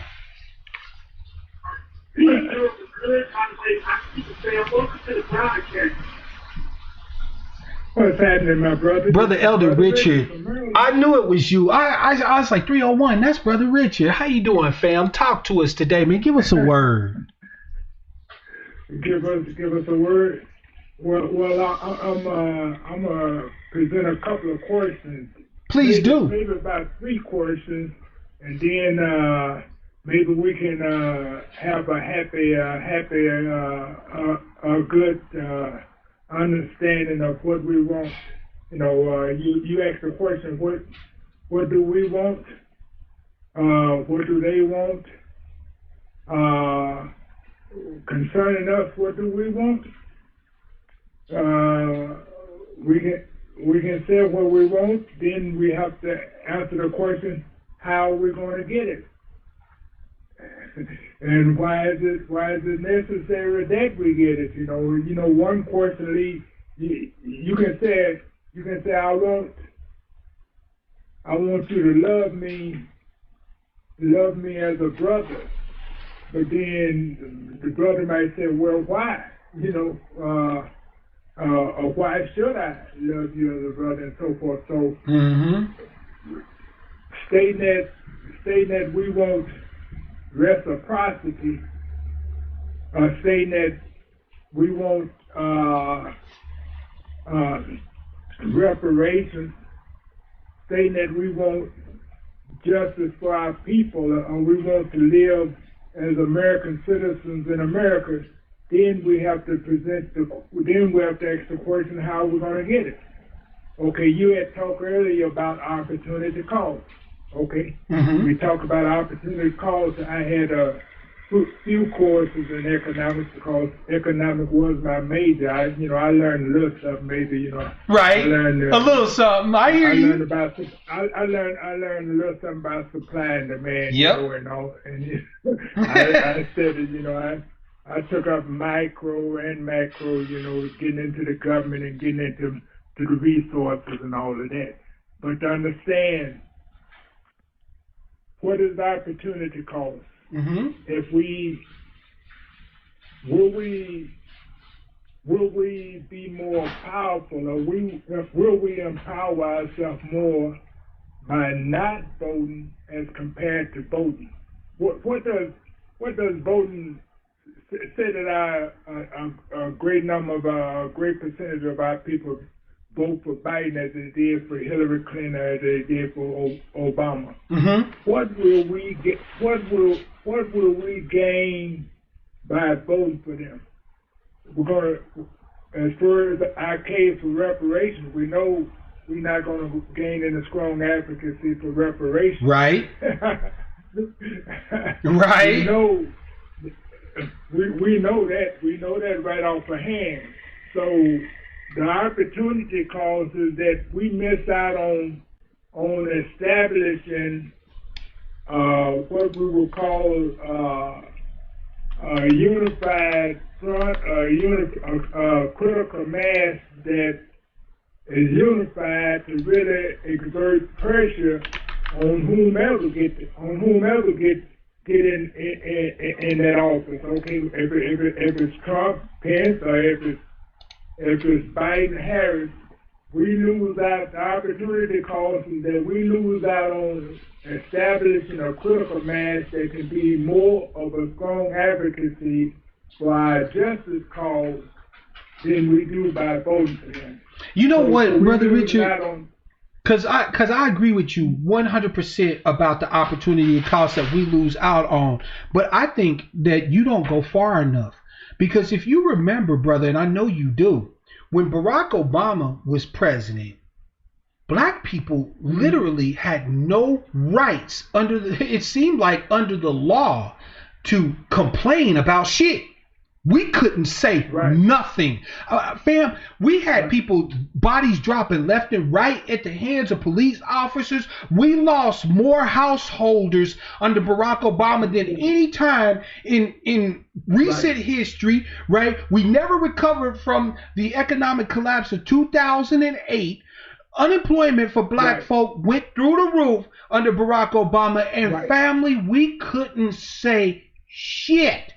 What's happening, my brother? Brother Elder Richard. I knew it was you. I was like 301. That's Brother Richard. How you doing, fam? Talk to us today, man. Give us a word. Give us a word. Well, I'm present a couple of questions. Please do. Maybe about 3 questions, and then maybe we can have a good understanding of what we want. You know, you asked the question, what do we want? What do they want? Concerning us, what do we want? We can say what we want. Then we have to answer the question, how are we going to get it? And why is it necessary that we get it? You know, one question leads. You can say I want you to love me as a brother. But then the brother might say, well, why? You know, why should I love you as a brother, and so forth. So, stating that we want reciprocity, saying that we want reparations, saying that we want justice for our people, or we want to live as American citizens in America, then we have to ask the question how we're going to get it. Okay, you had talked earlier about opportunity cost. Okay, we talked about opportunity cost. I had a few courses in economics because economics was my major. I learned a little something, maybe, Right. I learned a little something. I hear you. I learned a little something about supply and demand. Yep. And all. And I studied. I took up micro and macro. Getting into the government and getting into the resources and all of that. But to understand what is the opportunity cost. If will we be more powerful, or will we empower ourselves more by not voting as compared to voting? What does voting say that a great number of a great percentage of our people vote for Biden as they did for Hillary Clinton, as they did for Obama? What will we get? What will we gain by voting for them? We're gonna, as far as our case for reparations, we know we're not going to gain any strong advocacy for reparations. Right. Right. We know that. We know that right off the hand. So the opportunity cost is that we miss out on establishing what we will call a unified front, a critical mass that is unified to really exert pressure on whomever get in that office. Okay, if it's Trump, Pence, or if it's Biden, Harris, we lose out. The opportunity cost is that we lose out on establishing a critical mass that can be more of a strong advocacy for our justice cause than we do by voting for them. You know what, Brother Richard? Because I agree with you 100% about the opportunity cost that we lose out on. But I think that you don't go far enough. Because if you remember, brother, and I know you do, when Barack Obama was president, black people literally had no rights it seemed like under the law to complain about shit. We couldn't say nothing. Fam, we had people, bodies dropping left and right at the hands of police officers. We lost more householders under Barack Obama than any time in recent history, right? We never recovered from the economic collapse of 2008. Unemployment for black folk went through the roof under Barack Obama, and family, we couldn't say shit.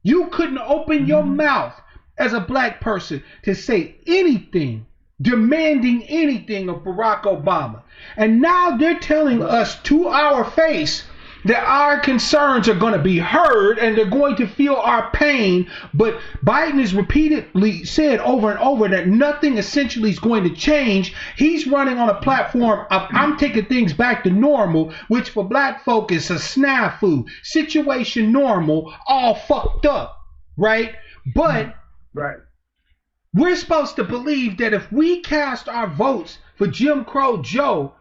You couldn't open your mouth as a black person to say anything, demanding anything of Barack Obama. And now they're telling us to our face that our concerns are going to be heard and they're going to feel our pain. But Biden has repeatedly said over and over that nothing essentially is going to change. He's running on a platform of I'm taking things back to normal, which for black folk is a snafu, situation normal, all fucked up, right? But we're supposed to believe that if we cast our votes for Jim Crow Joe,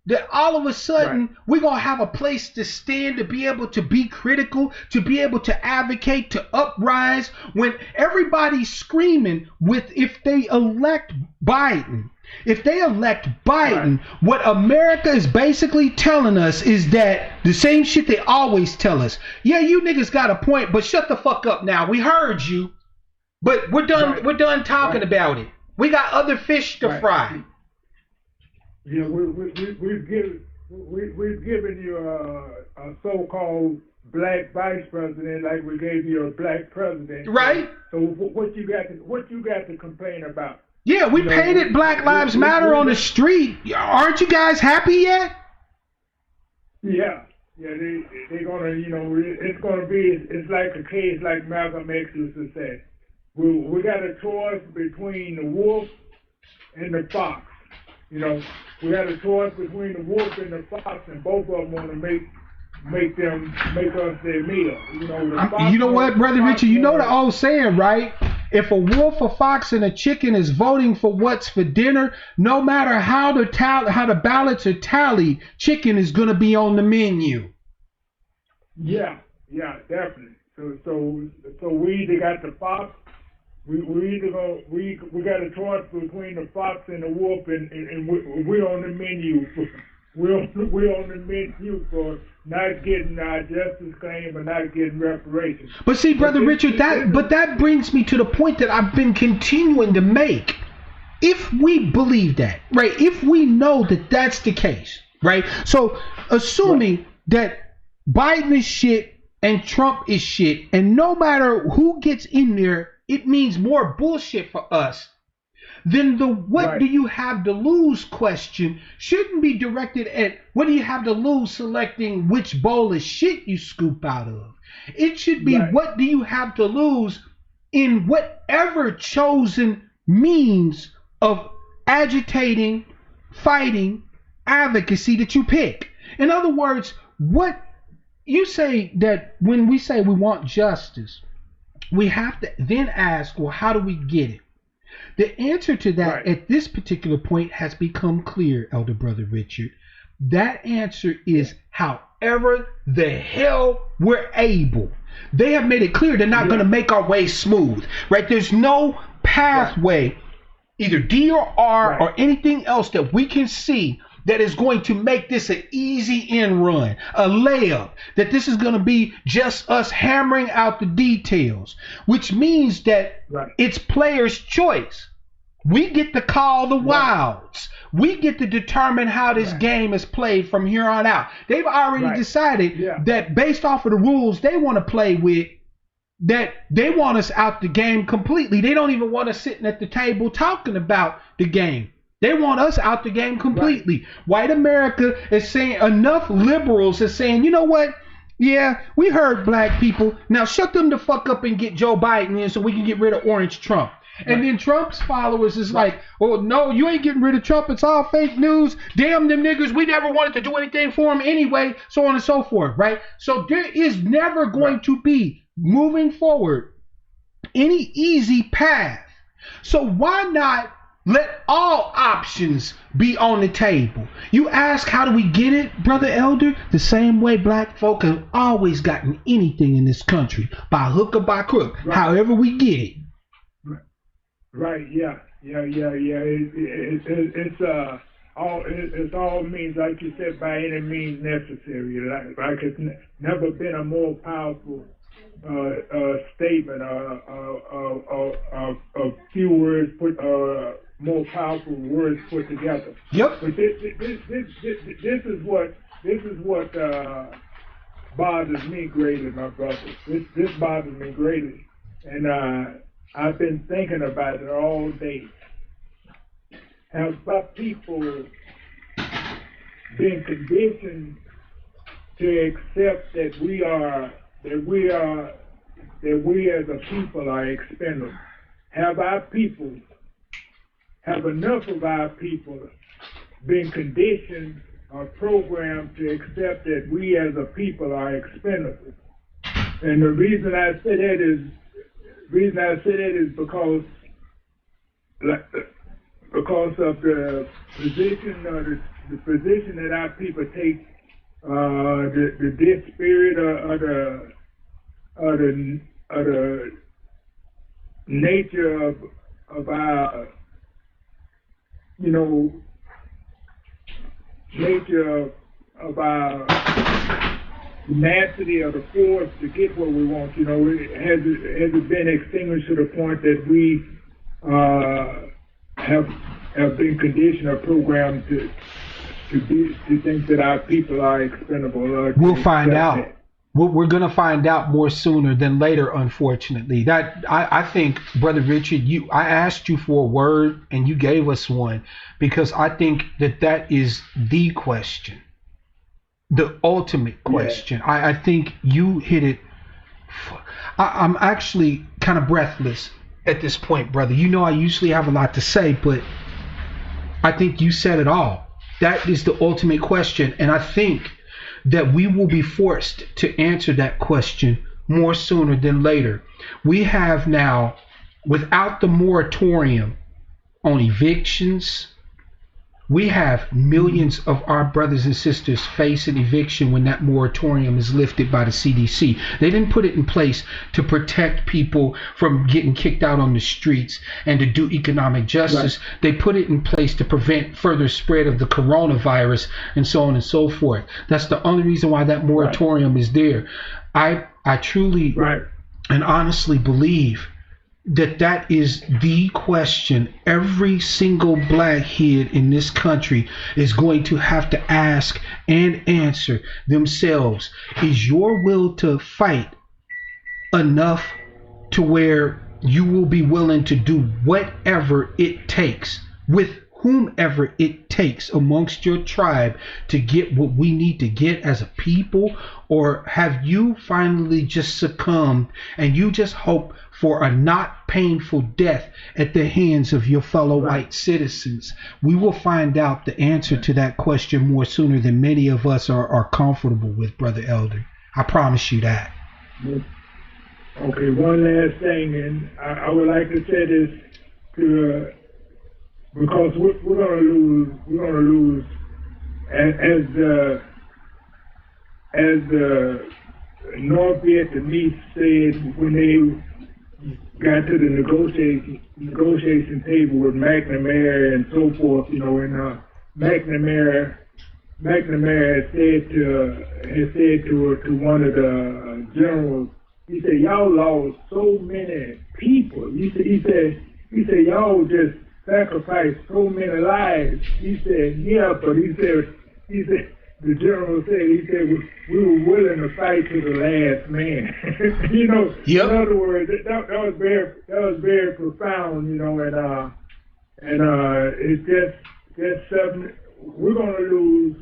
that all of a sudden we're going to have a place to stand, to be able to be critical, to be able to advocate, to uprise, when everybody's screaming with if they elect Biden. If they elect Biden, what America is basically telling us is that the same shit they always tell us. Yeah, you niggas got a point, but shut the fuck up now. We heard you, but we're done. We're done talking about it. We got other fish to fry. Yeah, we've given you a so-called black vice president, like we gave you a black president. Right. So what you got to complain about? Yeah, we painted Black Lives Matter on the street. Aren't you guys happy yet? Yeah, they're gonna, it's gonna be, it's like a case like Malcolm X used to say. We got a choice between the wolf and the fox. We had a choice between the wolf and the fox, and both of them want to make make us their meal. You know what, Brother Richard? You know the old saying, right? If a wolf, a fox, and a chicken is voting for what's for dinner, no matter how the ballots are tallied, chicken is going to be on the menu. Yeah, definitely. So we either got the fox. We got a choice between the fox and the wolf, and we're on the menu. We're on the menu for not getting our justice claim and not getting reparations. But see, Brother Richard, that brings me to the point that I've been continuing to make. If we believe that, right? If we know that that's the case, right? So assuming that Biden is shit and Trump is shit, and no matter who gets in there, it means more bullshit for us, then the what do you have to lose question shouldn't be directed at what do you have to lose selecting which bowl of shit you scoop out of. It should be what do you have to lose in whatever chosen means of agitating, fighting, advocacy that you pick. In other words, what you say that when we say we want justice, we have to then ask, well, how do we get it? The answer to that at this particular point has become clear, Elder Brother Richard. That answer is however the hell we're able. They have made it clear they're not going to make our way smooth, right? There's no pathway, either D or R or anything else that we can see that is going to make this an easy end run, a layup, that this is going to be just us hammering out the details, which means that it's players' choice. We get to call the wilds. We get to determine how this game is played from here on out. They've already decided that based off of the rules they want to play with, that they want us out the game completely. They don't even want us sitting at the table talking about the game. They want us out the game completely. White America is saying, enough liberals are saying, you know what? Yeah, we heard black people. Now shut them the fuck up and get Joe Biden in so we can get rid of Orange Trump. And then Trump's followers is like, oh, no, you ain't getting rid of Trump. It's all fake news. Damn them niggers. We never wanted to do anything for him anyway, so on and so forth, right? So there is never going to be, moving forward, any easy path. So why not let all options be on the table? You ask, how do we get it, Brother Elder? The same way black folk have always gotten anything in this country, by hook or by crook, however we get it. It's all means, like you said, by any means necessary. Like it's never been a more powerful statement, a few words put, more powerful words put together. Yep. But this is what bothers me greatly, my brother. This bothers me greatly, and I've been thinking about it all day. Have people been conditioned to accept that we as a people are expendable? Have enough of our people been conditioned or programmed to accept that we as a people are expendable? And the reason I say that is because of the position or the position that our people take, the spirit of the nature of our, nature of our tenacity of the force to get what we want. Has it been extinguished to the point that we have been conditioned or programmed to think that our people are expendable? We'll find out. We're going to find out more sooner than later, unfortunately. That I think, Brother Richard, I asked you for a word and you gave us one, because I think that is the question, the ultimate question. I think you hit it. I'm actually kind of breathless at this point, brother. I usually have a lot to say, but I think you said it all. That is the ultimate question, and I think that we will be forced to answer that question more sooner than later. We have now, without the moratorium on evictions, we have millions of our brothers and sisters facing eviction when that moratorium is lifted by the CDC. They didn't put it in place to protect people from getting kicked out on the streets and to do economic justice. Right. They put it in place to prevent further spread of the coronavirus and so on and so forth. That's the only reason why that moratorium is there. I truly and honestly believe that is the question every single blackhead in this country is going to have to ask and answer themselves. Is your will to fight enough to where you will be willing to do whatever it takes with whomever it takes amongst your tribe to get what we need to get as a people? Or have you finally just succumbed and you just hope for a not painful death at the hands of your fellow white citizens? We will find out the answer to that question more sooner than many of us are comfortable with, Brother Elder. I promise you that. Okay, one last thing, and I would like to say this to because we're gonna lose as the North Vietnamese said when they got to the negotiation table with McNamara and so forth, and McNamara had said to one of the generals, he said, y'all lost so many people. He said y'all just sacrificed so many lives. He said, yeah, but he said the general said, we were willing to fight to the last man. Yep. In other words, that was very profound, and it's just something we're gonna lose.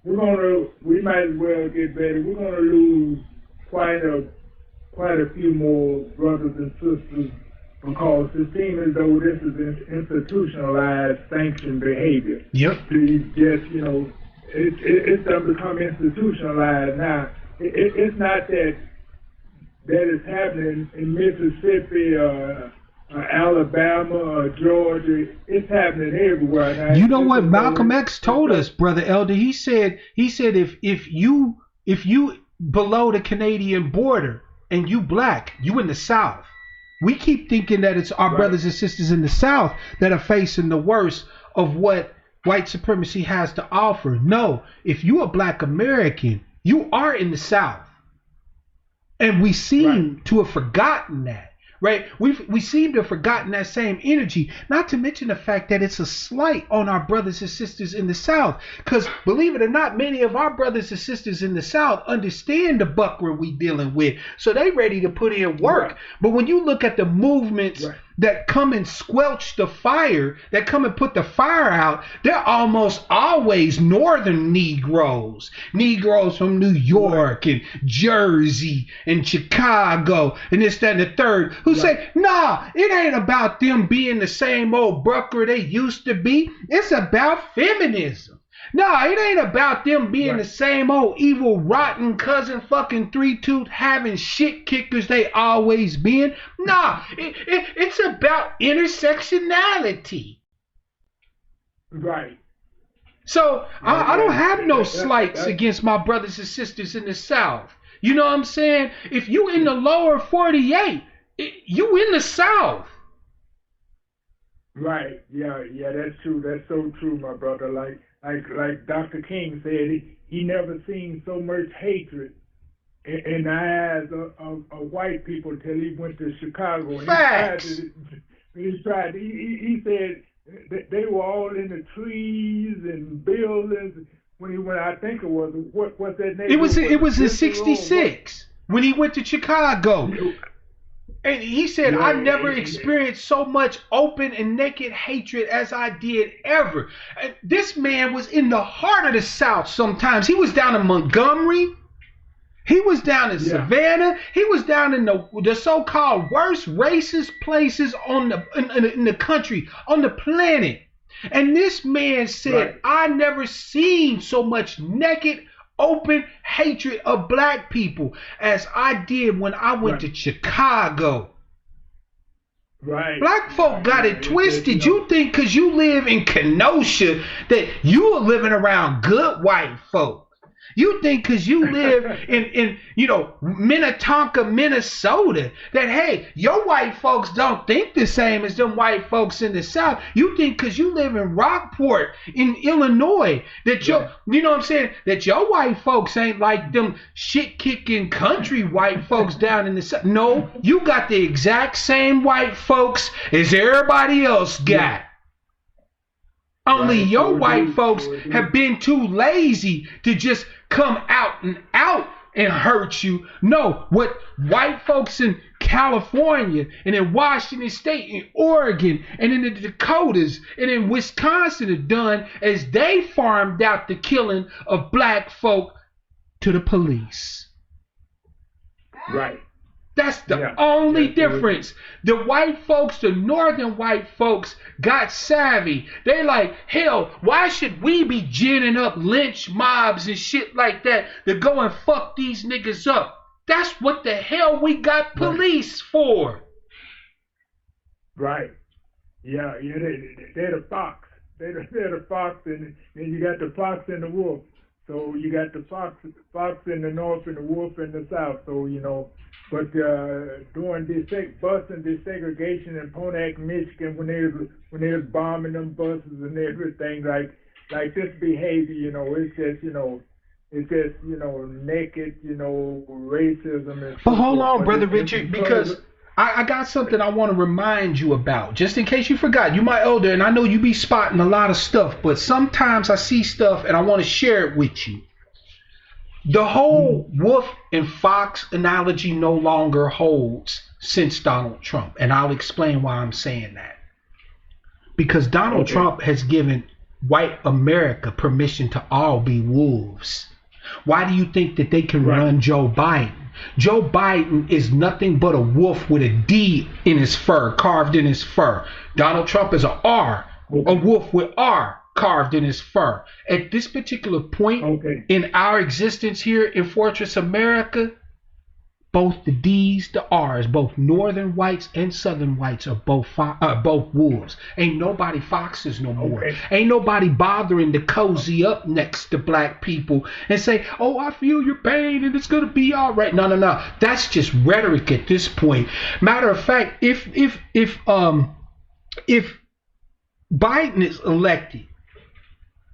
We might as well get better. We're gonna lose quite a few more brothers and sisters because it seems as though this is institutionalized sanctioned behavior. Yep. Just, it's done become institutionalized now. It's not that is happening in Mississippi or Alabama or Georgia. It's happening everywhere now. You know what Malcolm X told us, Brother Elder? He said if you below the Canadian border and you black, you in the South. We keep thinking that it's our brothers and sisters in the South that are facing the worst of what white supremacy has to offer. No, if you're a black American, you are in the South. And we seem to have forgotten that. Right? We seem to have forgotten that same energy, not to mention the fact that it's a slight on our brothers and sisters in the South. Because believe it or not, many of our brothers and sisters in the South understand the buckler we dealing with. So they ready to put in work. But when you look at the movements that come and squelch the fire, that come and put the fire out, they're almost always northern Negroes from New York and Jersey and Chicago and this, that, and the third, who say, nah, it ain't about them being the same old buckler they used to be. It's about feminism. No, it ain't about them being the same old evil, rotten, cousin fucking three-tooth having shit kickers they always been. Nah, it's about intersectionality. Right. So I don't have no slights against my brothers and sisters in the South. You know what I'm saying? If you in the lower 48, you in the South. Right. Yeah, that's true. That's so true, my brother. Like Dr. King said, he never seen so much hatred in the eyes of white people till he went to Chicago. And Facts. He said they were all in the trees and buildings when he went. I think it was what's that name? It was in '66 when he went to Chicago. And he said, I never experienced so much open and naked hatred as I did ever. And this man was in the heart of the South sometimes. He was down in Montgomery. He was down in Savannah. He was down in the so-called worst racist places in the country, on the planet. And this man said, I never seen so much naked, open hatred of black people as I did when I went to Chicago. Right. Black folk got it twisted. You think because you live in Kenosha that you are living around good white folk. You think because you live in Minnetonka, Minnesota, that, hey, your white folks don't think the same as them white folks in the South. You think because you live in Rockport, in Illinois, that that your white folks ain't like them shit-kicking country white folks down in the South. No, you got the exact same white folks as everybody else got. Only your white folks have been too lazy to just come out and hurt you. No, what white folks in California and in Washington State and Oregon and in the Dakotas and in Wisconsin have done is they farmed out the killing of black folk to the police. Right. That's the only difference. The white folks, the northern white folks, got savvy. They like, hell, why should we be ginning up lynch mobs and shit like that to go and fuck these niggas up? That's what the hell we got police for. Right. Yeah, they're the fox. They're the fox, and then you got the fox and the wolf. So you got the fox in the north and the wolf in the south. So, but during busing desegregation in Ponak, Michigan, when they was bombing them buses and everything, like this behavior, it's just naked, racism. But hold on, Brother Richard, because I got something I want to remind you about, just in case you forgot. You my elder, and I know you be spotting a lot of stuff, but sometimes I see stuff and I want to share it with you. The whole wolf and fox analogy no longer holds since Donald Trump, and I'll explain why I'm saying that. Because Donald Trump has given white America permission to all be wolves. Why do you think that they can run Joe Biden? Joe Biden is nothing but a wolf with a D in his fur, carved in his fur. Donald Trump is a R, a wolf with R carved in his fur. At this particular point in our existence here in Fortress America, both the D's, the R's, both northern whites and southern whites are both wolves. Ain't nobody foxes no more. Ain't nobody bothering to cozy up next to black people and say, oh, I feel your pain and it's going to be all right. No. That's just rhetoric at this point. Matter of fact, if Biden is elected,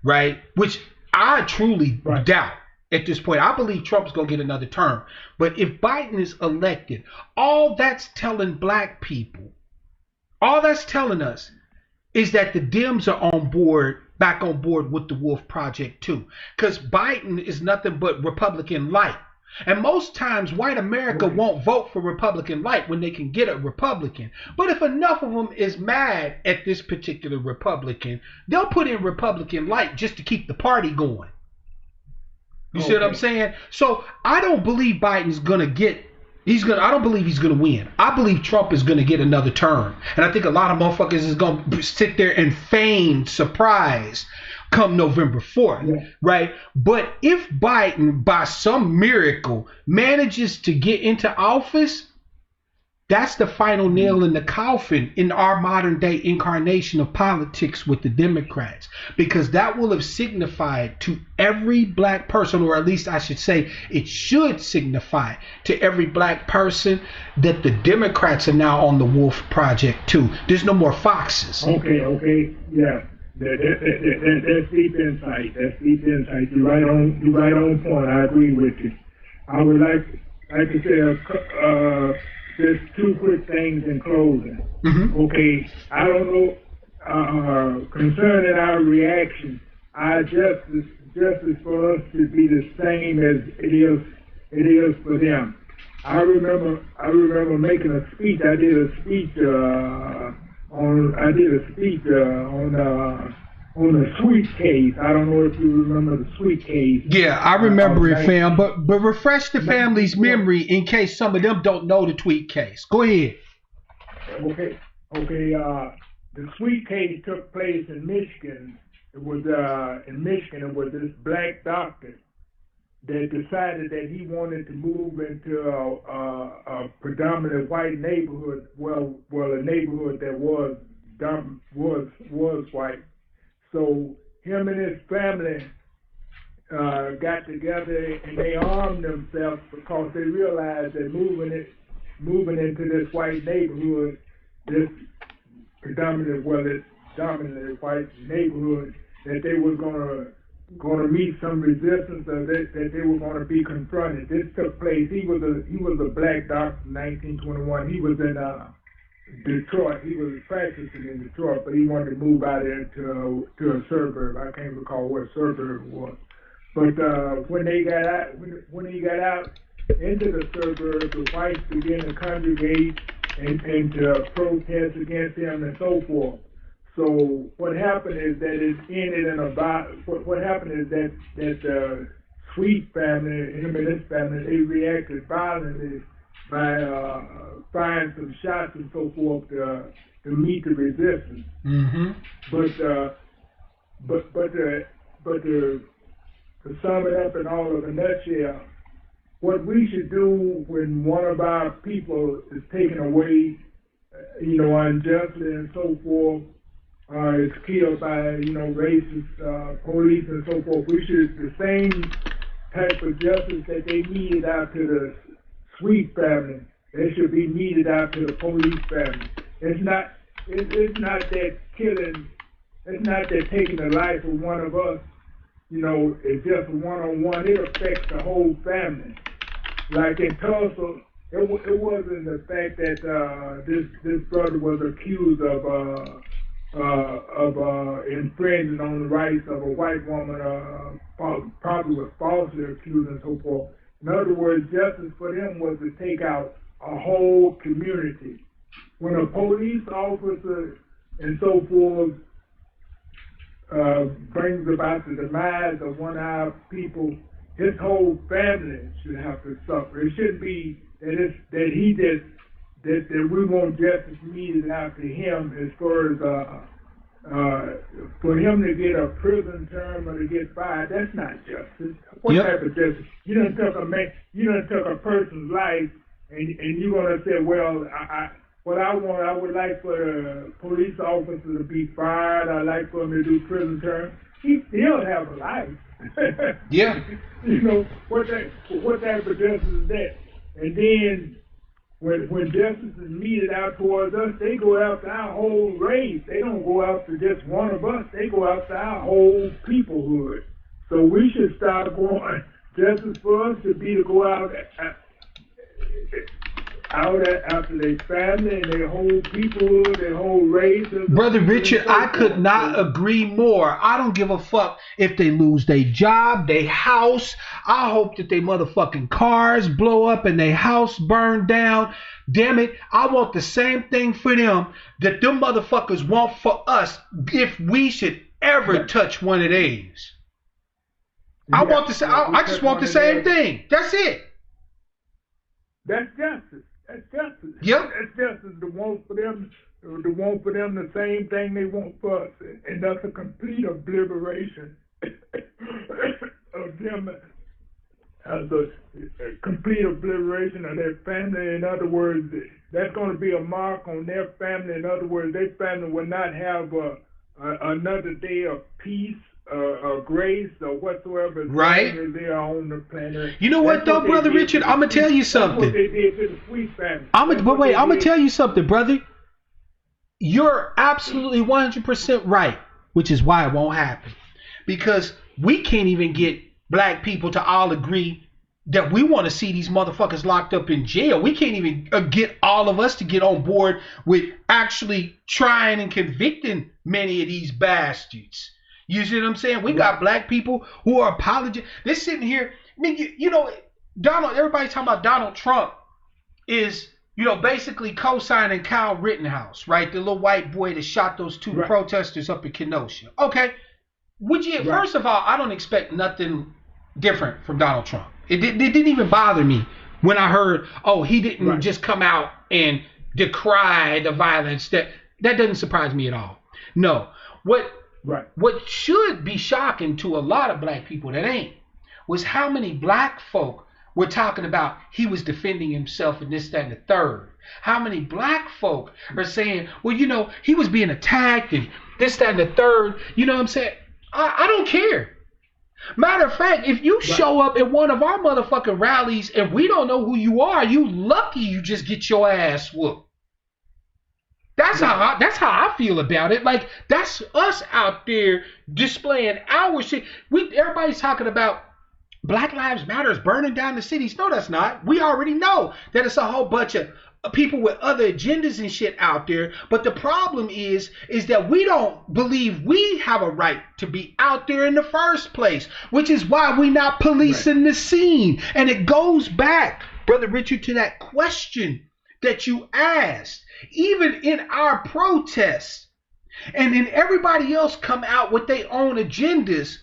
right, which I truly doubt at this point. I believe Trump's going to get another term. But if Biden is elected, all that's telling black people, all that's telling us is that the Dems are back on board with the Wolf Project too. Because Biden is nothing but Republican light. And most times white America won't vote for Republican light when they can get a Republican. But if enough of them is mad at this particular Republican, they'll put in Republican light just to keep the party going. You see what I'm saying? So I don't believe Biden's gonna get. I don't believe he's gonna win. I believe Trump is gonna get another term, and I think a lot of motherfuckers is gonna sit there and feign surprise come November 4th, right? But if Biden, by some miracle, manages to get into office, that's the final nail in the coffin in our modern day incarnation of politics with the Democrats, because that will have signified to every black person, or at least I should say it should signify to every black person, that the Democrats are now on the Wolf Project too. There's no more foxes. Yeah. That's deep insight. You're right on point. I agree with you. I would like to say just two quick things in closing. Okay, I don't know. Concerning our reaction, our justice for us to be the same as it is for them. I remember making a speech. I did a speech on the sweet case. I don't know if you remember the sweet case. Yeah, I remember it, fam. But refresh the family's memory in case some of them don't know the tweet case. Go ahead. Okay. The sweet case took place in Michigan. It was in Michigan. It was this black doctor that decided that he wanted to move into a predominant white neighborhood, well, a neighborhood that was white. So him and his family got together and they armed themselves because they realized that moving into this white neighborhood, this dominantly white neighborhood, that they were gonna meet some resistance, or that they were gonna be confronted. This took place. He was a black doctor in 1921. He was in Detroit. He was practicing in Detroit, but he wanted to move out there to a suburb. I can't recall what suburb it was. But when he got out into the suburbs, the whites began to congregate and to protest against him and so forth. So what happened is that it ended in what happened is that the Sweet family, him and his family, they reacted violently by firing some shots and so forth to meet the resistance. Mm-hmm. To sum it up in all of a nutshell, what we should do when one of our people is taken away, unjustly and so forth, is killed by, racist police and so forth, we should, the same type of justice that they meted out to the Sweet family, they should be meted out to the police family. It's not that killing, it's not that taking the life of one of us, it's just one-on-one. It affects the whole family. Like in Tulsa, it wasn't the fact that this brother was accused of infringing on the rights of a white woman, probably was falsely accused and so forth. In other words, justice for them was to take out a whole community. When a police officer and so forth brings about the demise of one of our people, his whole family should have to suffer. It shouldn't be that we want justice meted out to him as far as for him to get a prison term or to get fired. That's not justice. What type of justice? You done took a a person's life, and you're gonna say, well, I would like for the police officer to be fired. I'd like for him to do prison term. He still have a life. Yeah. What type of justice is that? And then when justice is meted out towards us, they go after our whole race. They don't go after just one of us. They go after our whole peoplehood. So we should start going. Justice for us should be to go out after their family and their whole peoplehood, their whole race. Brother Richard, I could not agree more. I don't give a fuck if they lose their job, their house. I hope that they motherfucking cars blow up and their house burn down. Damn it, I want the same thing for them that them motherfuckers want for us if we should ever touch one of these. I just want the same thing. That's it. That's justice. That's justice. Yep. That's justice. The want for them the same thing they want for us, and that's a complete obliteration of them, as a complete obliteration of their family. In other words, that's going to be a mark on their family. In other words, their family will not have another day of peace, grace, or whatsoever. Right. They are on the planet. You know what, though, Brother Richard? I'm going to tell you something. That's what they did to the Sweet family. I'm going to tell you something, brother. You're absolutely 100% right, which is why it won't happen. Because we can't even get black people to all agree that we want to see these motherfuckers locked up in jail. We can't even get all of us to get on board with actually trying and convicting many of these bastards. You see what I'm saying? We got black people who are apologizing. They're sitting here. I mean, everybody's talking about Donald Trump is, basically co-signing Kyle Rittenhouse, right? The little white boy that shot those two protesters up in Kenosha. Okay. First of all, I don't expect nothing different from Donald Trump. It didn't even bother me when I heard, he didn't just come out and decry the violence. That doesn't surprise me at all. No. What should be shocking to a lot of black people that ain't was how many black folk were talking about he was defending himself and this, that, and the third. How many black folk are saying, well, you know, he was being attacked and this, that, and the third. You know what I'm saying? I don't care. Matter of fact, if you show up at one of our motherfucking rallies and we don't know who you are, you lucky you just get your ass whooped. That's how I feel about it. Like, that's us out there displaying our shit. Everybody's talking about Black Lives Matter is burning down the cities. No, that's not. We already know that it's a whole bunch of people with other agendas and shit out there. But the problem is that we don't believe we have a right to be out there in the first place, which is why we not policing the scene. And it goes back, Brother Richard, to that question that you asked. Even in our protests, and then everybody else come out with their own agendas,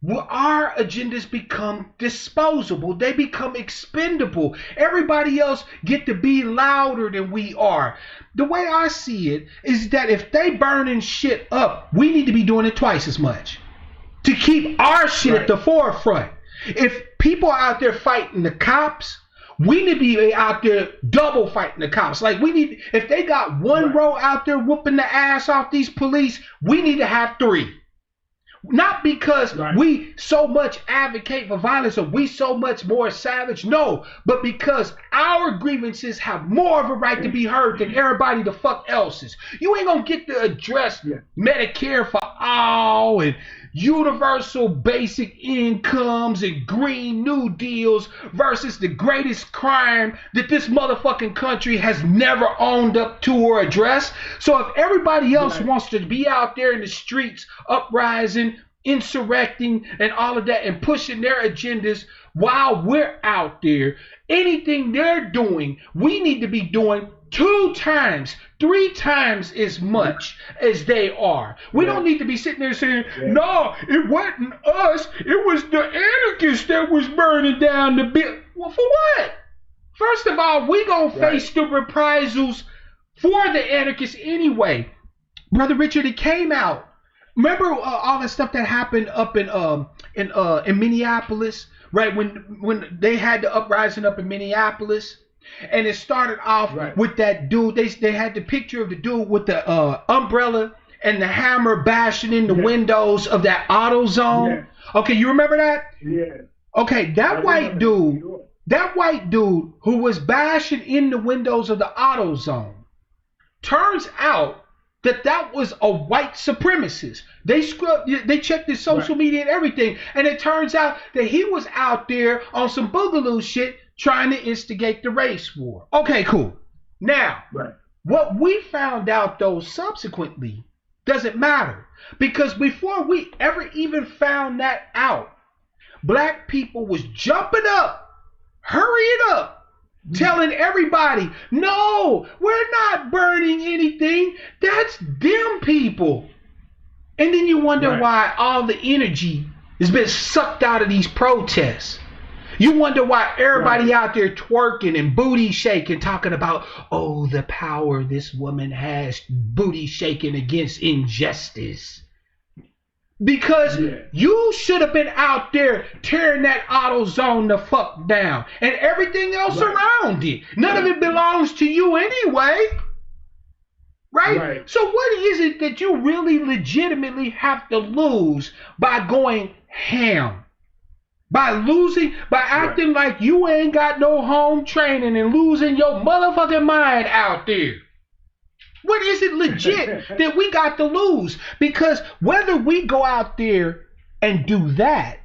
well, our agendas become disposable. They become expendable. Everybody else get to be louder than we are. The way I see it is that if they burning shit up, we need to be doing it twice as much to keep our shit at the forefront. If people are out there fighting the cops, we need to be out there double fighting the cops. Like, we need, if they got one row out there whooping the ass off these police, we need to have 3. Not because we so much advocate for violence or we so much more savage, no, but because our grievances have more of a right to be heard than everybody the fuck else's. You ain't gonna get to address Medicare for all and universal basic incomes and Green New Deals versus the greatest crime that this motherfucking country has never owned up to or addressed. So if everybody else wants to be out there in the streets uprising, insurrecting and all of that and pushing their agendas while we're out there, anything they're doing, we need to be doing 2 times, 3 times as much as they are. We don't need to be sitting there saying, no, it wasn't us, it was the anarchists that was burning down the bill. Well, for what? First of all, we gonna face the reprisals for the anarchists anyway. Brother Richard, it came out. Remember all the stuff that happened up in Minneapolis, right? When they had the uprising up in Minneapolis. And it started off with that dude. They had the picture of the dude with the umbrella and the hammer bashing in the windows of that AutoZone. Okay, you remember that? Yeah. Okay, that white dude who was bashing in the windows of the AutoZone, turns out that was a white supremacist. They checked his social media and everything, and it turns out that he was out there on some boogaloo shit trying to instigate the race war. Okay, cool. Now, what we found out though subsequently doesn't matter, because before we ever even found that out, black people was jumping up, hurrying up, telling everybody, no, we're not burning anything. That's them people. And then you wonder why all the energy has been sucked out of these protests. You wonder why everybody out there twerking and booty shaking, talking about, oh, the power this woman has, booty shaking against injustice. Because you should have been out there tearing that AutoZone the fuck down and everything else around it. None of it belongs to you anyway. Right? So what is it that you really legitimately have to lose by going ham? By acting like you ain't got no home training and losing your motherfucking mind out there. What is it legit that we got to lose? Because whether we go out there and do that,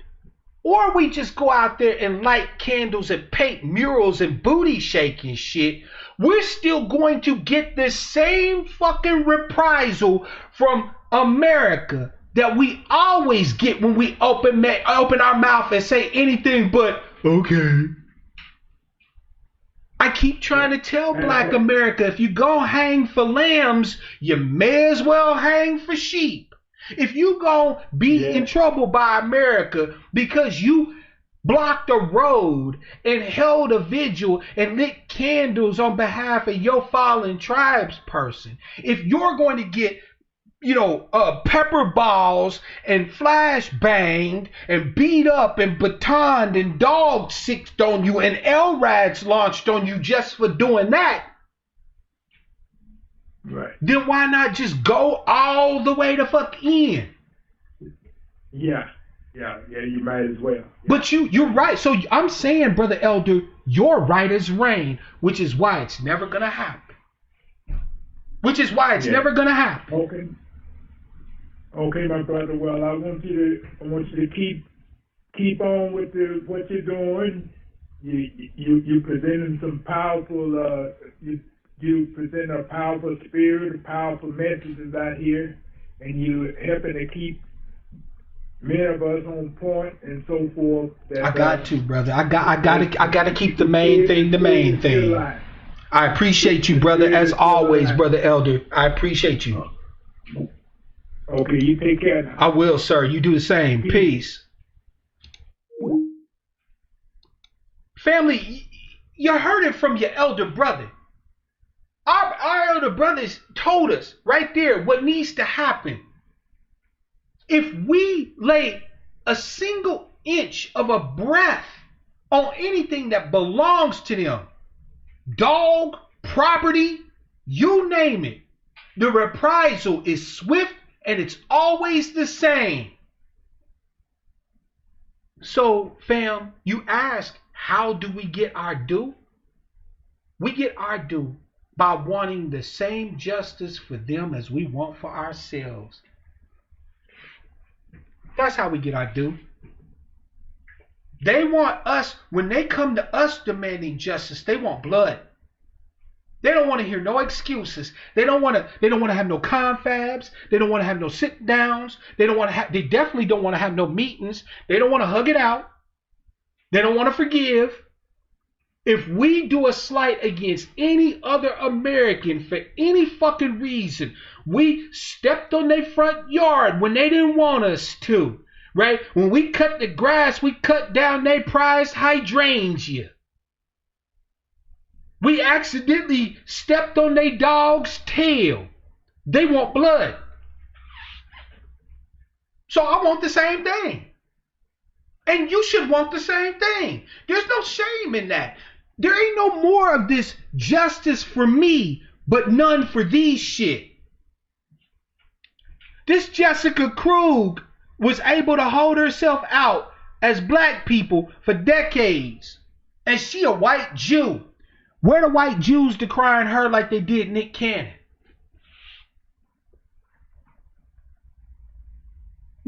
or we just go out there and light candles and paint murals and booty shaking shit, we're still going to get the same fucking reprisal from America that we always get when we open our mouth and say anything but okay. I keep trying to tell Black America, if you go hang for lambs, you may as well hang for sheep. If you go be in trouble by America because you blocked a road and held a vigil and lit candles on behalf of your fallen tribes person, if you're going to get pepper balls and flash banged and beat up and batoned and dog sicked on you and LRADs launched on you just for doing that, Right. then why not just go all the way to fuck in? Yeah, you might as well. Yeah. But you're right. So I'm saying, Brother Elder, you're right as rain, which is why it's never going to happen. Never going to happen. Okay, my brother. Well, I want you to keep on with what you're doing. You presenting some powerful. You present a powerful spirit, powerful messages out here, and you helping to keep many of us on point and so forth. I got to, brother. I got to keep the main thing the main thing. I appreciate you, brother, as always, Brother Elder. I appreciate you. Okay, you take care now. I will, sir. You do the same. Peace. Family, you heard it from your elder brother. Our elder brothers told us right there what needs to happen. If we lay a single inch of a breath on anything that belongs to them, dog, property, you name it, the reprisal is swift and it's always the same. So, fam, you ask, how do we get our due? We get our due by wanting the same justice for them as we want for ourselves. That's how we get our due. They want us, when they come to us demanding justice, they want blood. They don't want to hear no excuses. They don't want to have no confabs. They don't want to have no sit downs. They definitely don't want to have no meetings. They don't want to hug it out. They don't want to forgive. If we do a slight against any other American for any fucking reason, we stepped on their front yard when they didn't want us to, right? When we cut the grass, we cut down their prized hydrangea. We accidentally stepped on their dog's tail. They want blood. So I want the same thing. And you should want the same thing. There's no shame in that. There ain't no more of this justice for me, but none for these shit. This Jessica Krug was able to hold herself out as black people for decades. And she a white Jew. Where the white Jews decrying her like they did Nick Cannon?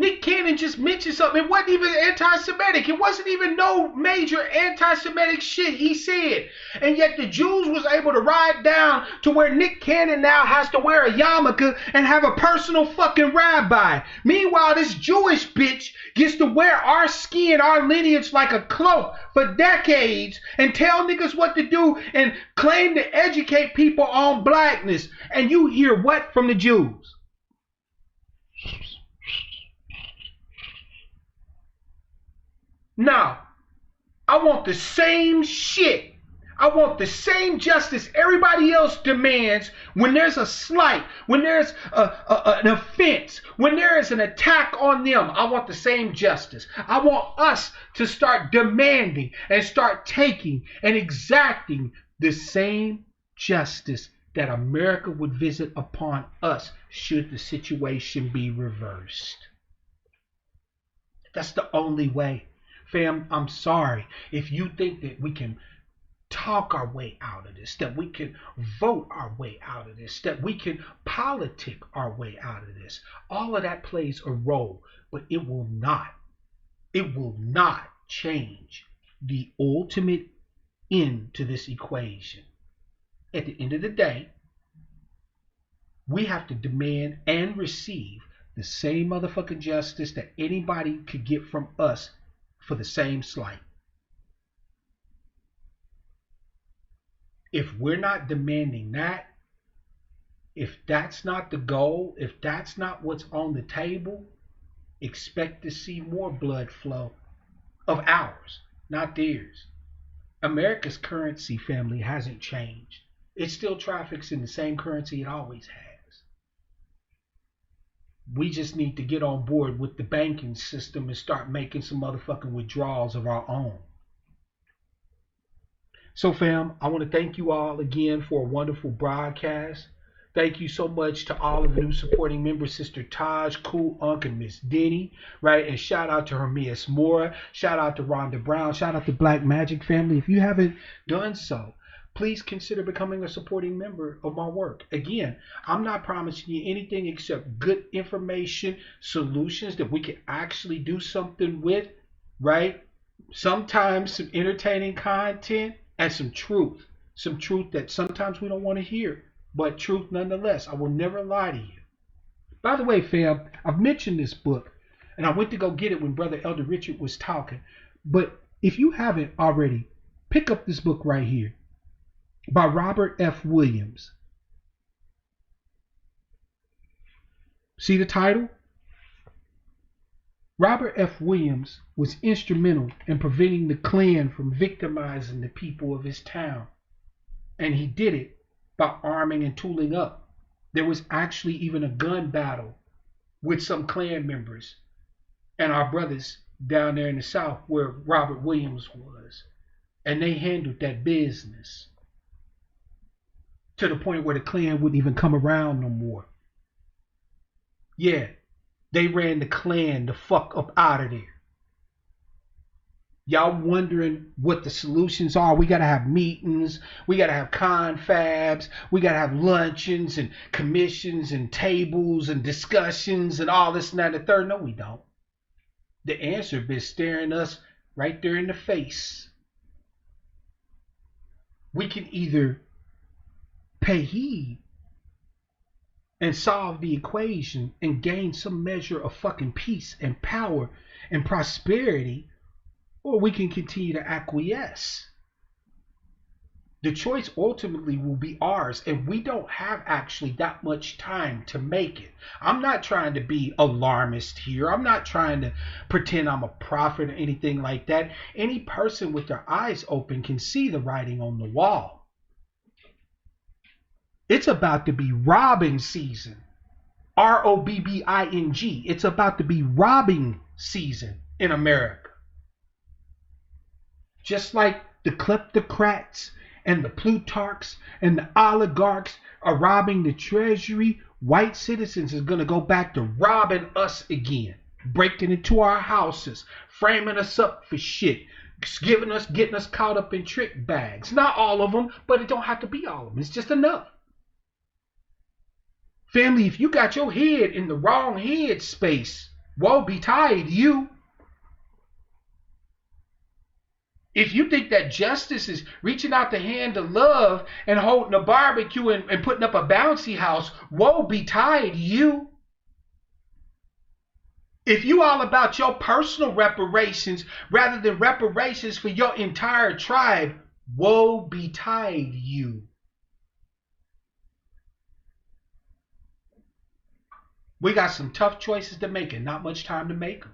Nick Cannon just mentioned something. It wasn't even anti-Semitic. It wasn't even no major anti-Semitic shit he said. And yet the Jews was able to ride down to where Nick Cannon now has to wear a yarmulke and have a personal fucking rabbi. Meanwhile, this Jewish bitch gets to wear our skin, our lineage like a cloak for decades and tell niggas what to do and claim to educate people on blackness. And you hear what from the Jews? Now, I want the same shit. I want the same justice everybody else demands when there's a slight, when there's an offense, when there is an attack on them. I want the same justice. I want us to start demanding and start taking and exacting the same justice that America would visit upon us should the situation be reversed. That's the only way. Fam, I'm sorry if you think that we can talk our way out of this, that we can vote our way out of this, that we can politic our way out of this. All of that plays a role, but it will not change the ultimate end to this equation. At the end of the day, we have to demand and receive the same motherfucking justice that anybody could get from us for the same slight. If we're not demanding that, if that's not the goal, if that's not what's on the table, expect to see more blood flow of ours, not theirs. America's currency, family, hasn't changed. It still traffics in the same currency it always has. We just need to get on board with the banking system and start making some motherfucking withdrawals of our own. So fam, I want to thank you all again for a wonderful broadcast. Thank you so much to all of the new supporting members, Sister Taj, Cool Unc, and Miss Denny, right? And shout out to Hermias Mora. Shout out to Rhonda Brown. Shout out to Black Magic Family. If you haven't done so, please consider becoming a supporting member of my work. Again, I'm not promising you anything except good information, solutions that we can actually do something with, right? Sometimes some entertaining content and some truth that sometimes we don't want to hear, but truth nonetheless. I will never lie to you. By the way, fam, I've mentioned this book, and I went to go get it when Brother Elder Richard was talking. But if you haven't already, pick up this book right here by Robert F. Williams. See the title? Robert F. Williams was instrumental in preventing the Klan from victimizing the people of his town. And he did it by arming and tooling up. There was actually even a gun battle with some Klan members and our brothers down there in the South where Robert Williams was. And they handled that business to the point where the Klan wouldn't even come around no more. Yeah, they ran the Klan the fuck up out of there. Y'all wondering what the solutions are? We got to have meetings. We got to have confabs. We got to have luncheons and commissions and tables and discussions and all this and that and the third. No, we don't. The answer been staring us right there in the face. We can either pay heed and solve the equation and gain some measure of fucking peace and power and prosperity, or we can continue to acquiesce. The choice ultimately will be ours, and we don't have actually that much time to make it. I'm not trying to be alarmist here. I'm not trying to pretend I'm a prophet or anything like that. Any person with their eyes open can see the writing on the wall. It's about to be robbing season. R-O-B-B-I-N-G. It's about to be robbing season in America. Just like the kleptocrats and the plutarchs and the oligarchs are robbing the treasury, white citizens is going to go back to robbing us again. Breaking into our houses, framing us up for shit, getting us caught up in trick bags. Not all of them, but it don't have to be all of them. It's just enough. Family, if you got your head in the wrong head space, woe betide you. If you think that justice is reaching out the hand of love and holding a barbecue and putting up a bouncy house, woe betide you. If you all about your personal reparations rather than reparations for your entire tribe, woe betide you. We got some tough choices to make and not much time to make them.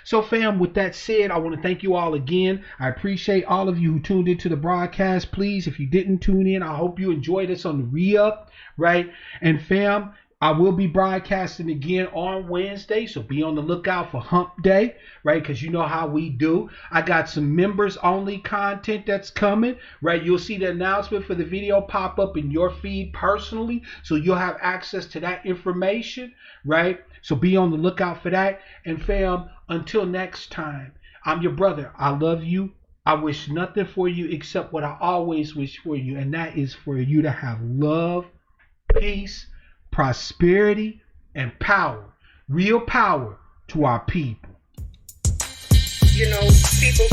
So fam, with that said, I want to thank you all again. I appreciate all of you who tuned into the broadcast. Please, if you didn't tune in, I hope you enjoyed us on the re-up, right? And fam, I will be broadcasting again on Wednesday, so be on the lookout for Hump Day, right? Because you know how we do. I got some members-only content that's coming, right? You'll see the announcement for the video pop up in your feed personally, so you'll have access to that information, right? So be on the lookout for that. And fam, until next time, I'm your brother. I love you. I wish nothing for you except what I always wish for you, and that is for you to have love, peace, prosperity, and power. Real power to our people. You know, people